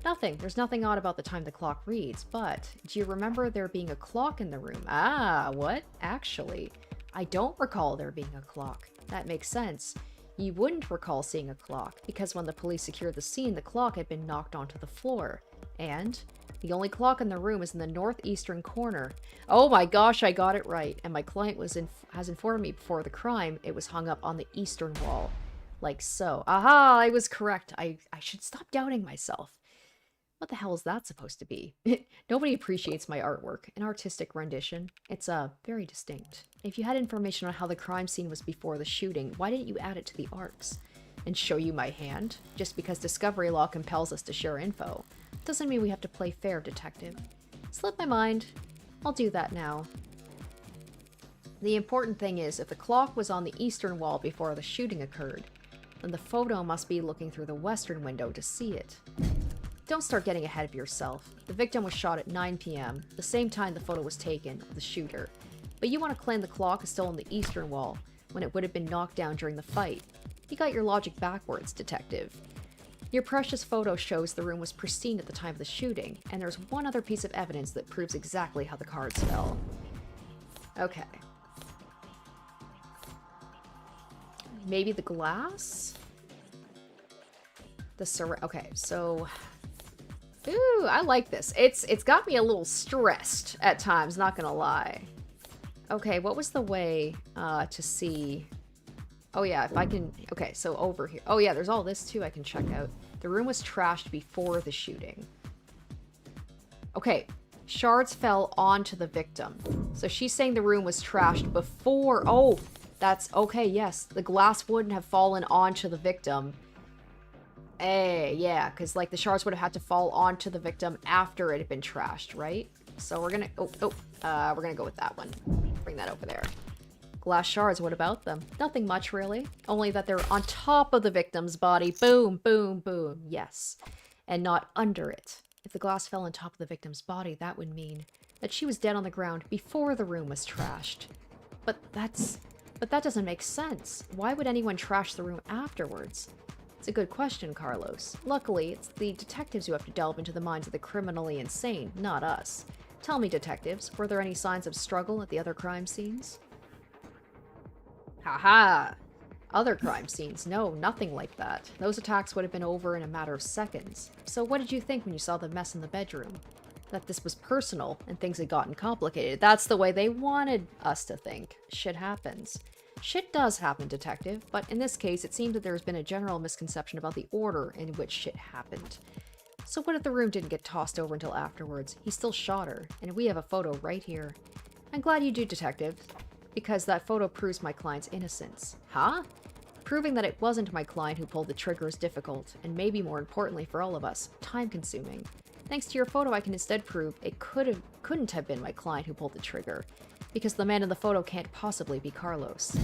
Nothing. There's nothing odd about the time the clock reads. But, do you remember there being a clock in the room? Ah, what? Actually, I don't recall there being a clock. That makes sense. You wouldn't recall seeing a clock, because when the police secured the scene, the clock had been knocked onto the floor. And the only clock in the room is in the northeastern corner. Oh my gosh, I got it right. And my client has informed me before the crime, it was hung up on the eastern wall. Like so. Aha, I was correct. I should stop doubting myself. What the hell is that supposed to be? Nobody appreciates my artwork. An artistic rendition. It's, very distinct. If you had information on how the crime scene was before the shooting, why didn't you add it to the arcs? And show you my hand? Just because discovery law compels us to share info. Doesn't mean we have to play fair, Detective. Slipped my mind. I'll do that now. The important thing is, if the clock was on the eastern wall before the shooting occurred, then the photo must be looking through the western window to see it. Don't start getting ahead of yourself. The victim was shot at 9 p.m., the same time the photo was taken of the shooter. But you want to claim the clock is still on the eastern wall, when it would have been knocked down during the fight. You got your logic backwards, Detective. Your precious photo shows the room was pristine at the time of the shooting, and there's one other piece of evidence that proves exactly how the cards fell. Okay. Maybe the glass? Okay, so... Ooh, I like this. It's got me a little stressed at times, not gonna lie. Okay, what was the way to see... Oh yeah, if I can... Okay, so over here. Oh yeah, there's all this too I can check out. The room was trashed before the shooting. Okay, shards fell onto the victim. So she's saying the room was trashed before... Oh, That's okay, yes. The glass wouldn't have fallen onto the victim. Yeah, because, like, the shards would have had to fall onto the victim after it had been trashed, right? So we're gonna... we're gonna go with that one. Bring that over there. Glass shards, what about them? Nothing much, really. Only that they're on top of the victim's body. Boom, boom, boom. Yes. And not under it. If the glass fell on top of the victim's body, that would mean that she was dead on the ground before the room was trashed. But that doesn't make sense. Why would anyone trash the room afterwards? It's a good question, Carlos. Luckily, it's the detectives who have to delve into the minds of the criminally insane, not us. Tell me, detectives, were there any signs of struggle at the other crime scenes? Haha! Other crime scenes? No, nothing like that. Those attacks would have been over in a matter of seconds. So what did you think when you saw the mess in the bedroom? That this was personal and things had gotten complicated. That's the way they wanted us to think. Shit happens. Shit does happen, detective, but in this case, it seems that there has been a general misconception about the order in which shit happened. So what if the room didn't get tossed over until afterwards? He still shot her, and we have a photo right here. I'm glad you do, detective, because that photo proves my client's innocence. Huh? Proving that it wasn't my client who pulled the trigger is difficult, and maybe more importantly for all of us, time-consuming. Thanks to your photo, I can instead prove it couldn't have been my client who pulled the trigger, because the man in the photo can't possibly be Carlos.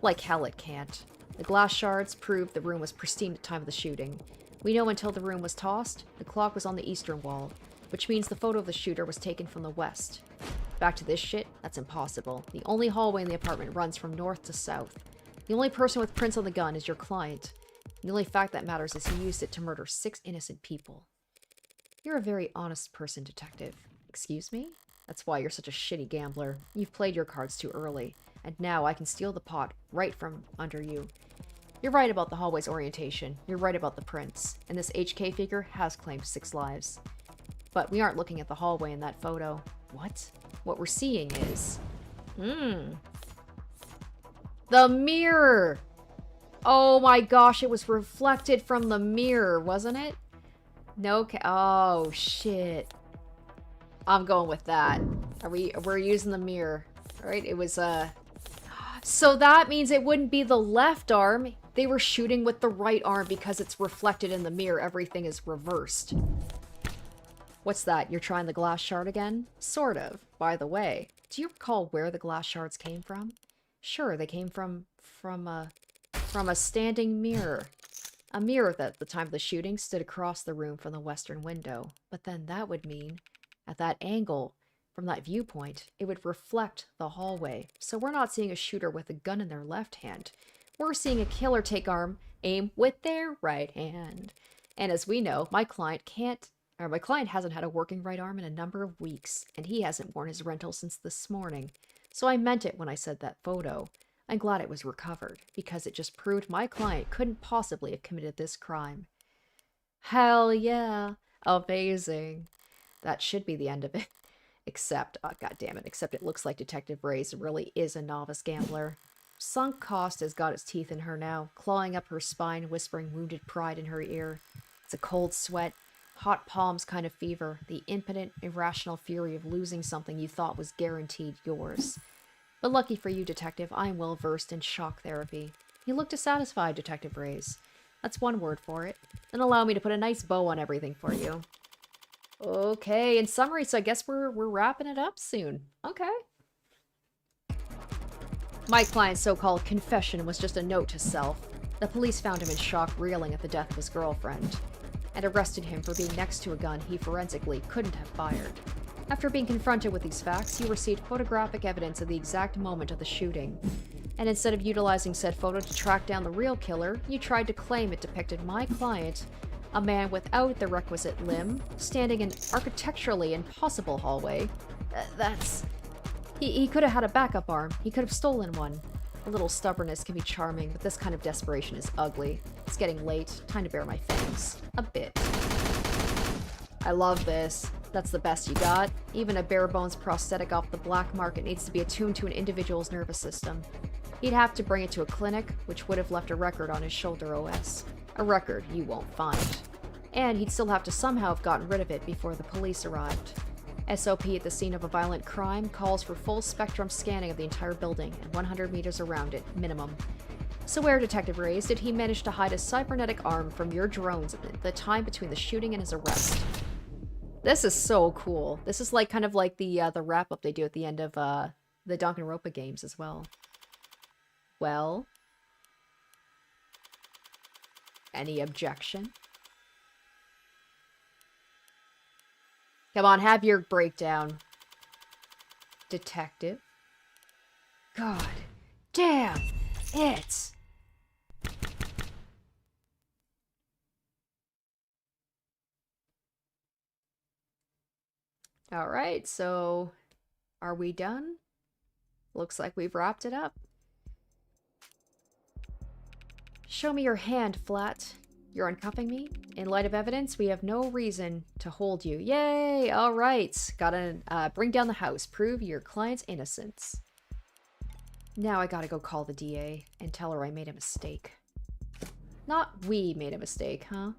Like hell it can't. The glass shards prove the room was pristine at the time of the shooting. We know until the room was tossed, the clock was on the eastern wall, which means the photo of the shooter was taken from the west. Back to this shit? That's impossible. The only hallway in the apartment runs from north to south. The only person with prints on the gun is your client. The only fact that matters is he used it to murder 6 innocent people. You're a very honest person, detective. Excuse me? That's why you're such a shitty gambler. You've played your cards too early, and now I can steal the pot right from under you. You're right about the hallway's orientation. You're right about the prints. And this HK figure has claimed 6 lives. But we aren't looking at the hallway in that photo. What? What we're seeing is... the mirror! Oh my gosh, it was reflected from the mirror, wasn't it? No oh, shit. I'm going with that. We're using the mirror. Alright, it was, So that means it wouldn't be the left arm. They were shooting with the right arm because it's reflected in the mirror. Everything is reversed. What's that? You're trying the glass shard again? Sort of. By the way, do you recall where the glass shards came from? Sure, they came from a standing mirror. A mirror that at the time of the shooting stood across the room from the western window. But then that would mean, at that angle, from that viewpoint, it would reflect the hallway. So we're not seeing a shooter with a gun in their left hand. We're seeing a killer take aim with their right hand. And as we know, my client hasn't had a working right arm in a number of weeks, and he hasn't worn his rental since this morning. So I meant it when I said that photo. I'm glad it was recovered, because it just proved my client couldn't possibly have committed this crime. Hell yeah. Amazing. That should be the end of it. Except, oh, goddammit, except it looks like Detective Reyes really is a novice gambler. Sunk cost has got its teeth in her now, clawing up her spine, whispering wounded pride in her ear. It's a cold sweat, hot palms kind of fever, the impotent, irrational fury of losing something you thought was guaranteed yours. But lucky for you, Detective, I am well versed in shock therapy. You look dissatisfied, Detective Reyes. That's one word for it. Then allow me to put a nice bow on everything for you. Okay, in summary, so I guess we're wrapping it up soon. Okay. My client's so-called confession was just a note to self. The police found him in shock, reeling at the death of his girlfriend, and arrested him for being next to a gun he forensically couldn't have fired. After being confronted with these facts, you received photographic evidence of the exact moment of the shooting. And instead of utilizing said photo to track down the real killer, you tried to claim it depicted my client, a man without the requisite limb, standing in an architecturally impossible hallway. He could have had a backup arm. He could have stolen one. A little stubbornness can be charming, but this kind of desperation is ugly. It's getting late. Time to bare my fangs. A bit. I love this. That's the best you got? Even a bare-bones prosthetic off the black market needs to be attuned to an individual's nervous system. He'd have to bring it to a clinic, which would have left a record on his shoulder OS. A record you won't find. And he'd still have to somehow have gotten rid of it before the police arrived. SOP at the scene of a violent crime calls for full spectrum scanning of the entire building and 100 meters around it, minimum. So where, Detective Reyes, did he manage to hide a cybernetic arm from your drones at the time between the shooting and his arrest? This is so cool. This is like kind of like the wrap-up they do at the end of the Danganronpa games as well. Well? Any objection? Come on, have your breakdown. Detective? God damn it! Alright, so are we done? Looks like we've wrapped it up. Show me your hand, Flat. You're uncuffing me? In light of evidence, we have no reason to hold you. Yay! Alright. Gotta bring down the house. Prove your client's innocence. Now I gotta go call the DA and tell her I made a mistake. Not we made a mistake, huh?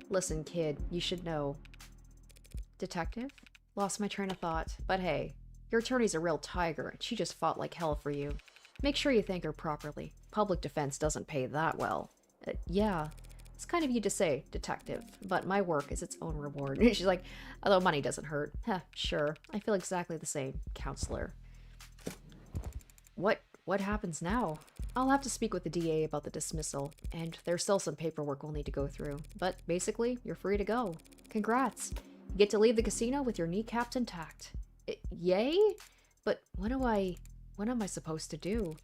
Listen, kid, you should know. Detective? Lost my train of thought. But hey, your attorney's a real tiger, and she just fought like hell for you. Make sure you thank her properly. Public defense doesn't pay that well. Yeah. It's kind of you to say, Detective, but my work is its own reward. She's like, although money doesn't hurt. Heh, sure. I feel exactly the same, Counselor. What happens now? I'll have to speak with the DA about the dismissal, and there's still some paperwork we'll need to go through. But basically, you're free to go. Congrats. You get to leave the casino with your kneecaps intact. Yay? But what am I supposed to do?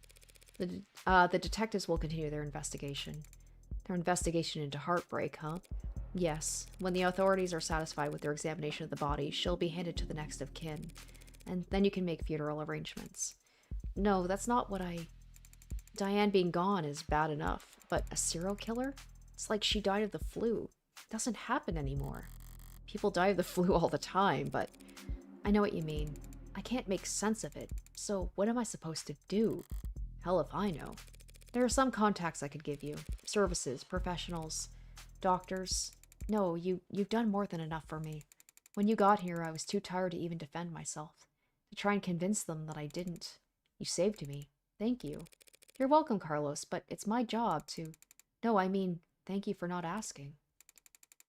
The detectives will continue their investigation. Their investigation into heartbreak, huh? Yes. When the authorities are satisfied with their examination of the body, she'll be handed to the next of kin. And then you can make funeral arrangements. No, that's not what Diane being gone is bad enough, but a serial killer? It's like she died of the flu. It doesn't happen anymore. People die of the flu all the time, but I know what you mean. I can't make sense of it, so what am I supposed to do? Hell if I know. There are some contacts I could give you. Services, professionals, doctors. No, you've done more than enough for me. When you got here, I was too tired to even defend myself. To try and convince them that I didn't. You saved me. Thank you. You're welcome, Carlos, but it's my job to... No, I mean, thank you for not asking.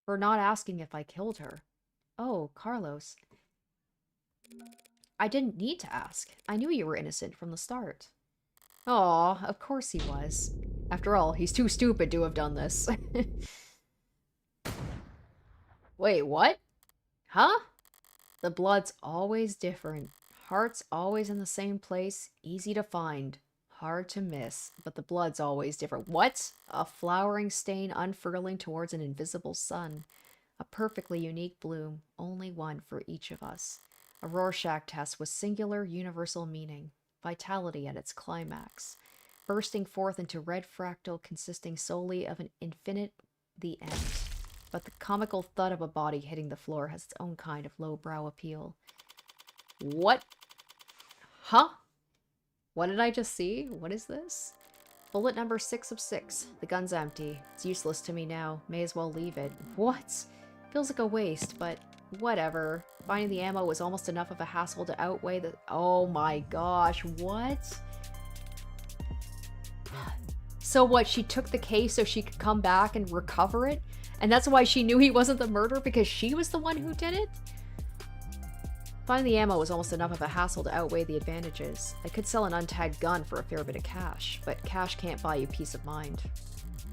For not asking if I killed her. Oh, Carlos. I didn't need to ask. I knew you were innocent from the start. Aw, of course he was. After all, he's too stupid to have done this. Wait, what? Huh? The blood's always different. Heart's always in the same place, easy to find, hard to miss, but the blood's always different. What? A flowering stain unfurling towards an invisible sun. A perfectly unique bloom, only one for each of us. A Rorschach test with singular, universal meaning. Vitality at its climax. Bursting forth into red fractal consisting solely of an infinite the end. But the comical thud of a body hitting the floor has its own kind of lowbrow appeal. What? Huh? What did I just see? What is this? Bullet number 6 of 6. The gun's empty. It's useless to me now. May as well leave it. What? Feels like a waste, but whatever. Finding the ammo was almost enough of a hassle to outweigh the... Oh my gosh, what? So what, she took the case so she could come back and recover it? And that's why she knew he wasn't the murderer, because she was the one who did it? Finding the ammo was almost enough of a hassle to outweigh the advantages. I could sell an untagged gun for a fair bit of cash, but cash can't buy you peace of mind.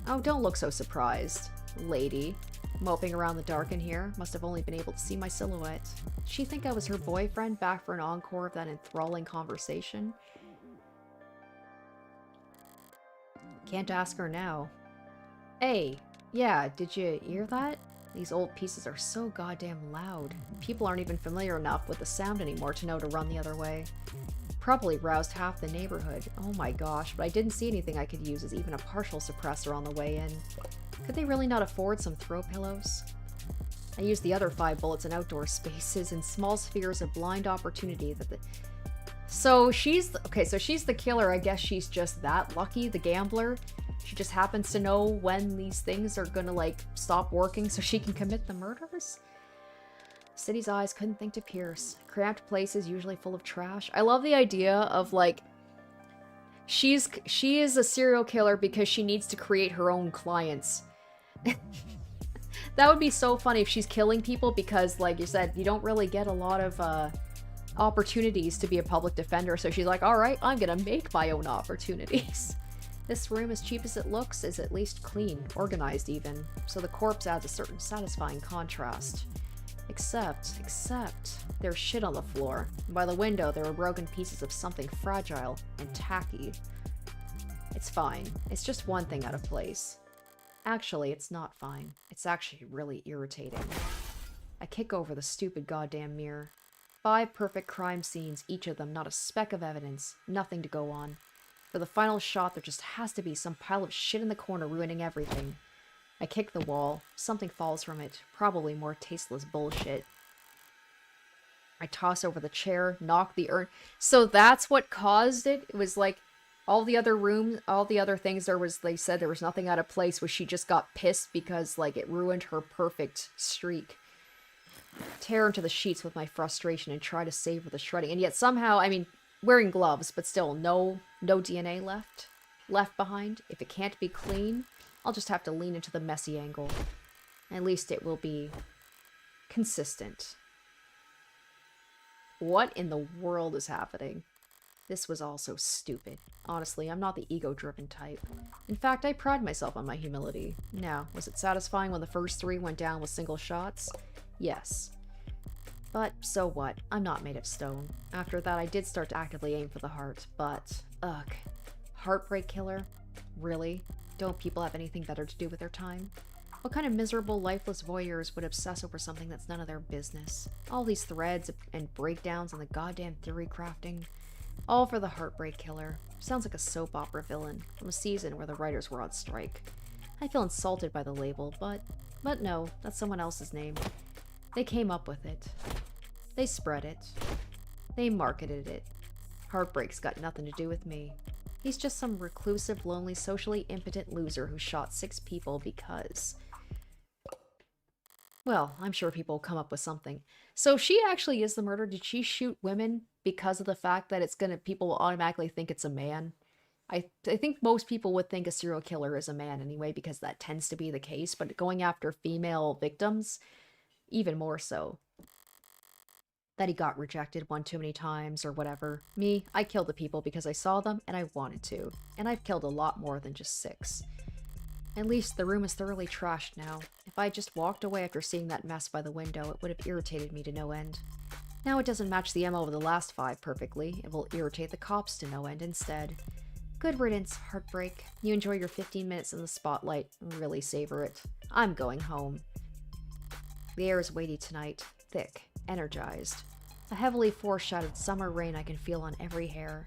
Oh, don't look so surprised, lady. Moping around the dark in here, must have only been able to see my silhouette. Did she think I was her boyfriend back for an encore of that enthralling conversation? Can't ask her now. Hey, yeah, did you hear that? These old pieces are so goddamn loud. People aren't even familiar enough with the sound anymore to know to run the other way. Probably roused half the neighborhood. Oh my gosh, but I didn't see anything I could use as even a partial suppressor on the way in. Could they really not afford some throw pillows? I used the other 5 bullets in outdoor spaces in small spheres of blind opportunity that the... So she's... Okay, so she's the killer. I guess she's just that lucky, the gambler. She just happens to know when these things are gonna, like, stop working so she can commit the murders? City's eyes couldn't think to pierce. Cramped places usually full of trash. I love the idea of, like, she is a serial killer because she needs to create her own clients. That would be so funny if she's killing people because, like you said, you don't really get a lot of opportunities to be a public defender. So she's like, all right, I'm gonna make my own opportunities. This room, as cheap as it looks, is at least clean, organized even. So the corpse adds a certain satisfying contrast. Except, there's shit on the floor. By the window, there are broken pieces of something fragile and tacky. It's fine. It's just one thing out of place. Actually, it's not fine. It's actually really irritating. I kick over the stupid goddamn mirror. 5 perfect crime scenes, each of them not a speck of evidence, nothing to go on. For the final shot, there just has to be some pile of shit in the corner ruining everything. I kick the wall. Something falls from it. Probably more tasteless bullshit. I toss over the chair, knock the urn. So that's what caused it? It was like all the other rooms, all the other things they said there was nothing out of place, was she just got pissed because, like, it ruined her perfect streak. Tear into the sheets with my frustration and try to savor the shredding. And yet somehow, I mean, wearing gloves, but still no DNA left behind. If it can't be clean, I'll just have to lean into the messy angle. At least it will be consistent. What in the world is happening? This was all so stupid. Honestly, I'm not the ego-driven type. In fact, I pride myself on my humility. Now, was it satisfying when the first 3 went down with single shots? Yes. But so what? I'm not made of stone. After that, I did start to actively aim for the heart, but ugh. Heartbreak killer? Really? Don't people have anything better to do with their time? What kind of miserable, lifeless voyeurs would obsess over something that's none of their business? All these threads and breakdowns and the goddamn theory crafting. All for the heartbreak killer. Sounds like a soap opera villain from a season where the writers were on strike. I feel insulted by the label, but no, that's someone else's name. They came up with it. They spread it. They marketed it. Heartbreak's got nothing to do with me. He's just some reclusive, lonely, socially impotent loser who shot 6 people because... Well, I'm sure people will come up with something. So if she actually is the murderer, did she shoot women because of the fact that people will automatically think it's a man? I think most people would think a serial killer is a man anyway, because that tends to be the case, but going after female victims, even more so. That he got rejected one too many times or whatever. Me, I killed the people because I saw them and I wanted to. And I've killed a lot more than just 6. At least the room is thoroughly trashed now. If I had just walked away after seeing that mess by the window, it would have irritated me to no end. Now it doesn't match the MO of the last 5 perfectly. It will irritate the cops to no end instead. Good riddance, Heartbreak. You enjoy your 15 minutes in the spotlight. Really savor it. I'm going home. The air is weighty tonight. Thick. Energized. A heavily foreshadowed summer rain I can feel on every hair.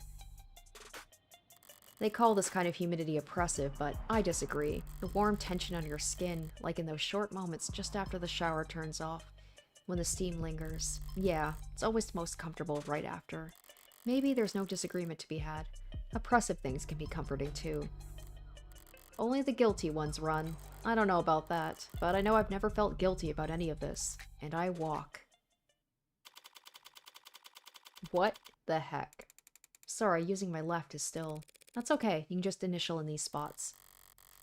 They call this kind of humidity oppressive, but I disagree. The warm tension on your skin, like in those short moments just after the shower turns off, when the steam lingers. Yeah, it's always most comfortable right after. Maybe there's no disagreement to be had. Oppressive things can be comforting too. Only the guilty ones run. I don't know about that, but I know I've never felt guilty about any of this. And I walk. What the heck? Sorry, using my left is still... That's okay, you can just initial in these spots.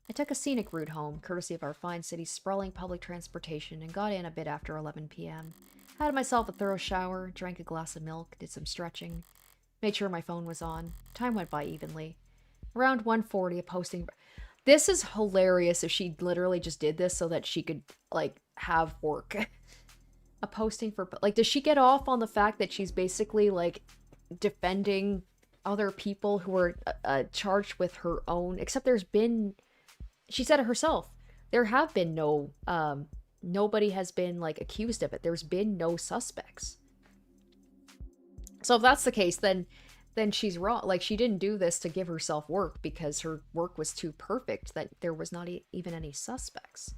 I took a scenic route home, courtesy of our fine city's sprawling public transportation, and got in a bit after 11 p.m. Had myself a thorough shower, drank a glass of milk, did some stretching. Made sure my phone was on. Time went by evenly. Around 1:40, a posting... This is hilarious if she literally just did this so that she could, like, have work. A posting for... Like, does she get off on the fact that she's basically, like, defending other people who are charged with her own... Except there's been... She said it herself. There have been no... nobody has been, like, accused of it. There's been no suspects. So if that's the case, then she's wrong. Like, she didn't do this to give herself work because her work was too perfect that there was not even any suspects.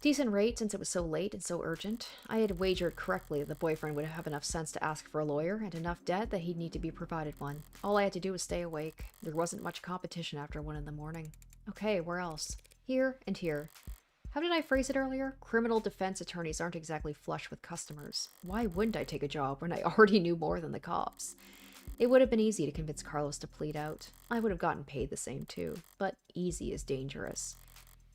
Decent rate since it was so late and so urgent. I had wagered correctly the boyfriend would have enough sense to ask for a lawyer and enough debt that he'd need to be provided one. All I had to do was stay awake. There wasn't much competition after 1 in the morning. Okay, where else? Here and here. How did I phrase it earlier? Criminal defense attorneys aren't exactly flush with customers. Why wouldn't I take a job when I already knew more than the cops? It would have been easy to convince Carlos to plead out. I would have gotten paid the same too, but easy is dangerous.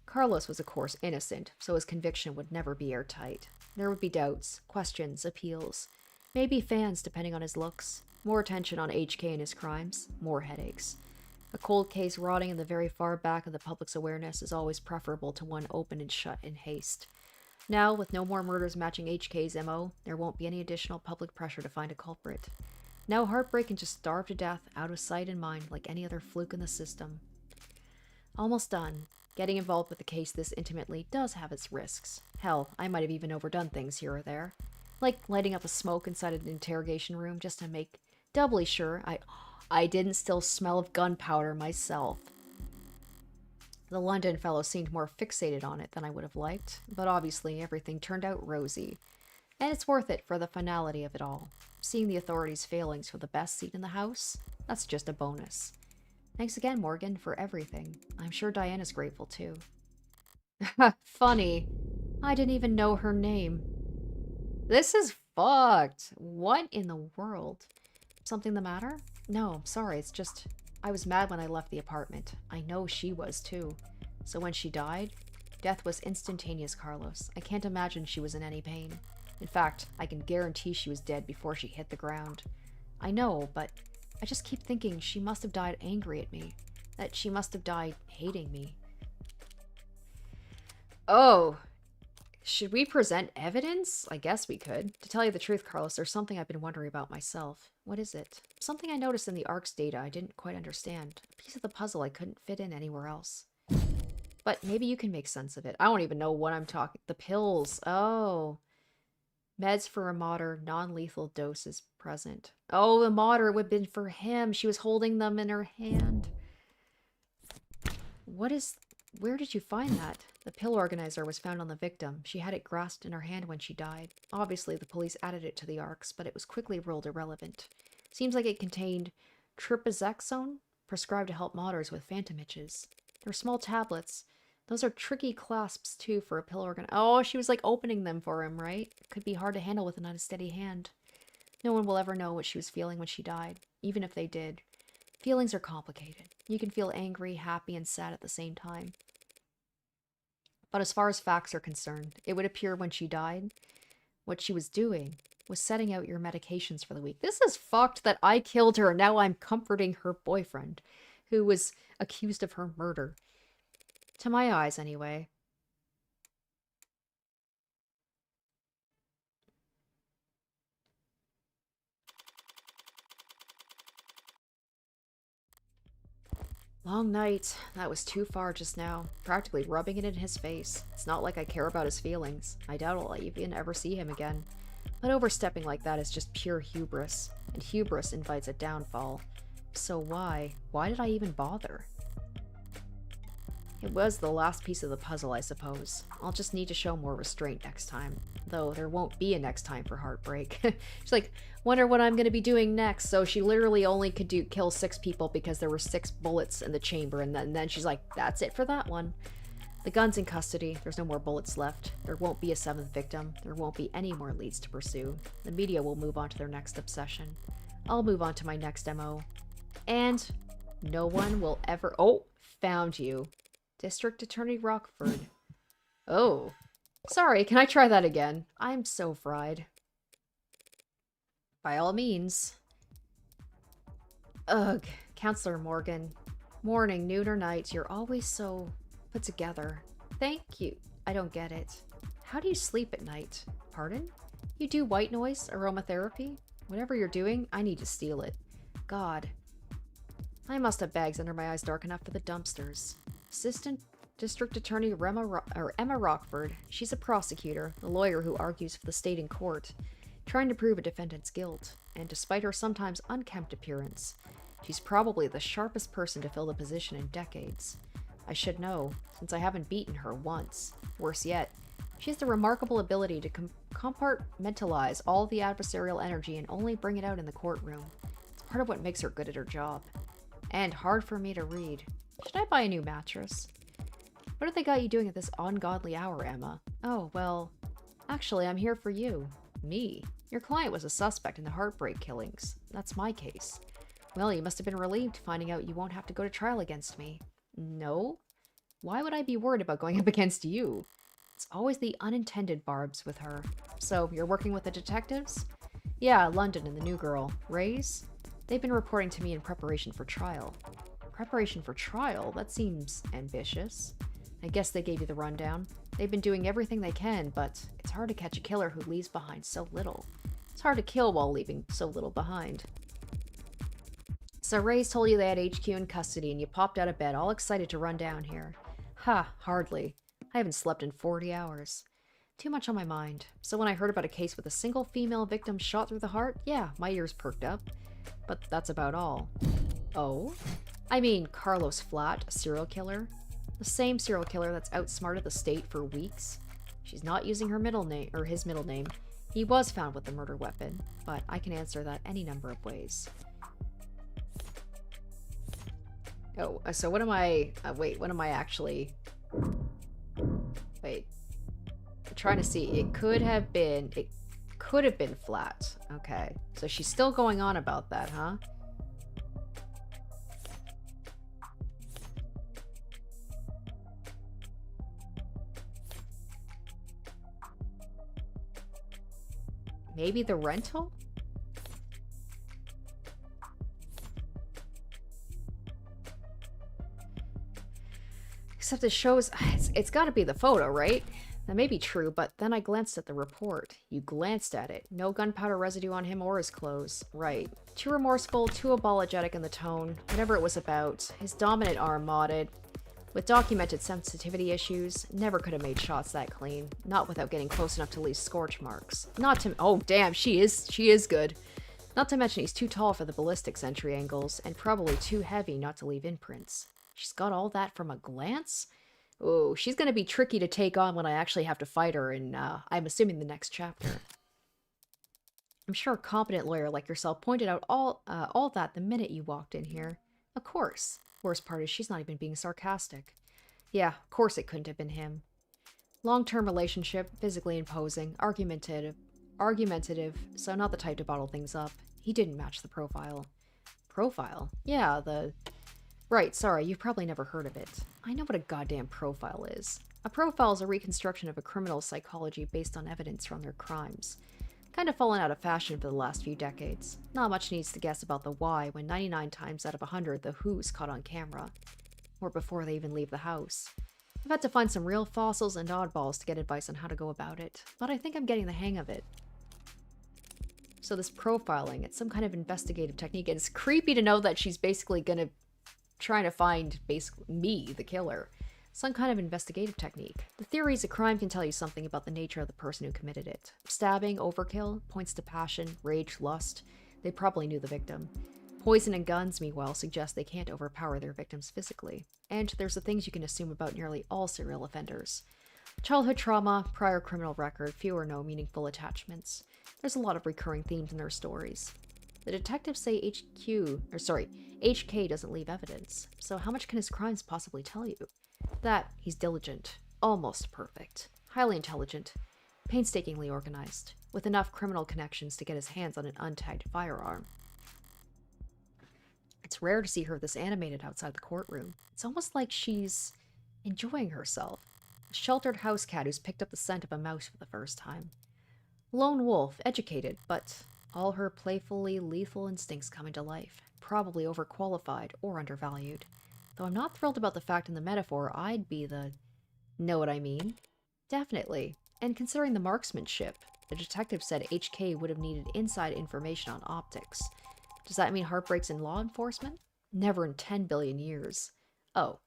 Carlos was of course innocent, so his conviction would never be airtight. There would be doubts, questions, appeals. Maybe fans depending on his looks. More attention on HK and his crimes. More headaches. A cold case rotting in the very far back of the public's awareness is always preferable to one open and shut in haste. Now, with no more murders matching HK's MO, there won't be any additional public pressure to find a culprit. Now Heartbreak can just starve to death, out of sight and mind, like any other fluke in the system. Almost done. Getting involved with the case this intimately does have its risks. Hell, I might have even overdone things here or there. Like lighting up a smoke inside an interrogation room just to make doubly sure I didn't still smell of gunpowder myself. The London fellow seemed more fixated on it than I would have liked, but obviously everything turned out rosy. And it's worth it for the finality of it all. Seeing the authorities' failings for the best seat in the house, that's just a bonus. Thanks again, Morgan, for everything. I'm sure Diana's grateful too. Funny. I didn't even know her name. This is fucked. What in the world? Something the matter? No, I'm sorry, it's just... I was mad when I left the apartment. I know she was too. So when she died, death was instantaneous, Carlos. I can't imagine she was in any pain. In fact, I can guarantee she was dead before she hit the ground. I know, but I just keep thinking she must have died angry at me. That she must have died hating me. Oh. Should we present evidence? I guess we could. To tell you the truth, Carlos, there's something I've been wondering about myself. What is it? Something I noticed in the ARC's data I didn't quite understand. A piece of the puzzle I couldn't fit in anywhere else. But maybe you can make sense of it. I don't even know what I'm talking... The pills. Oh. Meds for a Mater, non-lethal doses present. Oh, the Mater would have been for him. She was holding them in her hand. What is... Where did you find that? The pill organizer was found on the victim. She had it grasped in her hand when she died. Obviously, the police added it to the ARCs, but it was quickly ruled irrelevant. Seems like it contained tripazexone, prescribed to help Maters with phantom itches. They're small tablets. Those are tricky clasps, too, for a pill organizer. Oh, she was, like, opening them for him, right? It could be hard to handle with an unsteady hand. No one will ever know what she was feeling when she died, even if they did. Feelings are complicated. You can feel angry, happy, and sad at the same time. But as far as facts are concerned, it would appear when she died, what she was doing was setting out your medications for the week. This is fucked that I killed her and now I'm comforting her boyfriend, who was accused of her murder. To my eyes, anyway. Long night. That was too far just now. Practically rubbing it in his face. It's not like I care about his feelings. I doubt I'll even ever see him again. But overstepping like that is just pure hubris. And hubris invites a downfall. So why? Why did I even bother? It was the last piece of the puzzle, I suppose. I'll just need to show more restraint next time. Though there won't be a next time for Heartbreak. She's like, wonder what I'm gonna be doing next. So she literally only could kill 6 people because there were 6 bullets in the chamber. And then she's like, that's it for that one. The gun's in custody. There's no more bullets left. There won't be a 7th victim. There won't be any more leads to pursue. The media will move on to their next obsession. I'll move on to my next MO. And no one will ever... Oh, found you. District Attorney Rockford. Oh. Sorry, can I try that again? I'm so fried. By all means. Ugh. Counselor Morgan. Morning, noon, or night, you're always so put together. Thank you. I don't get it. How do you sleep at night? Pardon? You do white noise, aromatherapy? Whatever you're doing, I need to steal it. God. I must have bags under my eyes dark enough for the dumpsters. Assistant District Attorney Emma Rockford. She's a prosecutor, the lawyer who argues for the state in court, trying to prove a defendant's guilt. And despite her sometimes unkempt appearance, she's probably the sharpest person to fill the position in decades. I should know, since I haven't beaten her once. Worse yet, she has the remarkable ability to compartmentalize all the adversarial energy and only bring it out in the courtroom. It's part of what makes her good at her job. And hard for me to read. Should I buy a new mattress? What have they got you doing at this ungodly hour, Emma? Oh, well, actually, I'm here for you. Me? Your client was a suspect in the heartbreak killings. That's my case. Well, you must have been relieved finding out you won't have to go to trial against me. No? Why would I be worried about going up against you? It's always the unintended barbs with her. So, you're working with the detectives? Yeah, London and the new girl. Ray's? They've been reporting to me in preparation for trial. Preparation for trial? That seems ambitious. I guess they gave you the rundown. They've been doing everything they can, but it's hard to catch a killer who leaves behind so little. It's hard to kill while leaving so little behind. So Ray's told you they had HQ in custody and you popped out of bed all excited to run down here. Ha, hardly. I haven't slept in 40 hours. Too much on my mind. So when I heard about a case with a single female victim shot through the heart, yeah, my ears perked up. But that's about all. Oh? I mean, Carlos Flat, a serial killer. The same serial killer that's outsmarted the state for weeks. She's not using her middle name, or his middle name. He was found with the murder weapon, but I can answer that any number of ways. Oh, so what am I... wait, what am I actually... Wait. I'm trying to see. It could have been Flat. Okay. So she's still going on about that, huh? Maybe the rental? Except it shows... It's gotta be the photo, right? That may be true, but then I glanced at the report. You glanced at it. No gunpowder residue on him or his clothes. Right. Too remorseful, too apologetic in the tone. Whatever it was about. His dominant arm modded. With documented sensitivity issues, never could have made shots that clean. Not without getting close enough to leave scorch marks. Not to... Oh, damn, she is good. Not to mention he's too tall for the ballistics entry angles, and probably too heavy not to leave imprints. She's got all that from a glance? Oh, she's gonna be tricky to take on when I actually have to fight her in, I'm assuming the next chapter. I'm sure a competent lawyer like yourself pointed out all that the minute you walked in here. Of course. Worst part is she's not even being sarcastic. Yeah, of course it couldn't have been him. Long-term relationship, physically imposing, argumentative, so not the type to bottle things up. He didn't match the profile. Profile? Yeah, the... Right, sorry, you've probably never heard of it. I know what a goddamn profile is. A profile is a reconstruction of a criminal's psychology based on evidence from their crimes. Kind of fallen out of fashion for the last few decades. Not much needs to guess about the why when 99 times out of 100 the who's caught on camera. Or before they even leave the house. I've had to find some real fossils and oddballs to get advice on how to go about it, but I think I'm getting the hang of it. So this profiling, it's some kind of investigative technique, and it's creepy to know that she's basically gonna trying to find basically me, the killer. Some kind of investigative technique. The theory is a crime can tell you something about the nature of the person who committed it. Stabbing, overkill, points to passion, rage, lust. They probably knew the victim. Poison and guns, meanwhile, suggest they can't overpower their victims physically. And there's the things you can assume about nearly all serial offenders. Childhood trauma, prior criminal record, few or no meaningful attachments. There's a lot of recurring themes in their stories. The detectives say HK doesn't leave evidence, so how much can his crimes possibly tell you? That he's diligent, almost perfect, highly intelligent, painstakingly organized, with enough criminal connections to get his hands on an untagged firearm. It's rare to see her this animated outside the courtroom. It's almost like she's enjoying herself. A sheltered house cat who's picked up the scent of a mouse for the first time. Lone wolf, educated, but all her playfully lethal instincts coming to life, probably overqualified or undervalued. Though I'm not thrilled about the fact in the metaphor I'd be the... Know what I mean? Definitely. And considering the marksmanship, the detective said HK would have needed inside information on optics. Does that mean heartbreaks in law enforcement? Never in 10 billion years. Oh.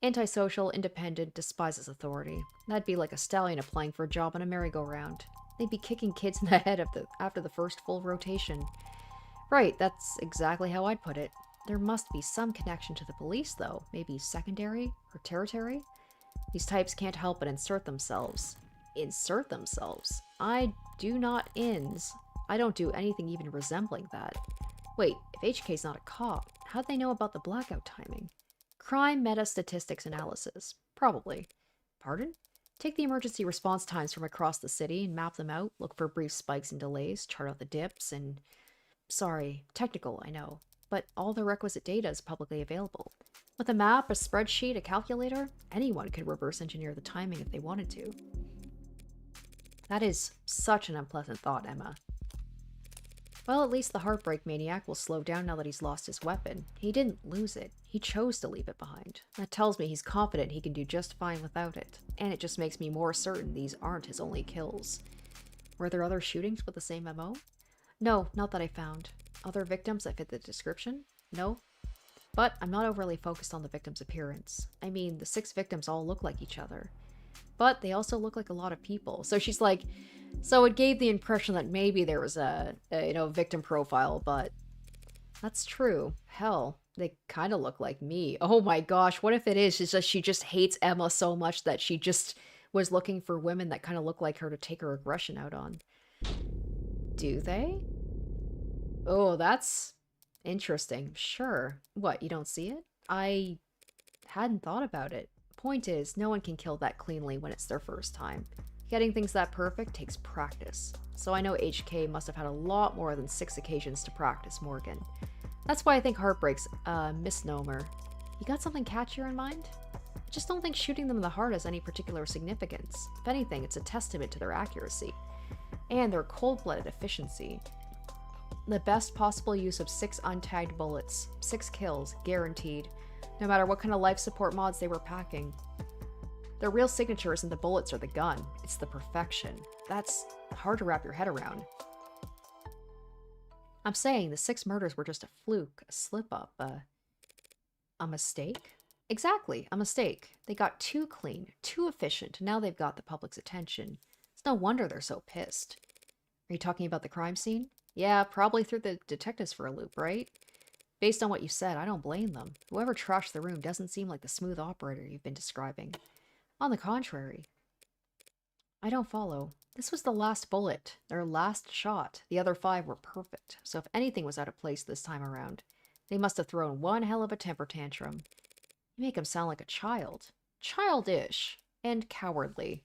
Antisocial, independent, despises authority. That'd be like a stallion applying for a job on a merry-go-round. They'd be kicking kids in the head after the first full rotation. Right, that's exactly how I'd put it. There must be some connection to the police, though. Maybe secondary or tertiary? These types can't help but insert themselves. Insert themselves? I do not ins. I don't do anything even resembling that. Wait, if HK's not a cop, how'd they know about the blackout timing? Crime meta-statistics analysis. Probably. Pardon? Take the emergency response times from across the city and map them out, look for brief spikes and delays, chart out the dips, and... Sorry, technical, I know. But all the requisite data is publicly available. With a map, a spreadsheet, a calculator, anyone could reverse engineer the timing if they wanted to. That is such an unpleasant thought, Emma. Well, at least the heartbreak maniac will slow down now that he's lost his weapon. He didn't lose it. He chose to leave it behind. That tells me he's confident he can do just fine without it. And it just makes me more certain these aren't his only kills. Were there other shootings with the same MO? No, not that I found. Other victims that fit the description? No. But I'm not overly focused on the victim's appearance. I mean, the 6 victims all look like each other. But they also look like a lot of people. So she's like, so it gave the impression that maybe there was a victim profile, but that's true. Hell, they kind of look like me. Oh my gosh, what if it is? It's just she just hates Emma so much that she just was looking for women that kind of look like her to take her aggression out on. Do they? Oh, that's interesting. Sure. What, you don't see it? I hadn't thought about it. Point is, no one can kill that cleanly when it's their first time. Getting things that perfect takes practice. So I know HK must have had a lot more than 6 occasions to practice Morgan. That's why I think heartbreak's a misnomer. You got something catchier in mind? I just don't think shooting them in the heart has any particular significance. If anything, it's a testament to their accuracy. And their cold-blooded efficiency. The best possible use of 6 untagged bullets. 6 kills, guaranteed. No matter what kind of life support mods they were packing. Their real signature isn't the bullets or the gun, it's the perfection. That's hard to wrap your head around. I'm saying the 6 murders were just a fluke, a slip-up, a mistake? Exactly, a mistake. They got too clean, too efficient, and now they've got the public's attention. It's no wonder they're so pissed. Are you talking about the crime scene? Yeah, probably threw the detectives for a loop, right? Based on what you said, I don't blame them. Whoever trashed the room doesn't seem like the smooth operator you've been describing. On the contrary. I don't follow. This was the last bullet, their last shot. The other 5 were perfect, so if anything was out of place this time around, they must have thrown one hell of a temper tantrum. You make him sound like a child. Childish. And cowardly.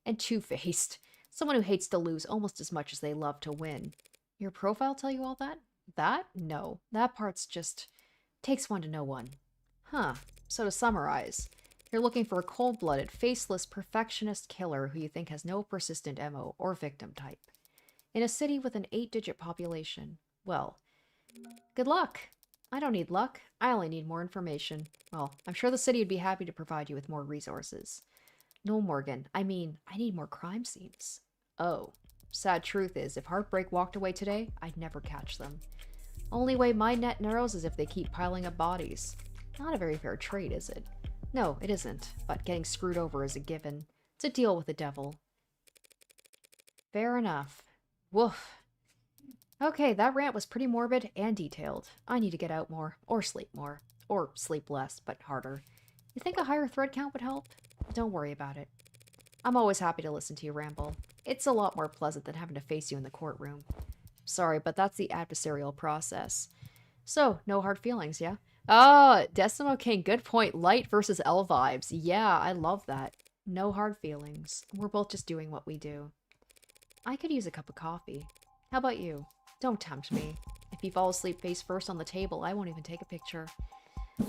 And two-faced. Someone who hates to lose almost as much as they love to win. Your profile tell you all that? That? No. That part's just... takes one to know one. Huh. So to summarize, you're looking for a cold-blooded, faceless, perfectionist killer who you think has no persistent MO or victim type. In a city with an 8-digit population. Well, good luck. I don't need luck. I only need more information. Well, I'm sure the city would be happy to provide you with more resources. No, Morgan. I mean, I need more crime scenes. Oh. Sad truth is, if Heartbreak walked away today, I'd never catch them. Only way my net narrows is if they keep piling up bodies. Not a very fair trade, is it? No, it isn't, but getting screwed over is a given. It's a deal with the devil. Fair enough. Woof. Okay, that rant was pretty morbid and detailed. I need to get out more, or sleep more. Or sleep less, but harder. You think a higher thread count would help? Don't worry about it. I'm always happy to listen to you ramble. It's a lot more pleasant than having to face you in the courtroom. Sorry, but that's the adversarial process. So, no hard feelings, yeah? Oh, Decimo King, good point. Light versus L vibes. Yeah, I love that. No hard feelings. We're both just doing what we do. I could use a cup of coffee. How about you? Don't tempt me. If you fall asleep face first on the table, I won't even take a picture.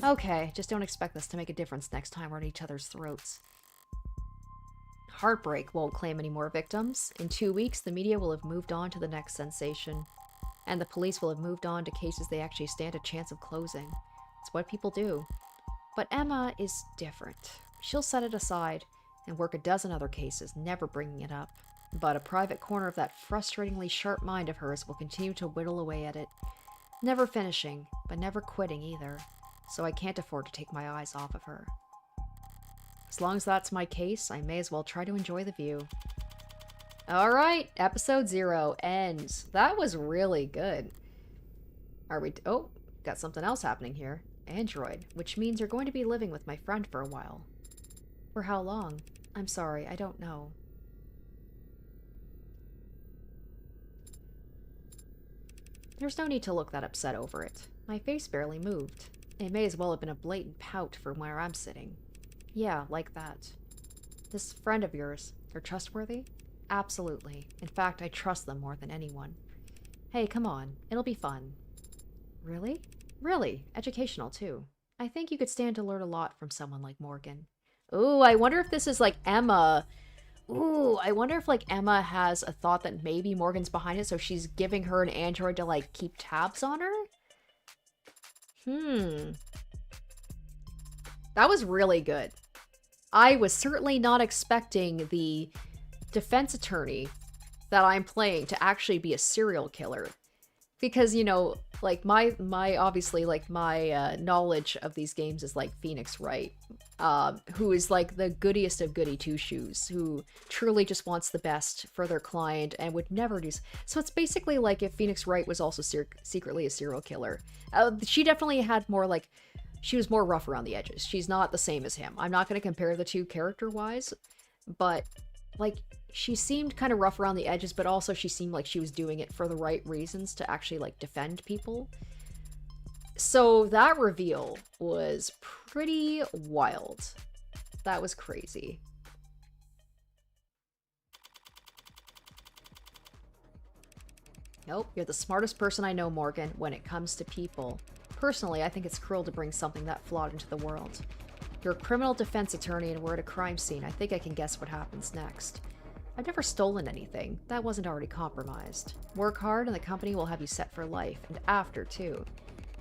Okay, just don't expect this to make a difference next time we're at each other's throats. Heartbreak won't claim any more victims. In 2 weeks, the media will have moved on to the next sensation. And the police will have moved on to cases they actually stand a chance of closing. It's what people do. But Emma is different. She'll set it aside and work a dozen other cases, never bringing it up. But a private corner of that frustratingly sharp mind of hers will continue to whittle away at it. Never finishing, but never quitting either. So I can't afford to take my eyes off of her. As long as that's my case, I may as well try to enjoy the view. Alright, episode 0 ends. That was really good. Are we... oh, got something else happening here. Android, which means you're going to be living with my friend for a while. For how long? I'm sorry, I don't know. There's no need to look that upset over it. My face barely moved. It may as well have been a blatant pout from where I'm sitting. Yeah, like that. This friend of yours, they're trustworthy? Absolutely. In fact, I trust them more than anyone. Hey, come on. It'll be fun. Really? Really. Educational, too. I think you could stand to learn a lot from someone like Morgan. Ooh, I wonder if this is like Emma. Ooh, I wonder if like Emma has a thought that maybe Morgan's behind it, so she's giving her an android to like keep tabs on her? That was really good. I was certainly not expecting the defense attorney that I'm playing to actually be a serial killer. Because, you know, like my obviously like my knowledge of these games is like Phoenix Wright, who is like the goodiest of goody two-shoes, who truly just wants the best for their client and would never do so. It's basically like if Phoenix Wright was also secretly a serial killer. She definitely had more like, she was more rough around the edges. She's not the same as him. I'm not going to compare the two character-wise, but like she seemed kind of rough around the edges, but also she seemed like she was doing it for the right reasons to actually like defend people. So that reveal was pretty wild. That was crazy. Nope, you're the smartest person I know, Morgan, when it comes to people. Personally, I think it's cruel to bring something that flawed into the world. You're a criminal defense attorney and we're at a crime scene. I think I can guess what happens next. I've never stolen anything. That wasn't already compromised. Work hard and the company will have you set for life, and after, too.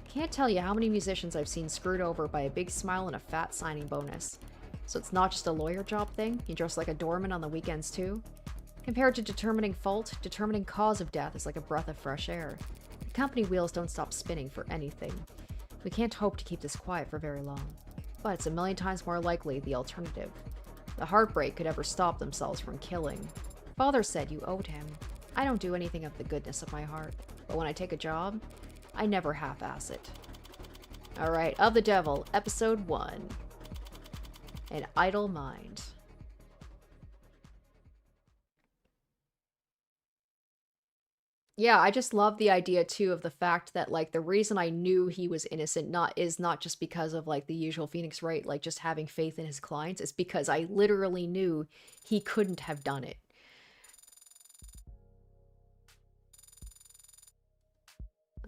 Can't tell you how many musicians I've seen screwed over by a big smile and a fat signing bonus. So it's not just a lawyer job thing? You dress like a doorman on the weekends, too? Compared to determining fault, determining cause of death is like a breath of fresh air. The company wheels don't stop spinning for anything. We can't hope to keep this quiet for very long. But it's a million times more likely the alternative. The heartbreak could ever stop themselves from killing. Father said you owed him. I don't do anything of the goodness of my heart, but when I take a job, I never half-ass it. Alright, Of the Devil, Episode 1. An Idle Mind. Yeah, I just love the idea too of the fact that like the reason I knew he was innocent is not just because of like the usual Phoenix Wright, like just having faith in his clients. It's because I literally knew he couldn't have done it.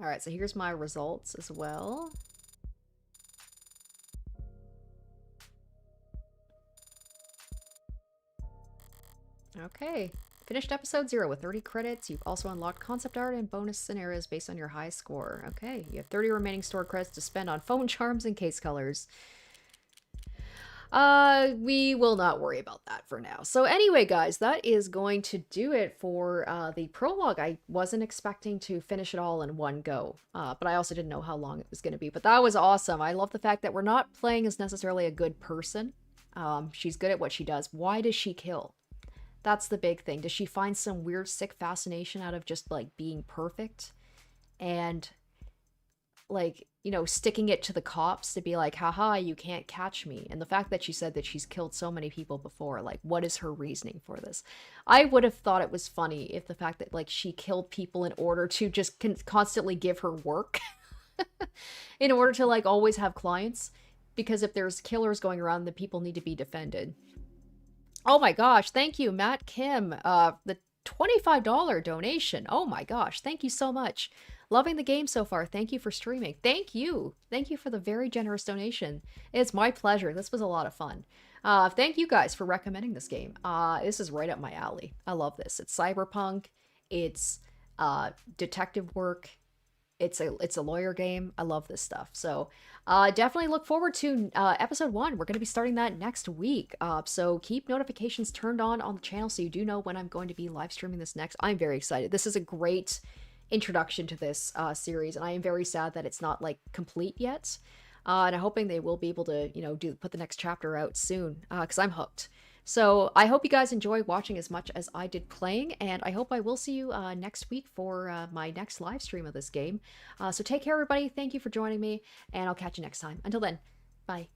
All right, so here's my results as well. Okay. Finished episode 0 with 30 credits. You've also unlocked concept art and bonus scenarios based on your high score. Okay, you have 30 remaining stored credits to spend on phone charms and case colors. We will not worry about that for now. So anyway, guys, that is going to do it for the prologue. I wasn't expecting to finish it all in one go, but I also didn't know how long it was going to be. But that was awesome. I love the fact that we're not playing as necessarily a good person. She's good at what she does. Why does she kill? That's the big thing. Does she find some weird, sick fascination out of just, like, being perfect? And, like, you know, sticking it to the cops to be like, haha, you can't catch me. And the fact that she said that she's killed so many people before, like, what is her reasoning for this? I would have thought it was funny if the fact that, like, she killed people in order to just constantly give her work. In order to, like, always have clients. Because if there's killers going around, the people need to be defended. Oh my gosh, thank you, Matt Kim. The $25 donation. Oh my gosh, thank you so much. Loving the game so far. Thank you for streaming. Thank you. Thank you for the very generous donation. It's my pleasure. This was a lot of fun. Thank you guys for recommending this game. This is right up my alley. I love this. It's cyberpunk. It's detective work. It's a lawyer game. I love this stuff. So definitely look forward to episode 1. We're going to be starting that next week. So keep notifications turned on the channel so you do know when I'm going to be live streaming this next. I'm very excited. This is a great introduction to this series, and I am very sad that it's not like complete yet. And I'm hoping they will be able to, you know, put the next chapter out soon because I'm hooked. So I hope you guys enjoy watching as much as I did playing, and I hope I will see you next week for my next live stream of this game. So take care, everybody. Thank you for joining me, and I'll catch you next time. Until then, bye.